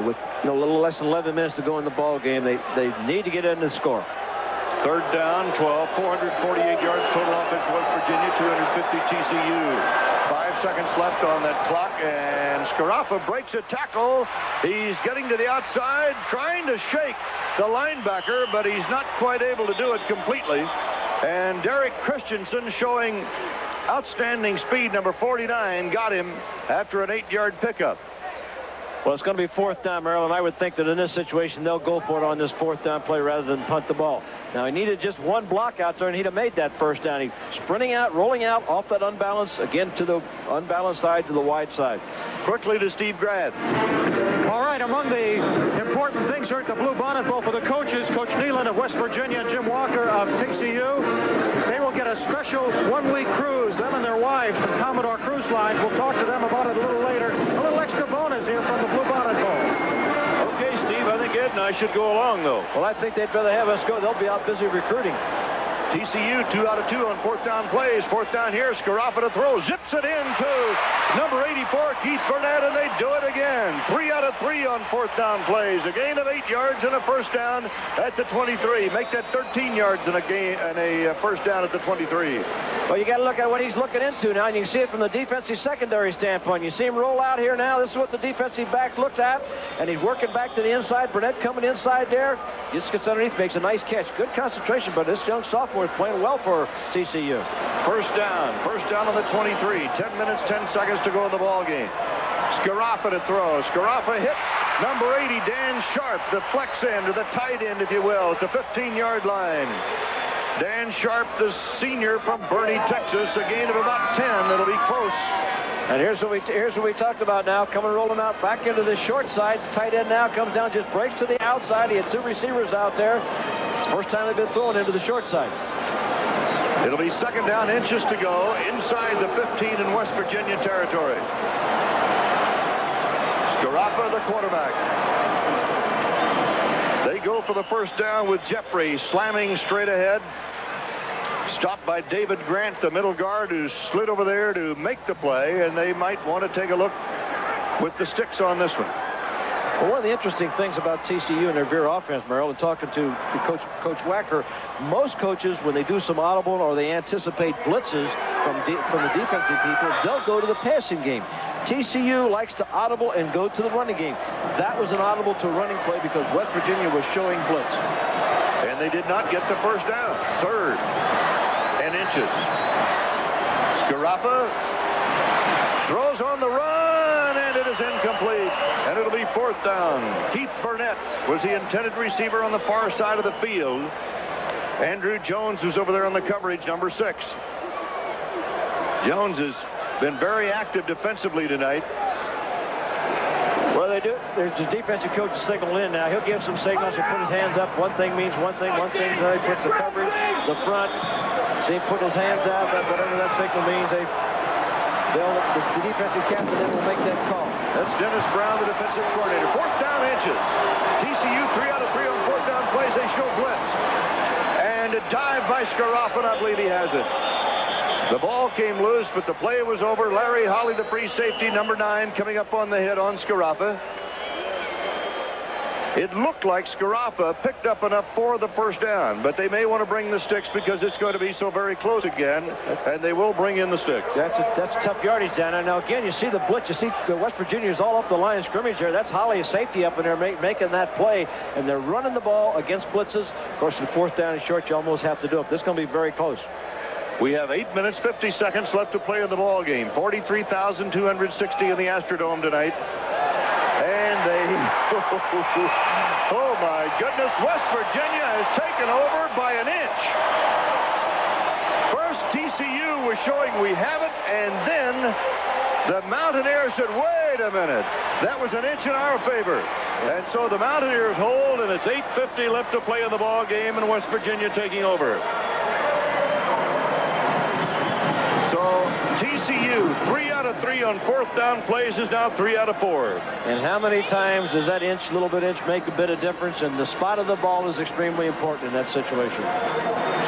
With a little less than 11 minutes to go in the ball game, they need to get in the score. Third down, 12, 448 yards total offense West Virginia, 250 TCU. 5 seconds left on that clock, and Scaraffa breaks a tackle. He's getting to the outside, trying to shake the linebacker, but he's not quite able to do it completely. And Derek Christensen, showing outstanding speed, number 49, got him after an 8-yard pickup. Well, it's going to be fourth down, Maryland. I would think that in this situation, they'll go for it on this fourth down play rather than punt the ball. Now, he needed just one block out there, and he'd have made that first down. He's sprinting out, rolling out off that unbalanced, again to the unbalanced side, to the wide side. Quickly to Steve Grad. All right, among the important things here at the Bluebonnet Bowl for the coaches, Coach Nealon of West Virginia and Jim Walker of TCU, they will get a special one-week cruise. Them and their wives from Commodore Cruise Lines. We'll talk to them about it a little later. A little extra bonus here from the Bluebonnet Bowl. Okay, Steve, I think Ed and I should go along, though. Well, I think they'd rather have us go. They'll be out busy recruiting. TCU 2 out of 2 on fourth down plays. Fourth down here, Scaraffa to throw, zips it into number 84, Keith Burnett, and they do it again. 3 out of 3 on fourth down plays. A gain of 8 yards and a first down at the 23. Make that 13 yards and a first down at the 23. Well, you got to look at what he's looking into now, and you can see it from the defensive secondary standpoint. You see him roll out here now. This is what the defensive back looks at, and he's working back to the inside. Burnett coming inside there. Just gets underneath, makes a nice catch. Good concentration, but this young sophomore is playing well for TCU. First down on the 23. 10 minutes, 10 seconds to go in the ball game. Scaraffa to throw. Scaraffa hits number 80, Dan Sharp, the flex end, or the tight end, if you will, at the 15-yard line. Dan Sharp, the senior from Bernie, Texas, a gain of about 10. It'll be close. And here's what we talked about now, coming rolling out back into the short side. The tight end now comes down, just breaks to the outside. He had 2 receivers out there. It's the first time they've been thrown into the short side. It'll be second down, inches to go, inside the 15 in West Virginia territory. Scaraffa, the quarterback. They go for the first down with Jeffrey slamming straight ahead. Stopped by David Grant, the middle guard, who slid over there to make the play, and they might want to take a look with the sticks on this one. Well, one of the interesting things about TCU and their veer offense, Merrill, and talking to Coach Wacker, most coaches, when they do some audible or they anticipate blitzes from the defensive people, they'll go to the passing game. TCU likes to audible and go to the running game. That was an audible to a running play because West Virginia was showing blitz. And they did not get the first down. Third and inches. Scaraffa throws on the run, and it is incomplete. And it'll be fourth down. Keith Burnett was the intended receiver on the far side of the field. Andrew Jones was over there on the coverage, number 6. Jones has been very active defensively tonight. Well, they do. There's the defensive coach signal in now. He'll give some signals. He'll put his hands up. One thing means one thing. One thing, then he puts the coverage, the front. See him put his hands out. Whatever that signal means, the defensive captain then will make that call. That's Dennis Brown, the defensive coordinator. Fourth down, inches. TCU 3 out of 3 on fourth down plays. They show blitz. And a dive by Scaraffa, and I believe he has it. The ball came loose, but the play was over. Larry Holly, the free safety, number 9, coming up on the hit on Scaraffa. It looked like Scaraffa picked up enough for the first down, but they may want to bring the sticks because it's going to be so very close again, and they will bring in the sticks. That's tough yardage down there. Now, again, you see the blitz. You see West Virginia is all up the line of scrimmage there. That's Holly's safety up in there making that play, and they're running the ball against blitzes. Of course, the fourth down and short, you almost have to do it. This is going to be very close. We have 8 minutes, 50 seconds left to play in the ball game. 43,260 in the Astrodome tonight. And they... Oh, my goodness. West Virginia has taken over by an inch. First, TCU was showing we have it, and then the Mountaineers said, wait a minute. That was an inch in our favor. And so the Mountaineers hold, and it's 8:50 left to play in the ball game, and West Virginia taking over. TCU, 3 out of 3 on fourth down plays is now 3 out of 4. And how many times does that little bit inch make a bit of difference? And the spot of the ball is extremely important in that situation.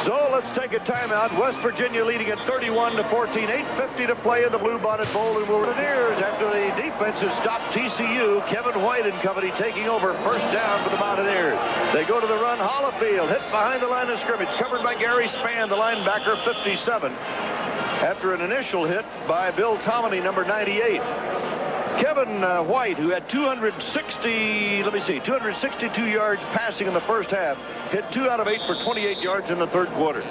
So let's take a timeout. West Virginia leading at 31-14. 8:50 to play in the Bluebonnet Bowl. And Mountaineers, after the defense has stopped TCU, Kevin White and company taking over first down for the Mountaineers. They go to the run. Hollifield hit behind the line of scrimmage, covered by Gary Spann, the linebacker, 57. After an initial hit by Bill Tomini, number 98. Kevin White, who had 262 yards passing in the first half, hit 2 out of 8 for 28 yards in the third quarter.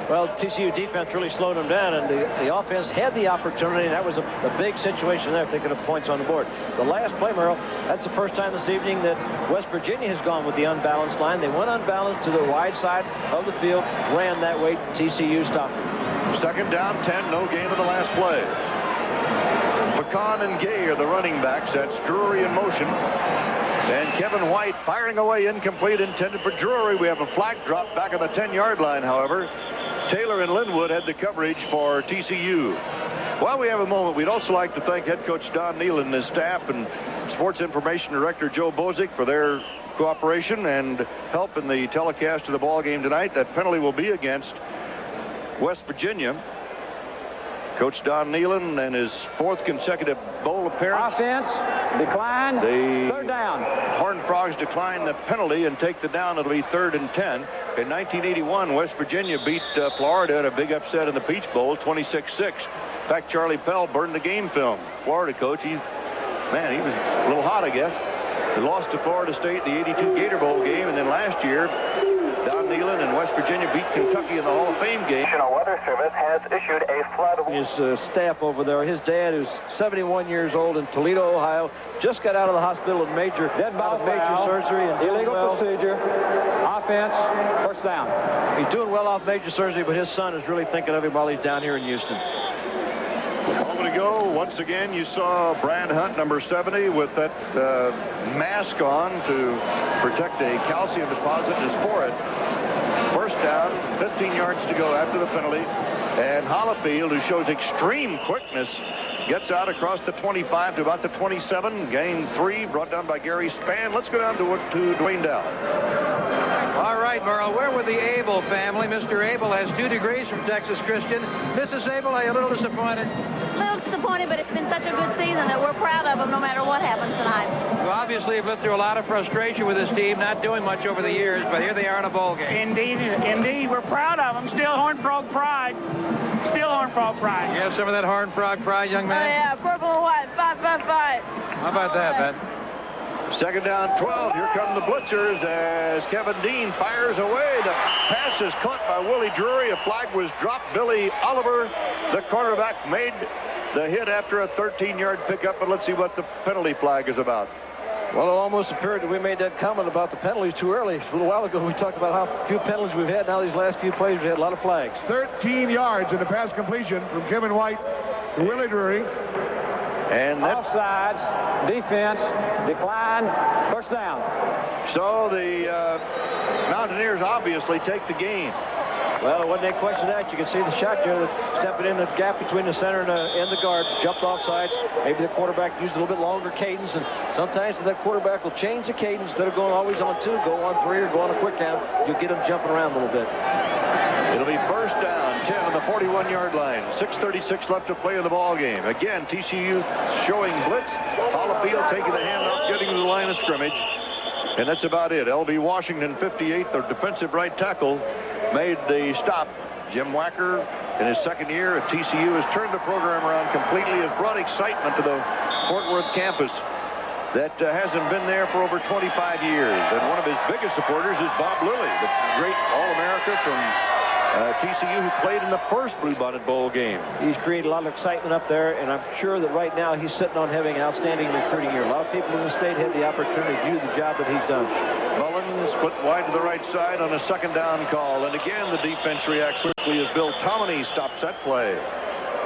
Well, TCU defense really slowed them down, and the offense had the opportunity, and that was a big situation there if they could have points on the board. The last play, Merle, that's the first time this evening that West Virginia has gone with the unbalanced line. They went unbalanced to the wide side of the field, ran that way. TCU stopped them. Second down, 10, no gain of the last play. Pecan and Gay are the running backs. That's Drury in motion. And Kevin White firing away, incomplete, intended for Drury. We have a flag drop back on the 10-yard line, however. Taylor and Linwood had the coverage for TCU. While we have a moment, we'd also like to thank head coach Don Neal and his staff and sports information director Joe Bozick for their cooperation and help in the telecast of the ball game tonight. That penalty will be against West Virginia. Coach Don Nealon and his 4th consecutive bowl appearance. Offense, decline, third down. Horned Frogs decline the penalty and take the down. It'll be 3rd and 10. In 1981, West Virginia beat Florida at a big upset in the Peach Bowl, 26-6. In fact, Charlie Pell burned the game film. Florida coach, he was a little hot, I guess. They lost to Florida State in the 82 Gator Bowl game, and then last year, Don Nealon and West Virginia beat Kentucky in the Hall of Fame game. National Weather Service has issued a flood. His staff over there, his dad, who's 71 years old in Toledo, Ohio, just got out of the hospital with major surgery and illegal procedure. Offense, first down. He's doing well off major surgery, but his son is really thinking of him while he's down here in Houston. A moment ago, once again, you saw Brad Hunt, number 70, with that mask on to protect a calcium deposit in his forehead. First down, 15 yards to go after the penalty. And Hollifield, who shows extreme quickness, gets out across the 25 to about the 27. Gain 3, brought down by Gary Spann. Let's go down to Dwayne Dow. All right, Merle, where were the Abel family? Mr. Abel has 2 degrees from Texas Christian. Mrs. Abel, are you a little disappointed? A little disappointed, but it's been such a good season that we're proud of them no matter what happens tonight. You obviously have been through a lot of frustration with this team, not doing much over the years, but here they are in a bowl game. Indeed, we're proud of them. Still Horned Frog pride. Still Horned Frog pride. You have some of that Horned Frog pride, young man? Oh, yeah, purple and white, fight. How about that, Ben? Second down, 12. Here come the blitzers as Kevin Dean fires away. The pass is caught by Willie Drury. A flag was dropped. Billy Oliver, the cornerback, made the hit after a 13-yard pickup. But let's see what the penalty flag is about. Well, it almost appeared that we made that comment about the penalties too early. A little while ago, we talked about how few penalties we've had. Now these last few plays, we had a lot of flags. 13 yards in the pass completion from Kevin White to Willie Drury. And offsides, defense, decline, first down. So the Mountaineers obviously take the game. Well, it wasn't any question of that. You can see the shot there, stepping in the gap between the center and the guard, jumped offsides. Maybe the quarterback used a little bit longer cadence, and sometimes that quarterback will change the cadence. Instead of going always on 2, go on 3, or go on a quick down. You'll get them jumping around a little bit. It'll be first down, 10 on the 41-yard line. 6:36 left to play in the ball game. Again, TCU showing blitz. Hollifield taking the handoff, getting to the line of scrimmage. And that's about it. L.B. Washington, 58, their defensive right tackle, made the stop. Jim Wacker, in his second year at TCU, has turned the program around completely, has brought excitement to the Fort Worth campus that hasn't been there for over 25 years. And one of his biggest supporters is Bob Lilly, the great All-America from TCU, who played in the first Bluebonnet Bowl game. He's created a lot of excitement up there, and I'm sure that right now he's sitting on having an outstanding recruiting year. A lot of people in the state had the opportunity to do the job that he's done. Mullins split wide to the right side on a second down call, and again the defense reacts quickly as Bill Tomini stops that play.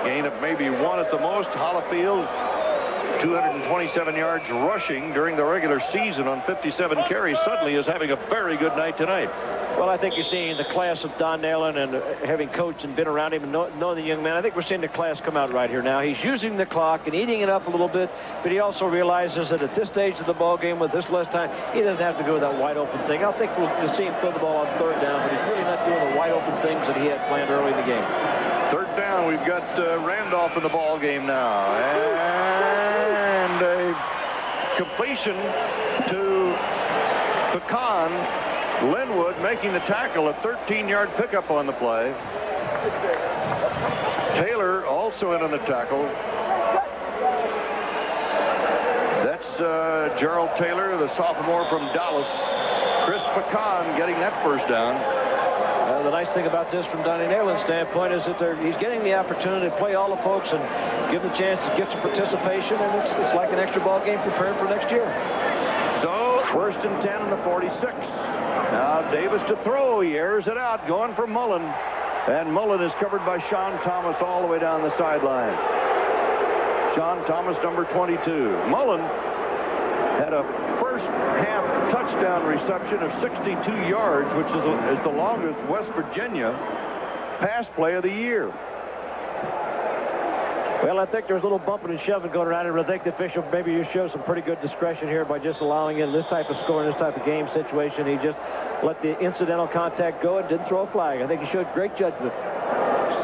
Gain of maybe 1 at the most. Hollifield 227 yards rushing during the regular season on 57 carries, suddenly is having a very good night tonight. Well, I think you're seeing the class of Don Nalen, and having coached and been around him and know the young man, I think we're seeing the class come out right here now. He's using the clock and eating it up a little bit, but he also realizes that at this stage of the ball game with this less time, he doesn't have to go with that wide open thing. I think we'll see him throw the ball on third down, but he's really not doing the wide open things that he had planned early in the game. Third down, we've got Randolph in the ball game now, and a completion to Pecan. Linwood making the tackle, a 13-yard pickup on the play. Taylor also in on the tackle. That's Gerald Taylor, the sophomore from Dallas. Chris Pecan getting that first down. The nice thing about this from Donnie Nalen's standpoint is that he's getting the opportunity to play all the folks and give them a chance to get some participation, and it's like an extra ball game prepared for next year. So, first and 10 on the 46. Now Davis to throw. He airs it out, going for Mullen. And Mullen is covered by Sean Thomas all the way down the sideline. Sean Thomas, number 22. Mullen had a first-half touchdown reception of 62 yards, which is the longest West Virginia pass play of the year. Well, I think there's a little bumping and shoving going around, and I think the official maybe you show some pretty good discretion here by just allowing in this type of score in this type of game situation. He just let the incidental contact go and didn't throw a flag. I think he showed great judgment.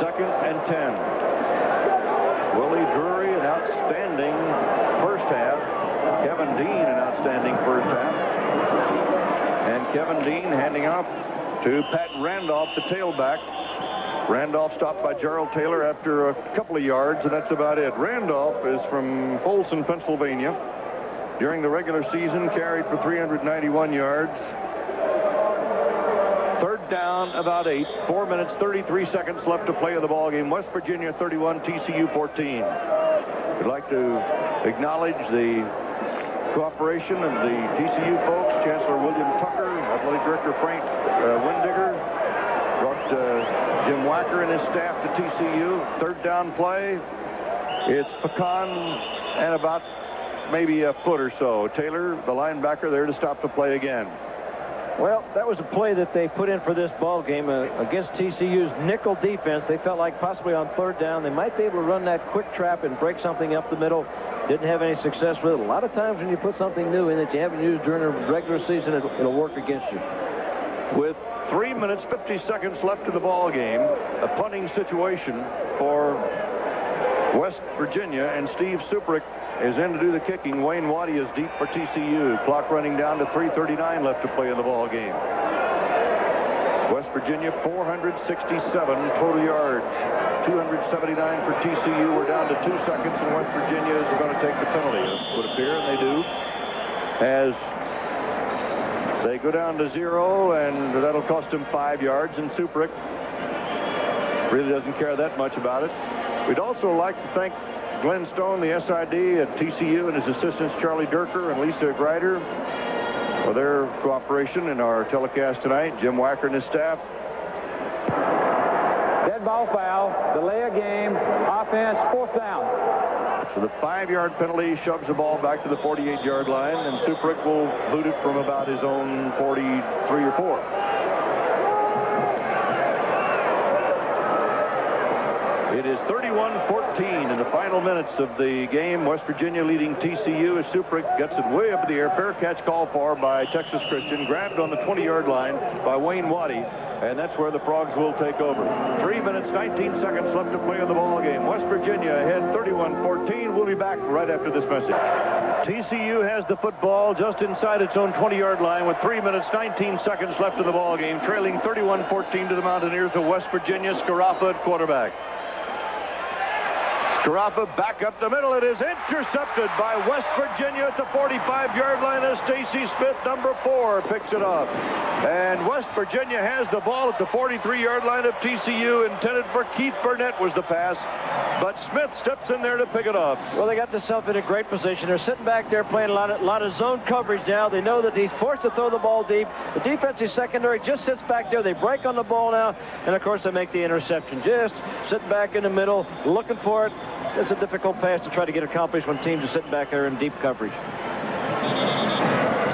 Second and 10. Willie Drury, an outstanding first half. Kevin Dean, an outstanding first half. And Kevin Dean handing off to Pat Randolph, the tailback. Randolph stopped by Gerald Taylor after a couple of yards, and that's about it. Randolph is from Folsom, Pennsylvania. During the regular season, carried for 391 yards. Third down, about 8. 4 minutes, 33 seconds left to play in the ball game. West Virginia 31, TCU 14. We'd like to acknowledge the cooperation of the TCU folks, Chancellor William Tucker, Athletic Director Frank Windigger, brought Jim Wacker and his staff to TCU. Third down play. It's Pecan and about maybe a foot or so. Taylor, the linebacker, there to stop the play again. Well, that was a play that they put in for this ball game against TCU's nickel defense. They felt like possibly on third down they might be able to run that quick trap and break something up the middle. Didn't have any success with it. A lot of times when you put something new in that you haven't used during a regular season, it'll work against you. With 3 minutes, 50 seconds left in the ball game, a punting situation for West Virginia, and Steve Suprick is in to do the kicking. Wayne Waddy is deep for TCU. Clock running down to 3:39 left to play in the ball game. West Virginia 467 total yards, 279 for TCU. We're down to 2 seconds, and West Virginia is going to take the penalty. It would appear, and they do, as they go down to 0, and that'll cost him 5 yards. And Suprick really doesn't care that much about it. We'd also like to thank Glenn Stone, the SID at TCU, and his assistants Charlie Durker and Lisa Greider for their cooperation in our telecast tonight. Jim Wacker and his staff. Dead ball foul, delay of game, offense, 4th down. So the 5-yard penalty shoves the ball back to the 48-yard line, and Suprick will boot it from about his own 43 or 4. It is 31-14 in the final minutes of the game. West Virginia leading TCU as Suprick gets it way up in the air. Fair catch called for by Texas Christian. Grabbed on the 20-yard line by Wayne Waddy. And that's where the Frogs will take over. 3 minutes, 19 seconds left to play in the ball game. West Virginia ahead 31-14. We'll be back right after this message. TCU has the football just inside its own 20-yard line with 3 minutes, 19 seconds left in the ball game. Trailing 31-14 to the Mountaineers of West Virginia. Scaraffa at quarterback. Scaraffa back up the middle. It is intercepted by West Virginia at the 45-yard line as Stacy Smith, number 4, picks it up. And West Virginia has the ball at the 43-yard line of TCU. Intended for Keith Burnett was the pass, but Smith steps in there to pick it up. Well, they got themselves in a great position. They're sitting back there playing a lot of zone coverage now. They know that he's forced to throw the ball deep. The defensive secondary just sits back there. They break on the ball now, and of course they make the interception. Just sitting back in the middle, looking for it. it's a difficult pass to try to get accomplished when teams are sitting back there in deep coverage.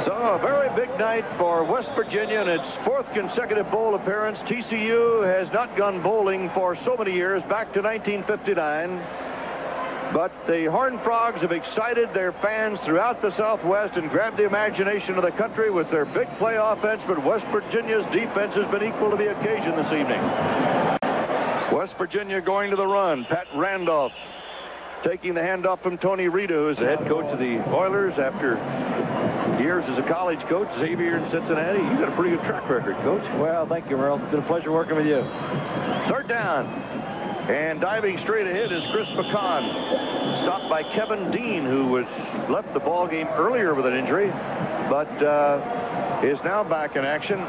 So a very big night for West Virginia in its 4th consecutive bowl appearance. TCU has not gone bowling for so many years, back to 1959. But the Horned Frogs have excited their fans throughout the Southwest and grabbed the imagination of the country with their big play offense, but West Virginia's defense has been equal to the occasion this evening. West Virginia going to the run. Pat Randolph taking the handoff from Tony Rita, who is the head coach of the Oilers after years as a college coach. Xavier in Cincinnati. You've got a pretty good track record, Coach. Well, thank you, Merle. It's been a pleasure working with you. 3rd down. And diving straight ahead is Chris McCon. Stopped by Kevin Dean, who was left the ball game earlier with an injury, but is now back in action.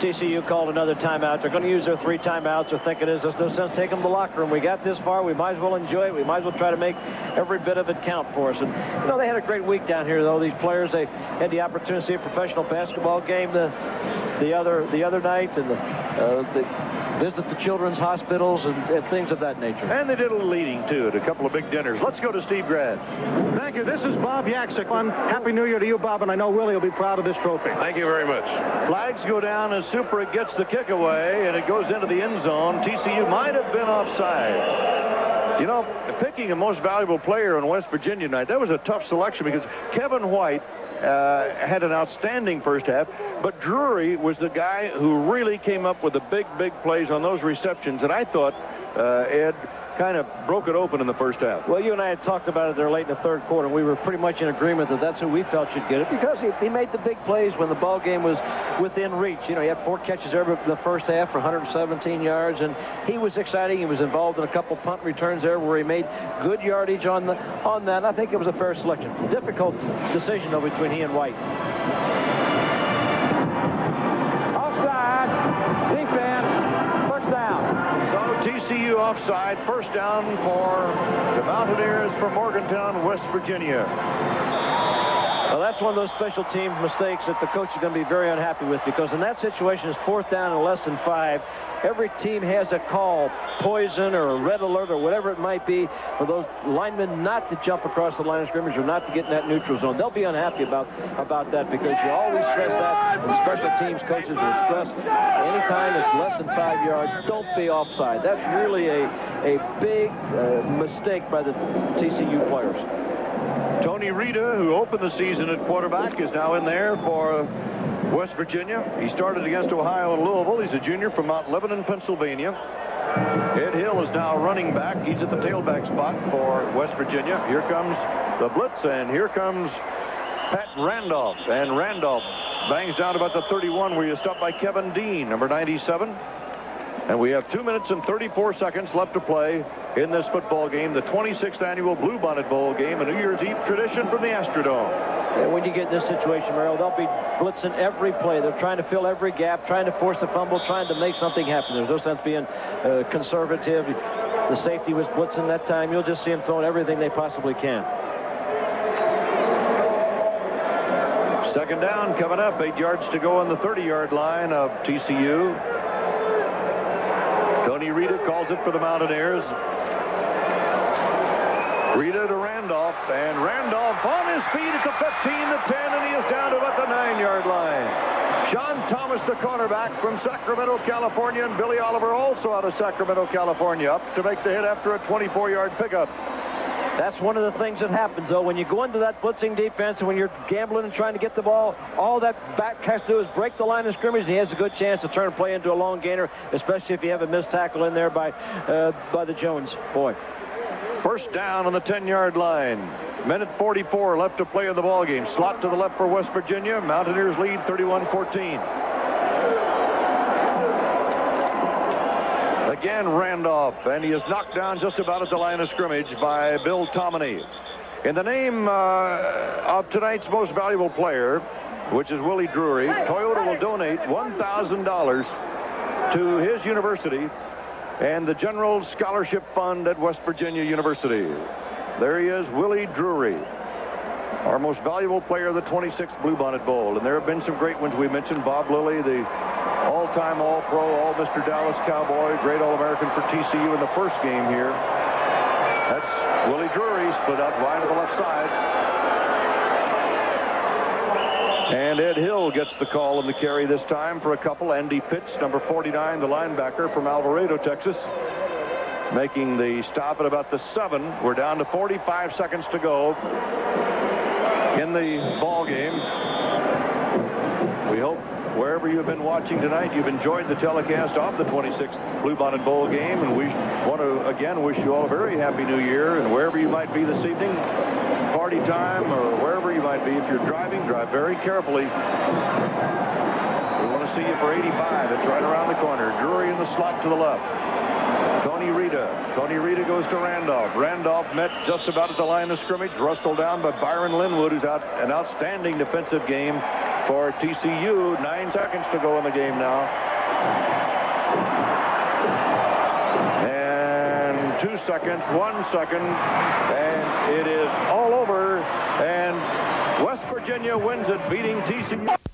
TCU called another timeout. They're going to use their 3 timeouts. They're thinking there's no sense taking them to the locker room. We got this far. We might as well enjoy it. We might as well try to make every bit of it count for us. And, you know, they had a great week down here, though. These players, they had the opportunity to see a professional basketball game the other night, and visit the children's hospitals and things of that nature. And they did a little eating, too, at a couple of big dinners. Let's go to Steve Grad. Thank you. This is Bob Yaksick. Happy New Year to you, Bob, and I know Willie will be proud of this trophy. Thank you very much. Flags go down as Supra gets the kick away, and it goes into the end zone. TCU might have been offside. You know, picking a most valuable player in West Virginia tonight, that was a tough selection because Kevin White had an outstanding first half, but Drury was the guy who really came up with the big plays on those receptions, and I thought Ed kind of broke it open in the first half. Well, you and I had talked about it there late in the 3rd quarter. We were pretty much in agreement that that's who we felt should get it because he made the big plays when the ball game was within reach. You know, he had 4 catches over the first half for 117 yards, and he was exciting. He was involved in a couple punt returns there where he made good yardage on that. And I think it was a fair selection. Difficult decision, though, between he and White. Offside. Defense. First down. TCU offside, first down for the Mountaineers from Morgantown, West Virginia. Well, that's one of those special team mistakes that the coach is going to be very unhappy with because in that situation, it's 4th down and less than 5. Every team has a call, poison or a red alert or whatever it might be, for those linemen not to jump across the line of scrimmage or not to get in that neutral zone. They'll be unhappy about that because you always stress that, and special teams coaches will stress anytime it's less than 5 yards, don't be offside. That's really a big mistake by the TCU players. Tony Rita, who opened the season at quarterback, is now in there for West Virginia. He started against Ohio and Louisville. He's a junior from Mount Lebanon, Pennsylvania. Ed Hill is now running back. He's at the tailback spot for West Virginia. Here comes the blitz, and here comes Pat Randolph. And Randolph bangs down about the 31, where you stop by Kevin Dean, number 97. And we have 2 minutes and 34 seconds left to play in this football game, the 26th annual Bluebonnet Bowl game, a New Year's Eve tradition from the Astrodome. And when you get in this situation, Merrill, they'll be blitzing every play. They're trying to fill every gap, trying to force a fumble, trying to make something happen. There's no sense being conservative. The safety was blitzing that time. You'll just see them throwing everything they possibly can. Second down coming up. 8 yards to go on the 30-yard line of TCU. Tony Rita calls it for the Mountaineers. Rita to Randolph, and Randolph on his feet at the 15, the 10, and he is down to about the 9-yard line. Sean Thomas, the cornerback from Sacramento, California, and Billy Oliver, also out of Sacramento, California, up to make the hit after a 24-yard pickup. That's one of the things that happens, though, when you go into that blitzing defense and when you're gambling and trying to get the ball, all that back has to do is break the line of scrimmage, and he has a good chance to turn a play into a long gainer, especially if you have a missed tackle in there by the Jones boy. First down on the 10-yard line. Minute 44 left to play in the ball game. Slot to the left for West Virginia. Mountaineers lead 31-14. Again, Randolph, and he is knocked down just about at the line of scrimmage by Bill Tomini. In the name of tonight's most valuable player, which is Willie Drury, Toyota will donate $1,000 to his university and the General Scholarship Fund at West Virginia University. There he is, Willie Drury, our most valuable player of the 26th Bluebonnet Bowl. And there have been some great ones. We mentioned Bob Lilly, the all-time All-Pro, All-Mr. Dallas Cowboy, great All-American for TCU in the first game here. That's Willie Drury split out wide to the left side. And Ed Hill gets the call on the carry this time for a couple. Andy Pitts, number 49, the linebacker from Alvarado, Texas, making the stop at about the 7. We're down to 45 seconds to go in the ball game. We hope wherever you've been watching tonight, you've enjoyed the telecast of the 26th Bluebonnet Bowl game, and we want to again wish you all a very happy New Year. And wherever you might be this evening, party time or wherever you might be, if you're driving, drive very carefully. We want to see you for 85. It's right around the corner. Drury in the slot to the left. Tony Rita. Tony Rita goes to Randolph. Randolph met just about at the line of scrimmage, wrestled down by Byron Linwood, who's out an outstanding defensive game for TCU. 9 seconds to go in the game now. And 2 seconds, 1 second, and it is all over. And West Virginia wins it, beating TCU.